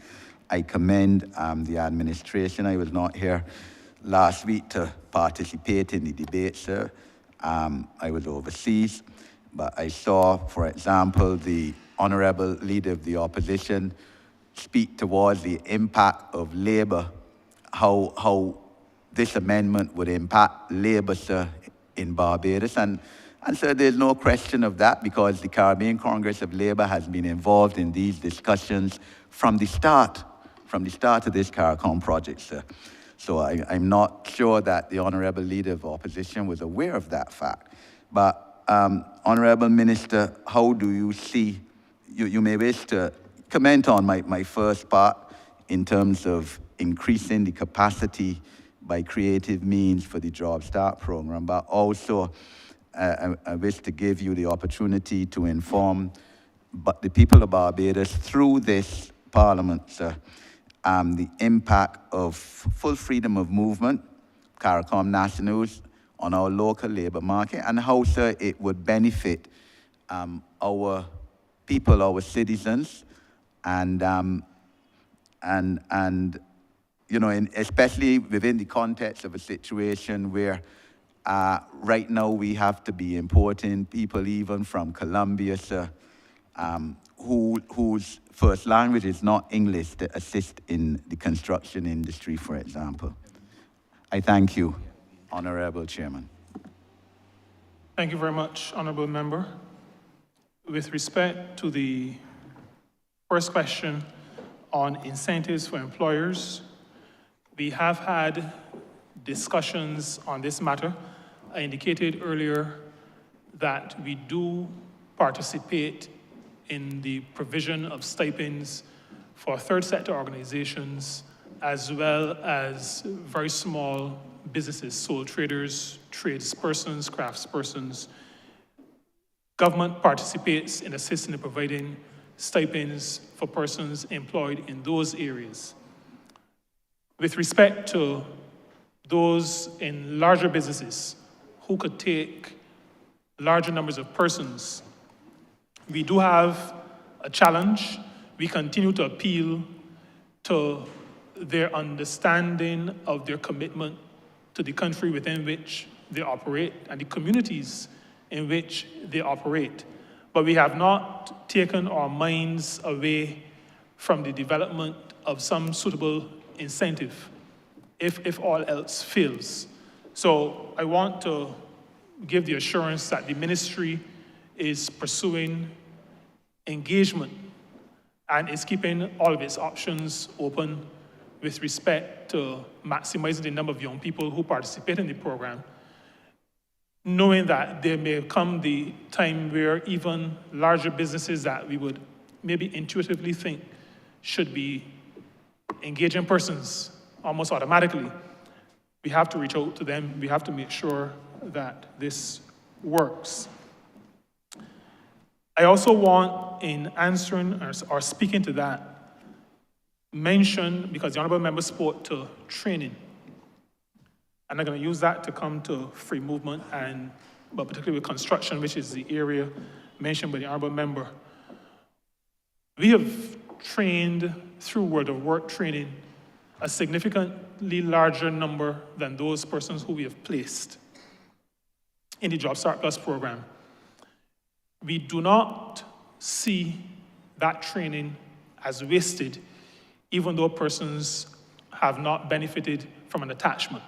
I commend the administration. I was not here last week to participate in the debate, sir. I was overseas, but I saw, for example, the Honourable Leader of the Opposition speak towards the impact of labour, how this amendment would impact labour, sir, in Barbados. And sir, there's no question of that, because the Caribbean Congress of Labour has been involved in these discussions from the start of this CARICOM project, sir. So I'm not sure that the Honourable Leader of Opposition was aware of that fact. But Honourable Minister, how do you see, you may wish to comment on my first part in terms of increasing the capacity by creative means for the Job Start program, but also I wish to give you the opportunity to inform the people of Barbados through this Parliament, sir, the impact of full freedom of movement, CARICOM nationals, on our local labour market, and how, sir, it would benefit our people, our citizens, and you know, especially within the context of a situation where right now we have to be importing people even from Colombia, sir, whose first language is not English, to assist in the construction industry, for example. I thank you, Honourable Chairman. Thank you very much, Honourable Member. With respect to the first question on incentives for employers, we have had discussions on this matter. I indicated earlier that we do participate in the provision of stipends for third sector organizations, as well as very small businesses, sole traders, tradespersons, craftspersons. Government participates in assisting in providing stipends for persons employed in those areas. With respect to those in larger businesses who could take larger numbers of persons, we do have a challenge. We continue to appeal to their understanding of their commitment to the country within which they operate and the communities in which they operate. But we have not taken our minds away from the development of some suitable incentive if all else fails. So I want to give the assurance that the ministry is pursuing engagement and is keeping all of its options open with respect to maximizing the number of young people who participate in the program, knowing that there may come the time where even larger businesses that we would maybe intuitively think should be engaging persons almost automatically, we have to reach out to them. We have to make sure that this works. I also want, in answering or speaking to that, mention, because the Honourable Member spoke to training, and I'm going to use that to come to free movement, but particularly with construction, which is the area mentioned by the Honourable Member. We have trained through World of Work training a significantly larger number than those persons who we have placed in the Job Start Plus program. We do not see that training as wasted, even though persons have not benefited from an attachment.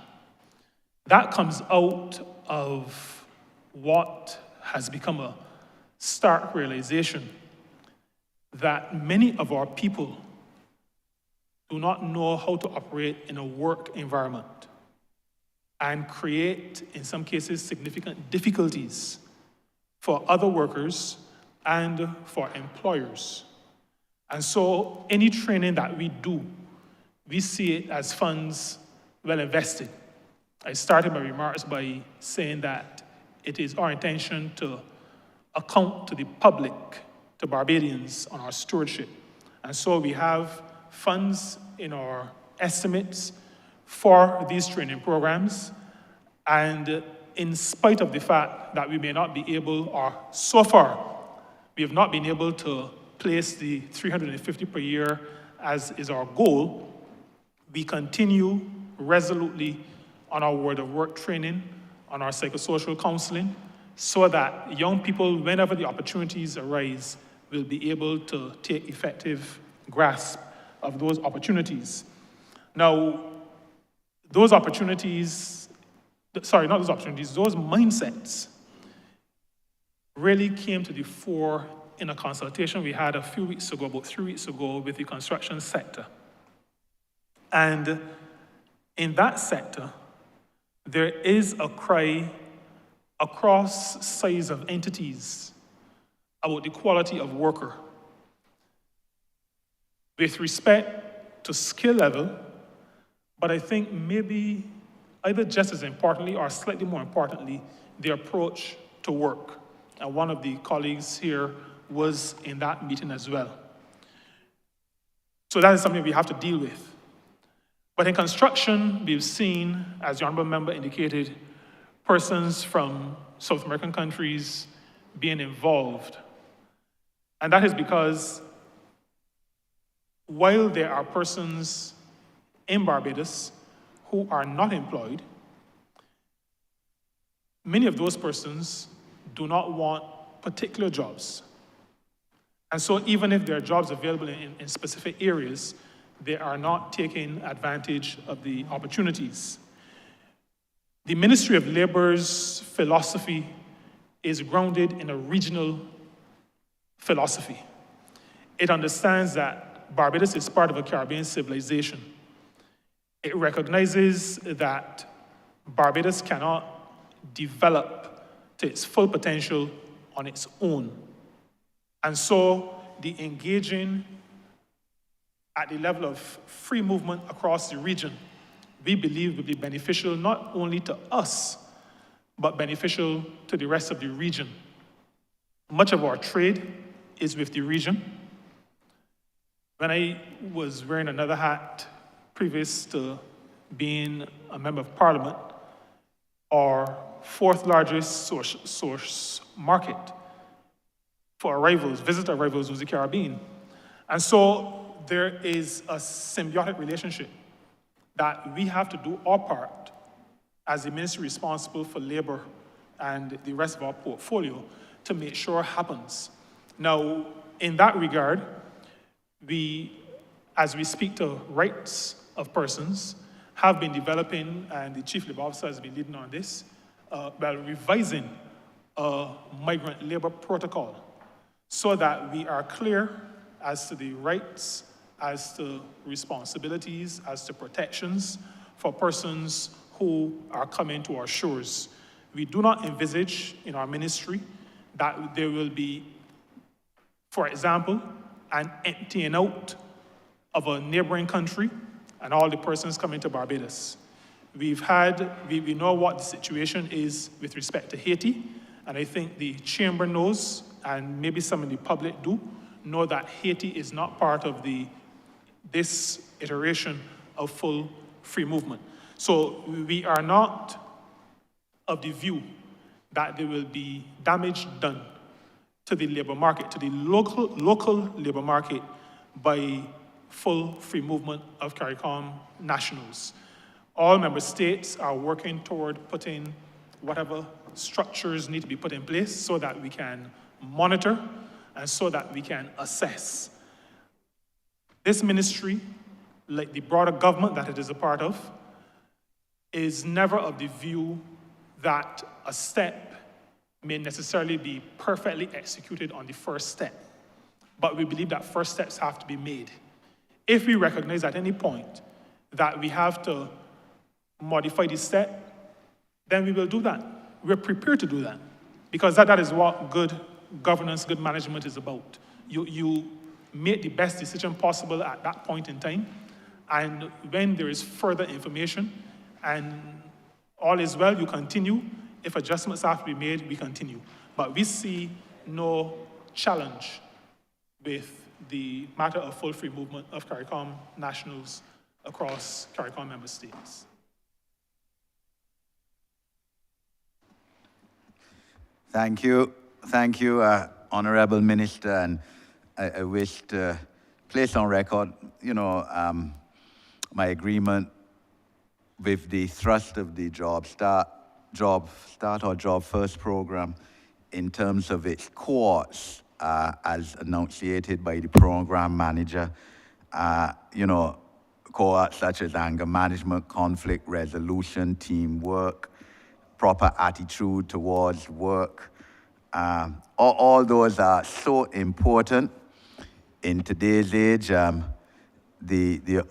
That comes out of what has become a stark realization that many of our people do not know how to operate in a work environment and create, in some cases, significant difficulties for other workers and for employers. And so any training that we do, we see it as funds well invested. I started my remarks by saying that it is our intention to account to the public, to Barbadians, on our stewardship. And so we have funds in our estimates for these training programs. And in spite of the fact that we may not be able, or so far, we have not been able to place the 350 per year as is our goal, we continue resolutely on our word of work training, on our psychosocial counseling, so that young people, whenever the opportunities arise, will be able to take effective grasp of those opportunities. Now, those opportunities, sorry, not those opportunities, those mindsets really came to the fore in a consultation we had a few weeks ago, about 3 weeks ago, with the construction sector. And in that sector, there is a cry across size of entities about the quality of worker. With respect to skill level, but I think maybe either just as importantly or slightly more importantly, the approach to work. And one of the colleagues here was in that meeting as well. So that is something we have to deal with. But in construction, we've seen, as the Honourable Member indicated, persons from South American countries being involved. And that is because while there are persons in Barbados who are not employed, many of those persons do not want particular jobs. And so even if there are jobs available in specific areas, they are not taking advantage of the opportunities. The Ministry of Labour's philosophy is grounded in a regional philosophy. It understands that Barbados is part of a Caribbean civilization. It recognizes that Barbados cannot develop to its full potential on its own. And so the engaging at the level of free movement across the region, we believe will be beneficial not only to us, but beneficial to the rest of the region. Much of our trade is with the region. When I was wearing another hat previous to being a member of parliament, our fourth largest source market for arrivals, visitor arrivals, was the Caribbean. And so there is a symbiotic relationship that we have to do our part as the ministry responsible for labor and the rest of our portfolio to make sure happens. Now, in that regard, as we speak to rights of persons, have been developing, and the Chief Labour Officer has been leading on this, revising a migrant labor protocol so that we are clear as to the rights, as to responsibilities, as to protections for persons who are coming to our shores. We do not envisage in our ministry that there will be, for example, an emptying out of a neighboring country and all the persons coming to Barbados. We know what the situation is with respect to Haiti, and I think the chamber knows, and maybe some in the public do, know that Haiti is not part of this iteration of full free movement. So we are not of the view that there will be damage done to the labor market, to the local labor market, by full free movement of CARICOM nationals. All member states are working toward putting whatever structures need to be put in place so that we can monitor and so that we can assess. This ministry, like the broader government that it is a part of, is never of the view that a step may necessarily be perfectly executed on the first step, but we believe that first steps have to be made. If we recognize at any point that we have to modify the step, then we will do that. We're prepared to do that, because that is what good governance, good management is about. You make the best decision possible at that point in time, and when there is further information and all is well, you continue. If adjustments have to be made, we continue. But we see no challenge with the matter of full free movement of CARICOM nationals across CARICOM member states. Thank you. Thank you, Honourable Minister. And I wish to place on record, my agreement with the thrust of the Job Start or Job First program in terms of its course, as enunciated by the program manager. Cohorts such as anger management, conflict resolution, teamwork, proper attitude towards work. All those are so important in today's age. The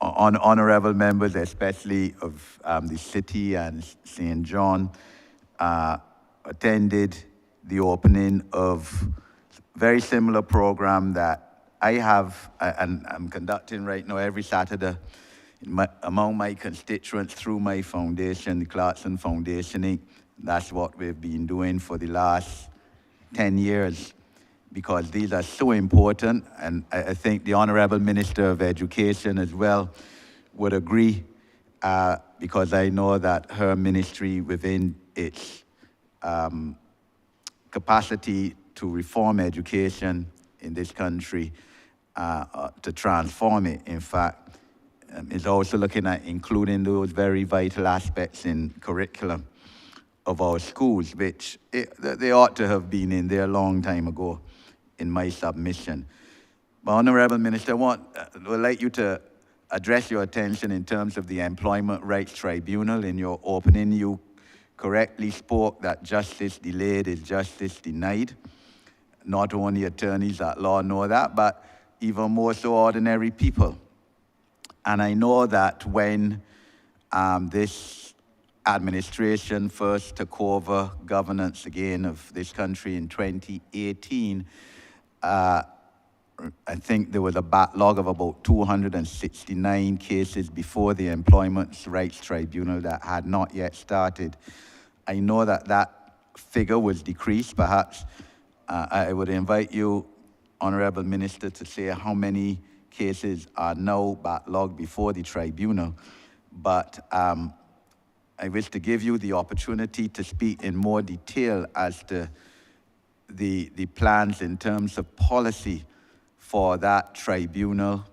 honourable members, especially of the city and St. John, attended the opening of a very similar program that I have, and I'm conducting right now every Saturday among my constituents through my foundation, the Clarkson Foundation Inc. That's what we've been doing for the last 10 years, because these are so important, and I think the Honourable Minister of Education as well would agree, because I know that her ministry within its capacity to reform education in this country, to transform it, in fact, is also looking at including those very vital aspects in curriculum of our schools, which they ought to have been in there a long time ago, in my submission. But Honourable Minister, I would like you to address your attention in terms of the Employment Rights Tribunal. In your opening, you correctly spoke that justice delayed is justice denied. Not only attorneys at law know that, but even more so ordinary people. And I know that when this administration first took over governance again of this country in 2018, I think there was a backlog of about 269 cases before the Employment Rights Tribunal that had not yet started. I know that that figure was decreased. Perhaps I would invite you, Honourable Minister, to say how many cases are now backlogged before the tribunal. But I wish to give you the opportunity to speak in more detail as to the plans in terms of policy for that tribunal.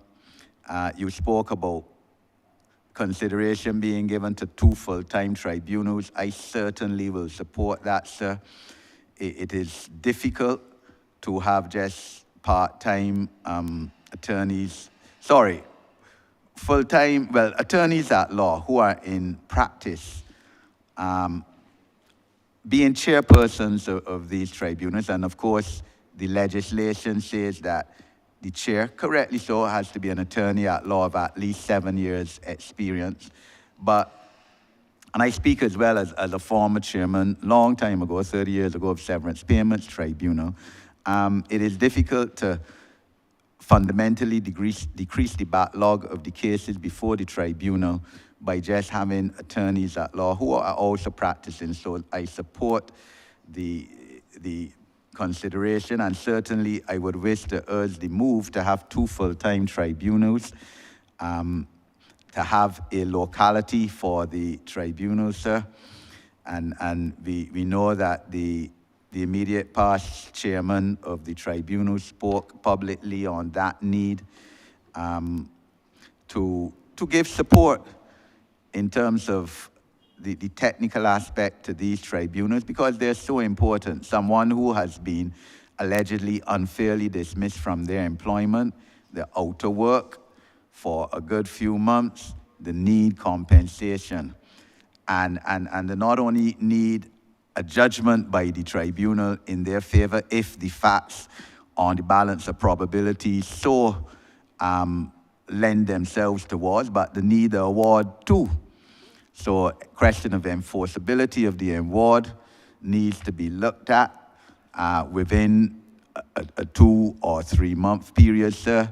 You spoke about consideration being given to 2 full-time tribunals. I certainly will support that, sir. It is difficult to have just part-time attorneys, full-time, attorneys at law who are in practice, being chairpersons of these tribunals. And of course, the legislation says that the chair, correctly so, has to be an attorney at law of at least 7 years experience. And I speak as well as a former chairman, long time ago, 30 years ago, of Severance Payments Tribunal. It is difficult to fundamentally decrease the backlog of the cases before the tribunal by just having attorneys at law who are also practicing. So I support the consideration, and certainly I would wish to urge the move to have 2 full-time tribunals, to have a locality for the tribunal, sir. And we know that the immediate past chairman of the tribunal spoke publicly on that need, to give support in terms of the technical aspect to these tribunals, because they're so important. Someone who has been allegedly unfairly dismissed from their employment, they're out of work for a good few months, they need compensation. And they not only need a judgment by the tribunal in their favor if the facts on the balance of probability so lend themselves towards, but they need the award too. So question of enforceability of the award needs to be looked at within a 2 or 3 month period, sir.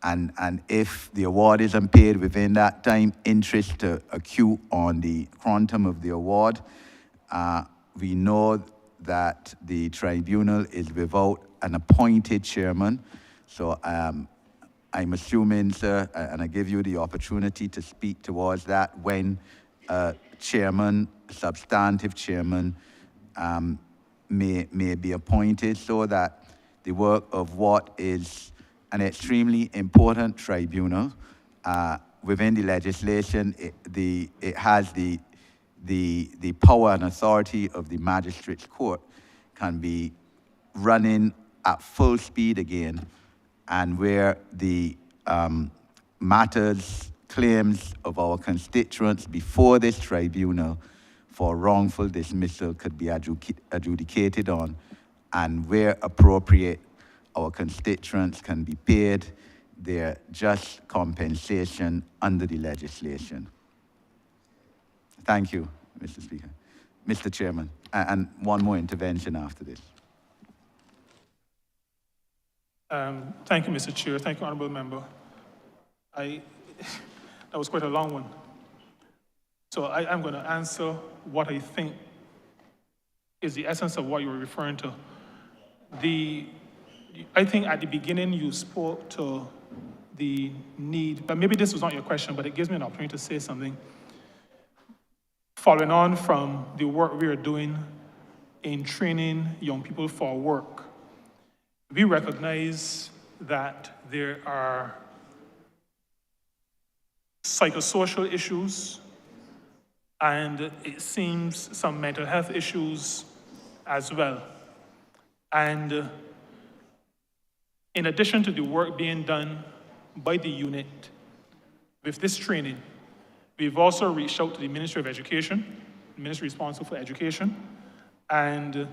And if the award isn't paid within that time, interest to accrue on the quantum of the award. We know that the tribunal is without an appointed chairman. So I'm assuming, sir, and I give you the opportunity to speak towards that when chairman, substantive chairman, may be appointed so that the work of what is an extremely important tribunal within the legislation, it has the power and authority of the magistrate's court can be running at full speed again, and where the matters, claims of our constituents before this tribunal for wrongful dismissal could be adjudicated on, and where appropriate, our constituents can be paid their just compensation under the legislation. Thank you, Mr. Speaker. Mr. Chairman, and one more intervention after this. Thank you, Mr. Chair. Thank you, Honourable Member. That was quite a long one. So I'm going to answer what I think is the essence of what you were referring to. I think at the beginning you spoke to the need, but maybe this was not your question, but it gives me an opportunity to say something. Following on from the work we are doing in training young people for work, we recognize that there are psychosocial issues and it seems some mental health issues as well. And in addition to the work being done by the unit with this training, we've also reached out to the Ministry of Education, the ministry responsible for education, and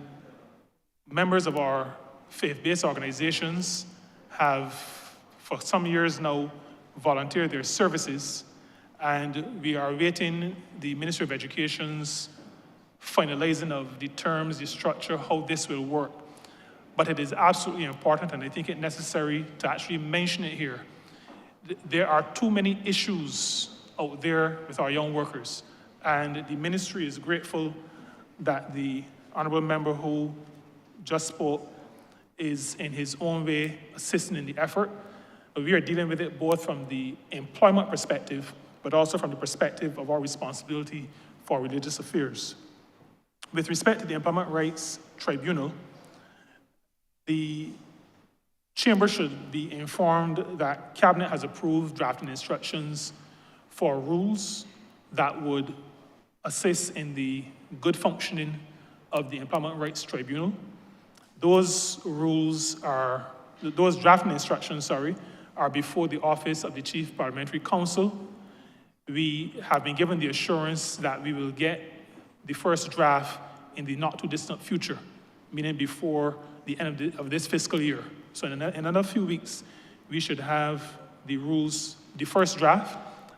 members of our faith-based organizations have, for some years now, volunteered their services, and we are awaiting the Ministry of Education's finalizing of the terms, the structure, how this will work. But it is absolutely important, and I think it's necessary to actually mention it here. There are too many issues out there with our young workers, and the ministry is grateful that the Honourable Member who just spoke is in his own way assisting in the effort. But we are dealing with it both from the employment perspective, but also from the perspective of our responsibility for religious affairs. With respect to the Employment Rights Tribunal, the Chamber should be informed that Cabinet has approved drafting instructions for rules that would assist in the good functioning of the Employment Rights Tribunal. Those drafting instructions, are before the Office of the Chief Parliamentary Counsel. We have been given the assurance that we will get the first draft in the not too distant future, meaning before the end of this fiscal year. So in another few weeks, we should have the rules, the first draft,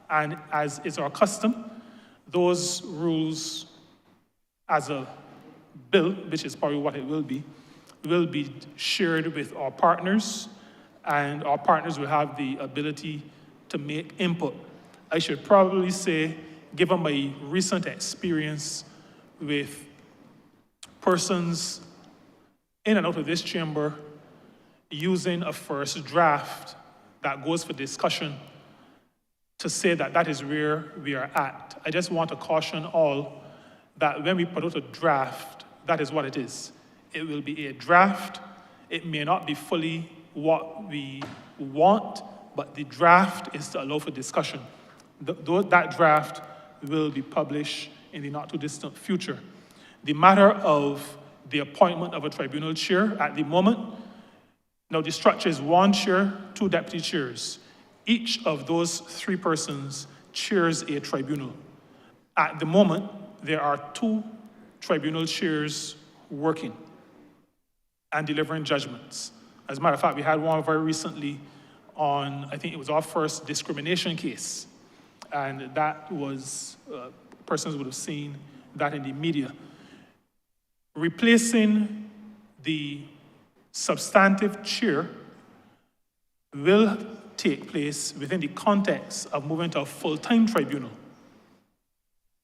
and as is our custom, those rules as a bill, which is probably what it will be shared with our partners, and our partners will have the ability to make input. I should probably say, given my recent experience with persons in and out of this chamber using a first draft that goes for discussion, to say that that is where we are at. I just want to caution all that when we put out a draft, that is what it is. It will be a draft. It may not be fully what we want, but the draft is to allow for discussion. That draft will be published in the not too distant future. The matter of the appointment of a tribunal chair at the moment, now the structure is 1 chair, 2 deputy chairs. Each of those 3 persons chairs a tribunal. At the moment, there are 2 tribunal chairs working and delivering judgments. As a matter of fact, we had one very recently on, I think it was our first discrimination case. And that was, persons would have seen that in the media. Replacing the substantive chair will take place within the context of moving to a full-time tribunal.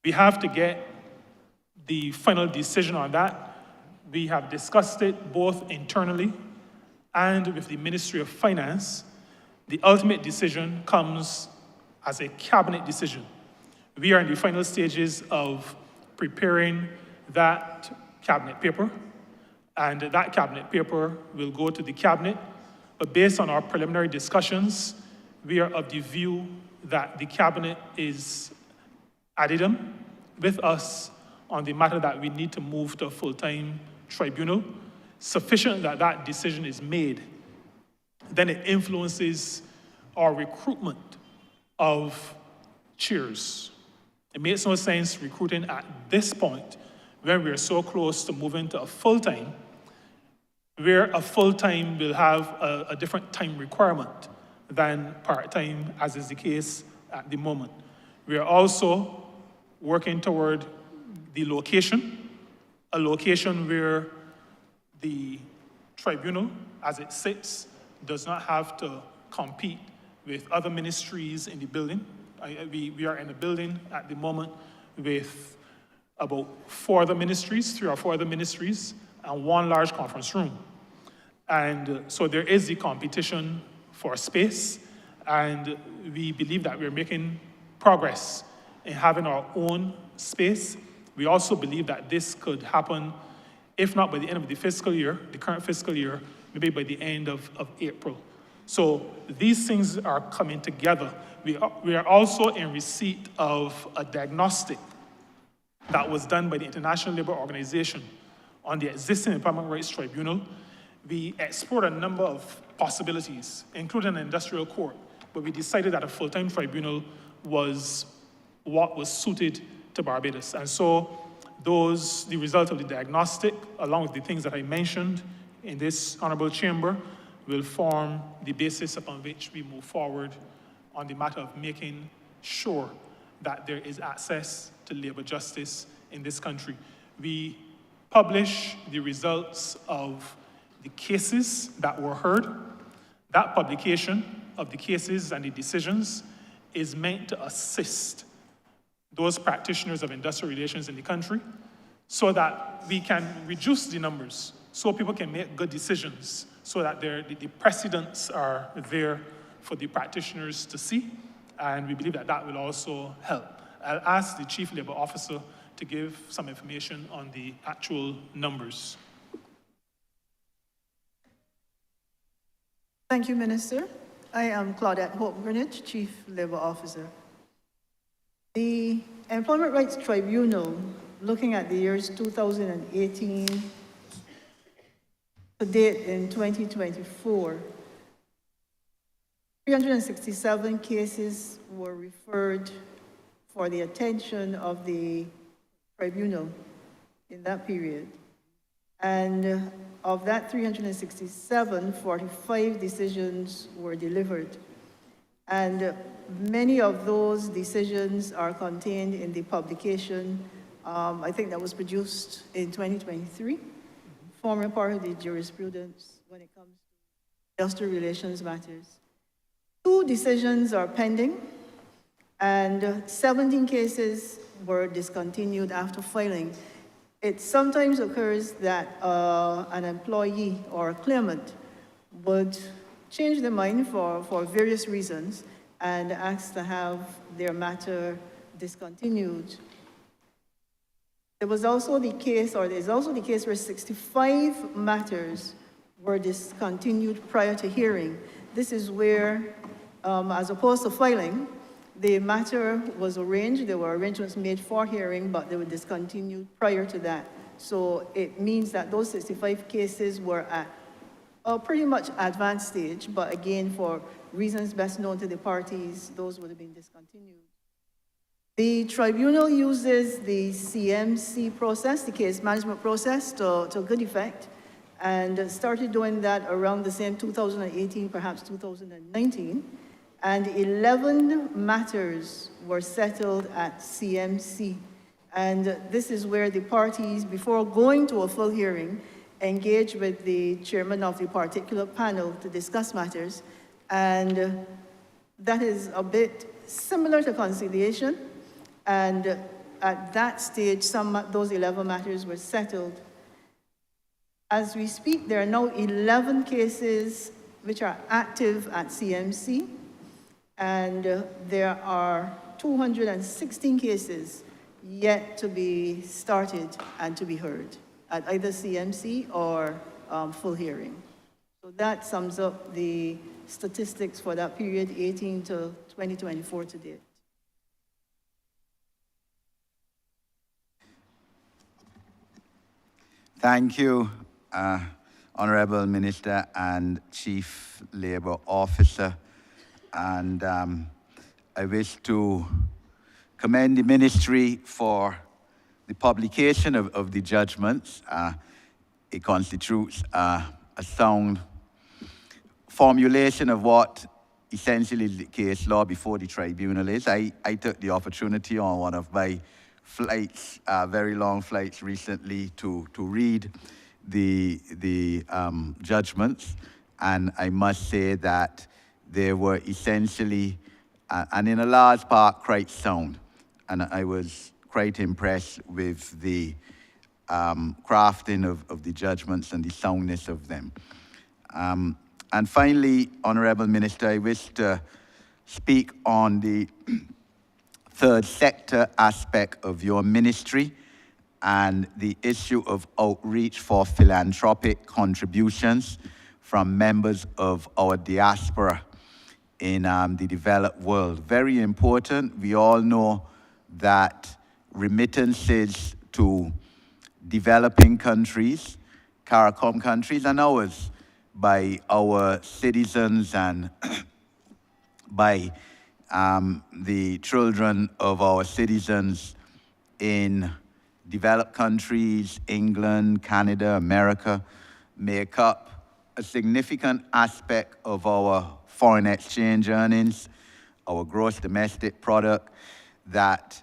We have to get the final decision on that. We have discussed it both internally and with the Ministry of Finance. The ultimate decision comes as a cabinet decision. We are in the final stages of preparing that cabinet paper, and that cabinet paper will go to the cabinet. But based on our preliminary discussions, we are of the view that the cabinet is ad idem with us on the matter that we need to move to a full-time tribunal, sufficient that that decision is made. Then it influences our recruitment of chairs. It makes no sense recruiting at this point when we're so close to moving to a full-time, where a full-time will have a different time requirement than part-time, as is the case at the moment. We are also working toward the location, a location where the tribunal, as it sits, does not have to compete with other ministries in the building. We are in a building at the moment with about 4 other ministries, 3 or 4 other ministries, and 1 large conference room. And so there is the competition for space, and we believe that we're making progress in having our own space. We also believe that this could happen, if not by the end of the fiscal year, the current fiscal year, maybe by the end of April. So these things are coming together. We are also in receipt of a diagnostic that was done by the International Labour Organization on the existing Employment Rights Tribunal. We explored a number of possibilities, including an industrial court, but we decided that a full-time tribunal was what was suited to Barbados. And so the result of the diagnostic, along with the things that I mentioned in this honourable chamber, will form the basis upon which we move forward on the matter of making sure that there is access to labour justice in this country. We publish the results of the cases that were heard. That publication of the cases and the decisions is meant to assist those practitioners of industrial relations in the country so that we can reduce the numbers, so people can make good decisions, so that the precedents are there for the practitioners to see, and we believe that that will also help. I'll ask the Chief Labour Officer to give some information on the actual numbers. Thank you, Minister. I am Claudette Hope Greenwich, Chief Labour Officer. The Employment Rights Tribunal, looking at the years 2018 to date in 2024, 367 cases were referred for the attention of the tribunal in that period. And of that 367, 45 decisions were delivered. And many of those decisions are contained in the publication, I think that was produced in 2023, forming part of the jurisprudence when it comes to industrial relations matters. 2 decisions are pending, and 17 cases were discontinued after filing. It sometimes occurs that an employee or a claimant would change their mind for various reasons and ask to have their matter discontinued. There was also the case, or there's also the case where 65 matters were discontinued prior to hearing. This is where, as opposed to filing, the matter was arranged, there were arrangements made for hearing, but they were discontinued prior to that. So it means that those 65 cases were at a pretty much advanced stage, but again, for reasons best known to the parties, those would have been discontinued. The tribunal uses the CMC process, the case management process, to good effect, and started doing that around the same 2018, perhaps 2019, and 11 matters were settled at CMC. And this is where the parties, before going to a full hearing, engage with the chairman of the particular panel to discuss matters, and that is a bit similar to conciliation. And at that stage, those 11 matters were settled. As we speak, there are now 11 cases which are active at CMC, and there are 216 cases yet to be started and to be heard at either CMC or full hearing. So that sums up the statistics for that period, 18 to 2024 to date. Thank you, Honourable Minister and Chief Labour Officer. And I wish to commend the ministry for the publication of the judgments. It constitutes a sound formulation of what essentially the case law before the tribunal is. I took the opportunity on one of my flights, very long flights recently, to read the judgments, and I must say that they were essentially, and in a large part, quite sound. And I was quite impressed with the crafting of the judgments and the soundness of them. And finally, Honourable Minister, I wish to speak on the third sector aspect of your ministry and the issue of outreach for philanthropic contributions from members of our diaspora in the developed world. Very important. We all know that remittances to developing countries, CARICOM countries, and ours, by our citizens and by the children of our citizens in developed countries, England, Canada, America, make up a significant aspect of our foreign exchange earnings, our gross domestic product, that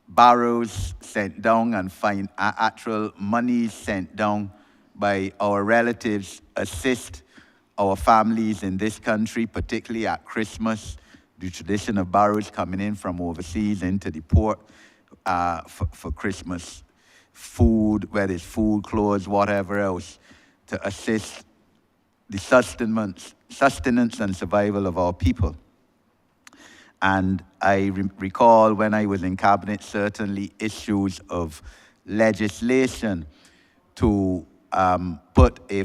barrels sent down and actual monies sent down by our relatives assist our families in this country, particularly at Christmas, the tradition of barrels coming in from overseas into the port for Christmas food, whether it's food, clothes, whatever else, to assist the sustenance and survival of our people. And I recall when I was in cabinet, certainly issues of legislation to put a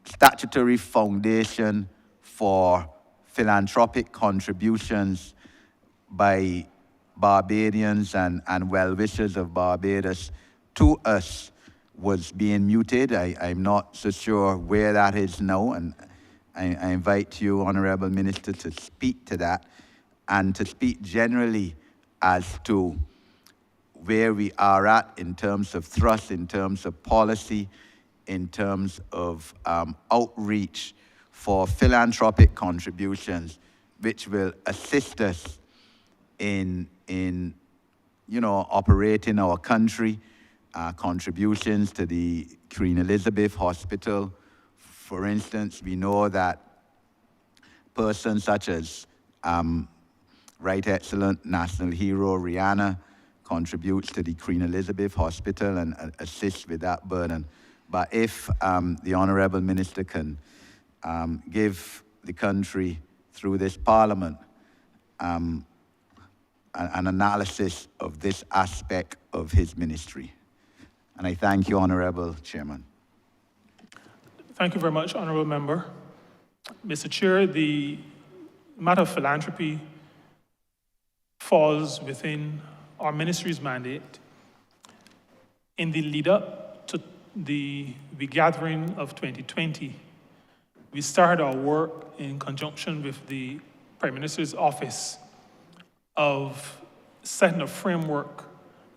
statutory foundation for philanthropic contributions by Barbadians and well-wishers of Barbados to us was being muted. I'm not so sure where that is now, and I invite you, Honourable Minister, to speak to that and to speak generally as to where we are at in terms of thrust, in terms of policy, in terms of outreach for philanthropic contributions, which will assist us in operating our country, contributions to the Queen Elizabeth Hospital. For instance, we know that persons such as Right Excellent National Hero Rihanna contributes to the Queen Elizabeth Hospital and assists with that burden. But if the Honourable Minister can give the country, through this Parliament, an analysis of this aspect of his ministry. And I thank you, Honourable Chairman. Thank you very much, Honourable Member. Mr. Chair, the matter of philanthropy falls within our ministry's mandate. In the lead up to the gathering of 2020, we started our work in conjunction with the Prime Minister's Office of setting a framework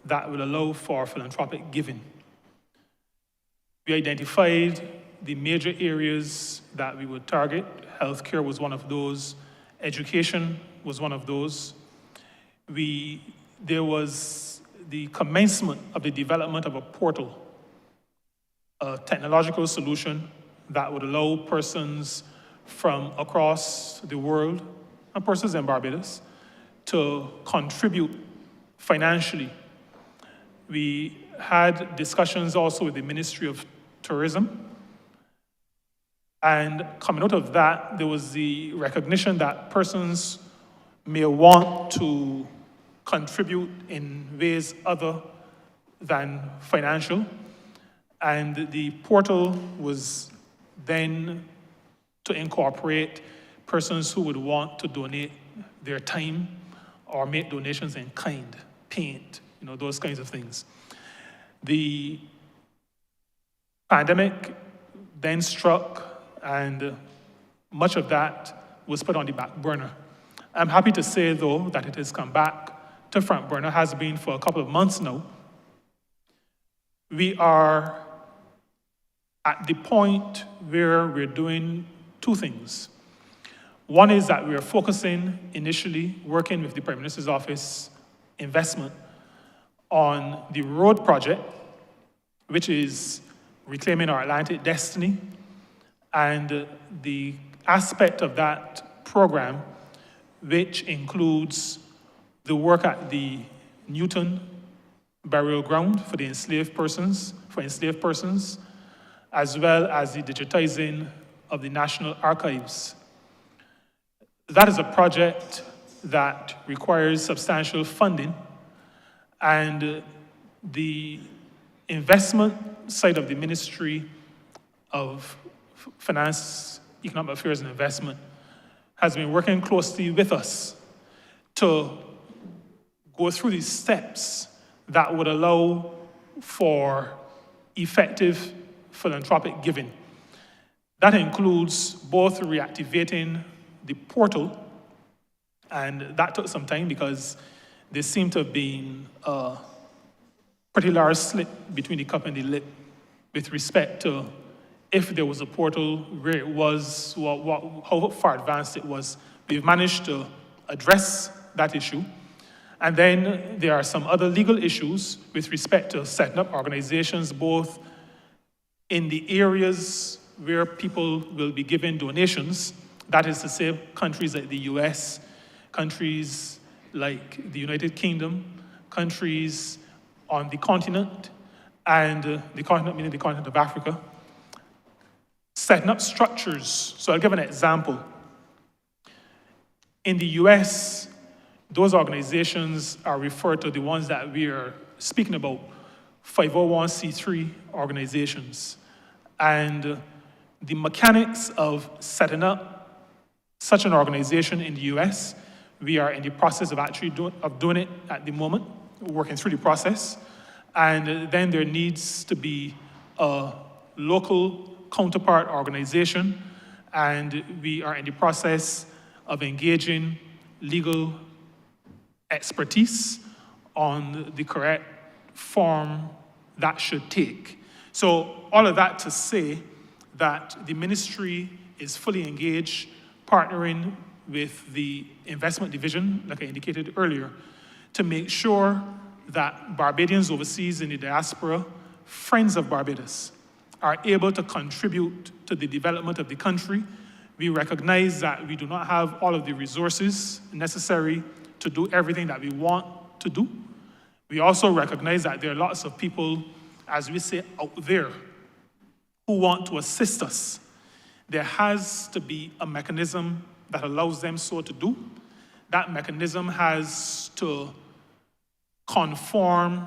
that will allow for philanthropic giving. We identified the major areas that we would target. Healthcare was one of those. Education was one of those. There was the commencement of the development of a portal, a technological solution that would allow persons from across the world, and persons in Barbados, to contribute financially. We had discussions also with the Ministry of Tourism, and coming out of that, there was the recognition that persons may want to contribute in ways other than financial, and the portal was then to incorporate persons who would want to donate their time or make donations in kind, paint, those kinds of things. The pandemic then struck, and much of that was put on the back burner. I'm happy to say, though, that it has come back to front burner, has been for a couple of months now. We are at the point where we're doing two things. One is that we're focusing initially, working with the Prime Minister's Office investment on the road project, which is reclaiming our Atlantic destiny, and the aspect of that program, which includes the work at the Newton burial ground for enslaved persons, as well as the digitizing of the National Archives. That is a project that requires substantial funding, and the investment side of the Ministry of Finance, Economic Affairs and Investment has been working closely with us to go through these steps that would allow for effective philanthropic giving. That includes both reactivating the portal, and that took some time because there seemed to have been a pretty large slip between the cup and the lip with respect to if there was a portal, where it was, how far advanced it was. We've managed to address that issue. And then there are some other legal issues with respect to setting up organizations, both in the areas where people will be giving donations, that is to say, countries like the US, countries like the United Kingdom, countries on the continent, and the continent meaning the continent of Africa, setting up structures. So I'll give an example. In the US, those organizations are referred to, the ones that we are speaking about, 501c3 organizations. And the mechanics of setting up such an organization in the US, we are in the process of actually doing it at the moment, working through the process. And then there needs to be a local counterpart organization, and we are in the process of engaging legal expertise on the correct form that should take. So all of that to say that the ministry is fully engaged, partnering with the investment division, like I indicated earlier, to make sure that Barbadians overseas in the diaspora, friends of Barbados, are able to contribute to the development of the country. We recognize that we do not have all of the resources necessary to do everything that we want to do. We also recognize that there are lots of people, as we say, out there who want to assist us. There has to be a mechanism that allows them so to do. That mechanism has to conform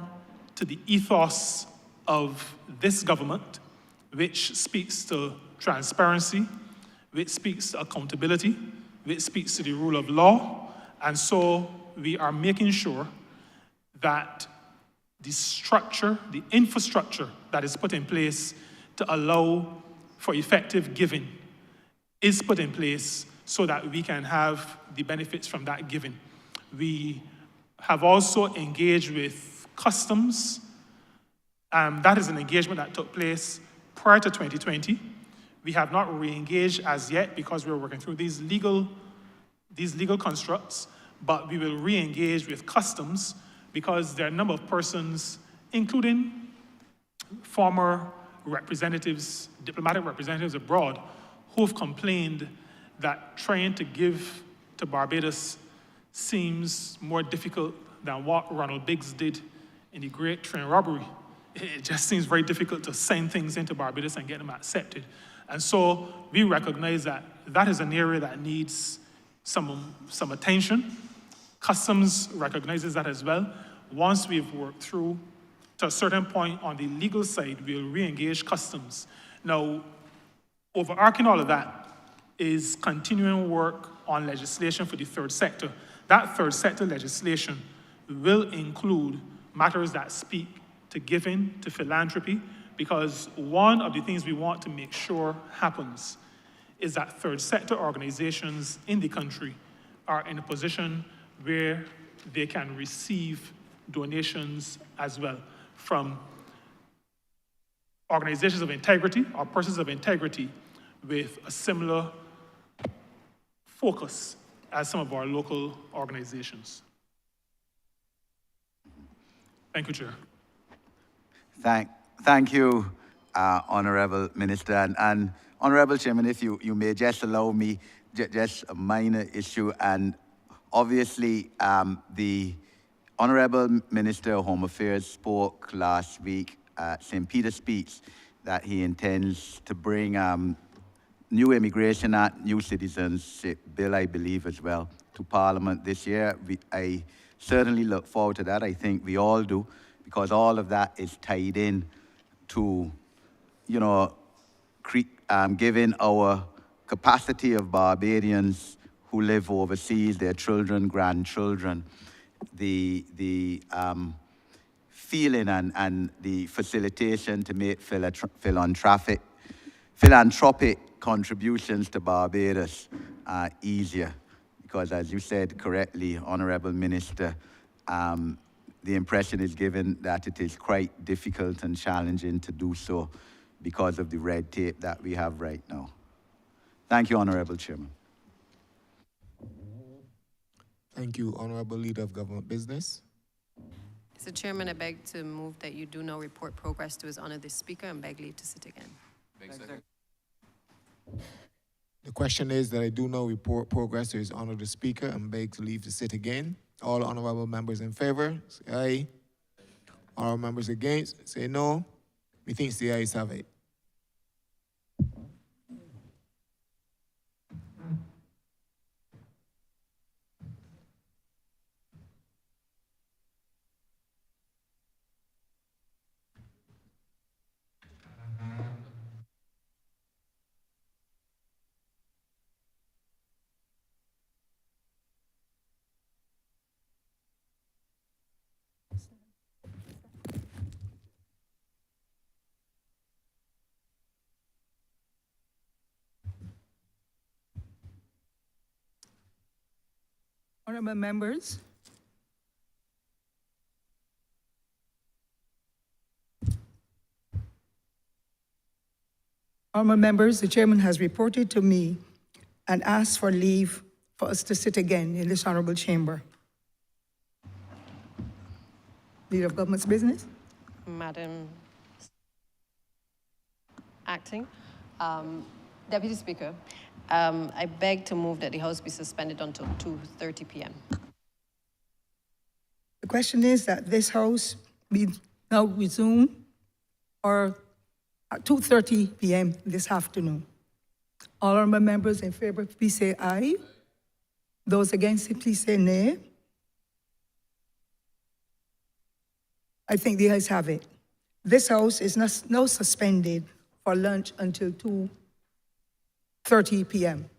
to the ethos of this government, which speaks to transparency, which speaks to accountability, which speaks to the rule of law. And so we are making sure that the structure, the infrastructure that is put in place to allow for effective giving is put in place so that we can have the benefits from that giving. We have also engaged with customs. That is an engagement that took place prior to 2020. We have not re-engaged as yet because we're working through these legal constructs, but we will re-engage with customs because there are a number of persons, including former representatives, diplomatic representatives abroad, who have complained that trying to give to Barbados seems more difficult than what Ronald Biggs did in the Great Train Robbery. It just seems very difficult to send things into Barbados and get them accepted. And so we recognize that that is an area that needs some attention. Customs recognizes that as well. Once we've worked through to a certain point on the legal side, we'll re-engage customs. Now, overarching all of that is continuing work on legislation for the third sector. That third sector legislation will include matters that speak to giving, to philanthropy, because one of the things we want to make sure happens is that third sector organizations in the country are in a position where they can receive donations as well from organizations of integrity or persons of integrity with a similar focus as some of our local organizations. Thank you, Chair. Thank you, Honourable Minister. And Honourable Chairman, if you may just allow me just a minor issue. And obviously, the Honourable Minister of Home Affairs spoke last week at St. Peter's speech that he intends to bring new Immigration Act, new Citizenship Bill, I believe, as well, to Parliament this year. I certainly look forward to that. I think we all do, because all of that is tied in to, you know, giving our capacity of Barbadians who live overseas, their children, grandchildren, the feeling and the facilitation to make philanthropic contributions to Barbados easier. Because as you said correctly, Honourable Minister, the impression is given that it is quite difficult and challenging to do so because of the red tape that we have right now. Thank you, Honourable Chairman. Thank you, Honourable Leader of Government Business. Mr. Chairman, I beg to move that you do now report progress to His Honour the Speaker and beg leave to sit again. The question is that I do now report progress to His Honour the Speaker and beg to leave to sit again. All honourable members in favour, say aye. All members against, say no. Methinks the ayes have it. Honourable members, the chairman has reported to me and asked for leave for us to sit again in this honourable chamber. Leader of Government's Business. Madam Acting, Deputy Speaker, I beg to move that the House be suspended until 2:30 p.m. The question is that this House be now resume or at 2:30 p.m. this afternoon. All honourable members in favour, please say aye. Those against it, please say nay. I think the ayes have it. This House is now suspended for lunch until 2:30 p.m.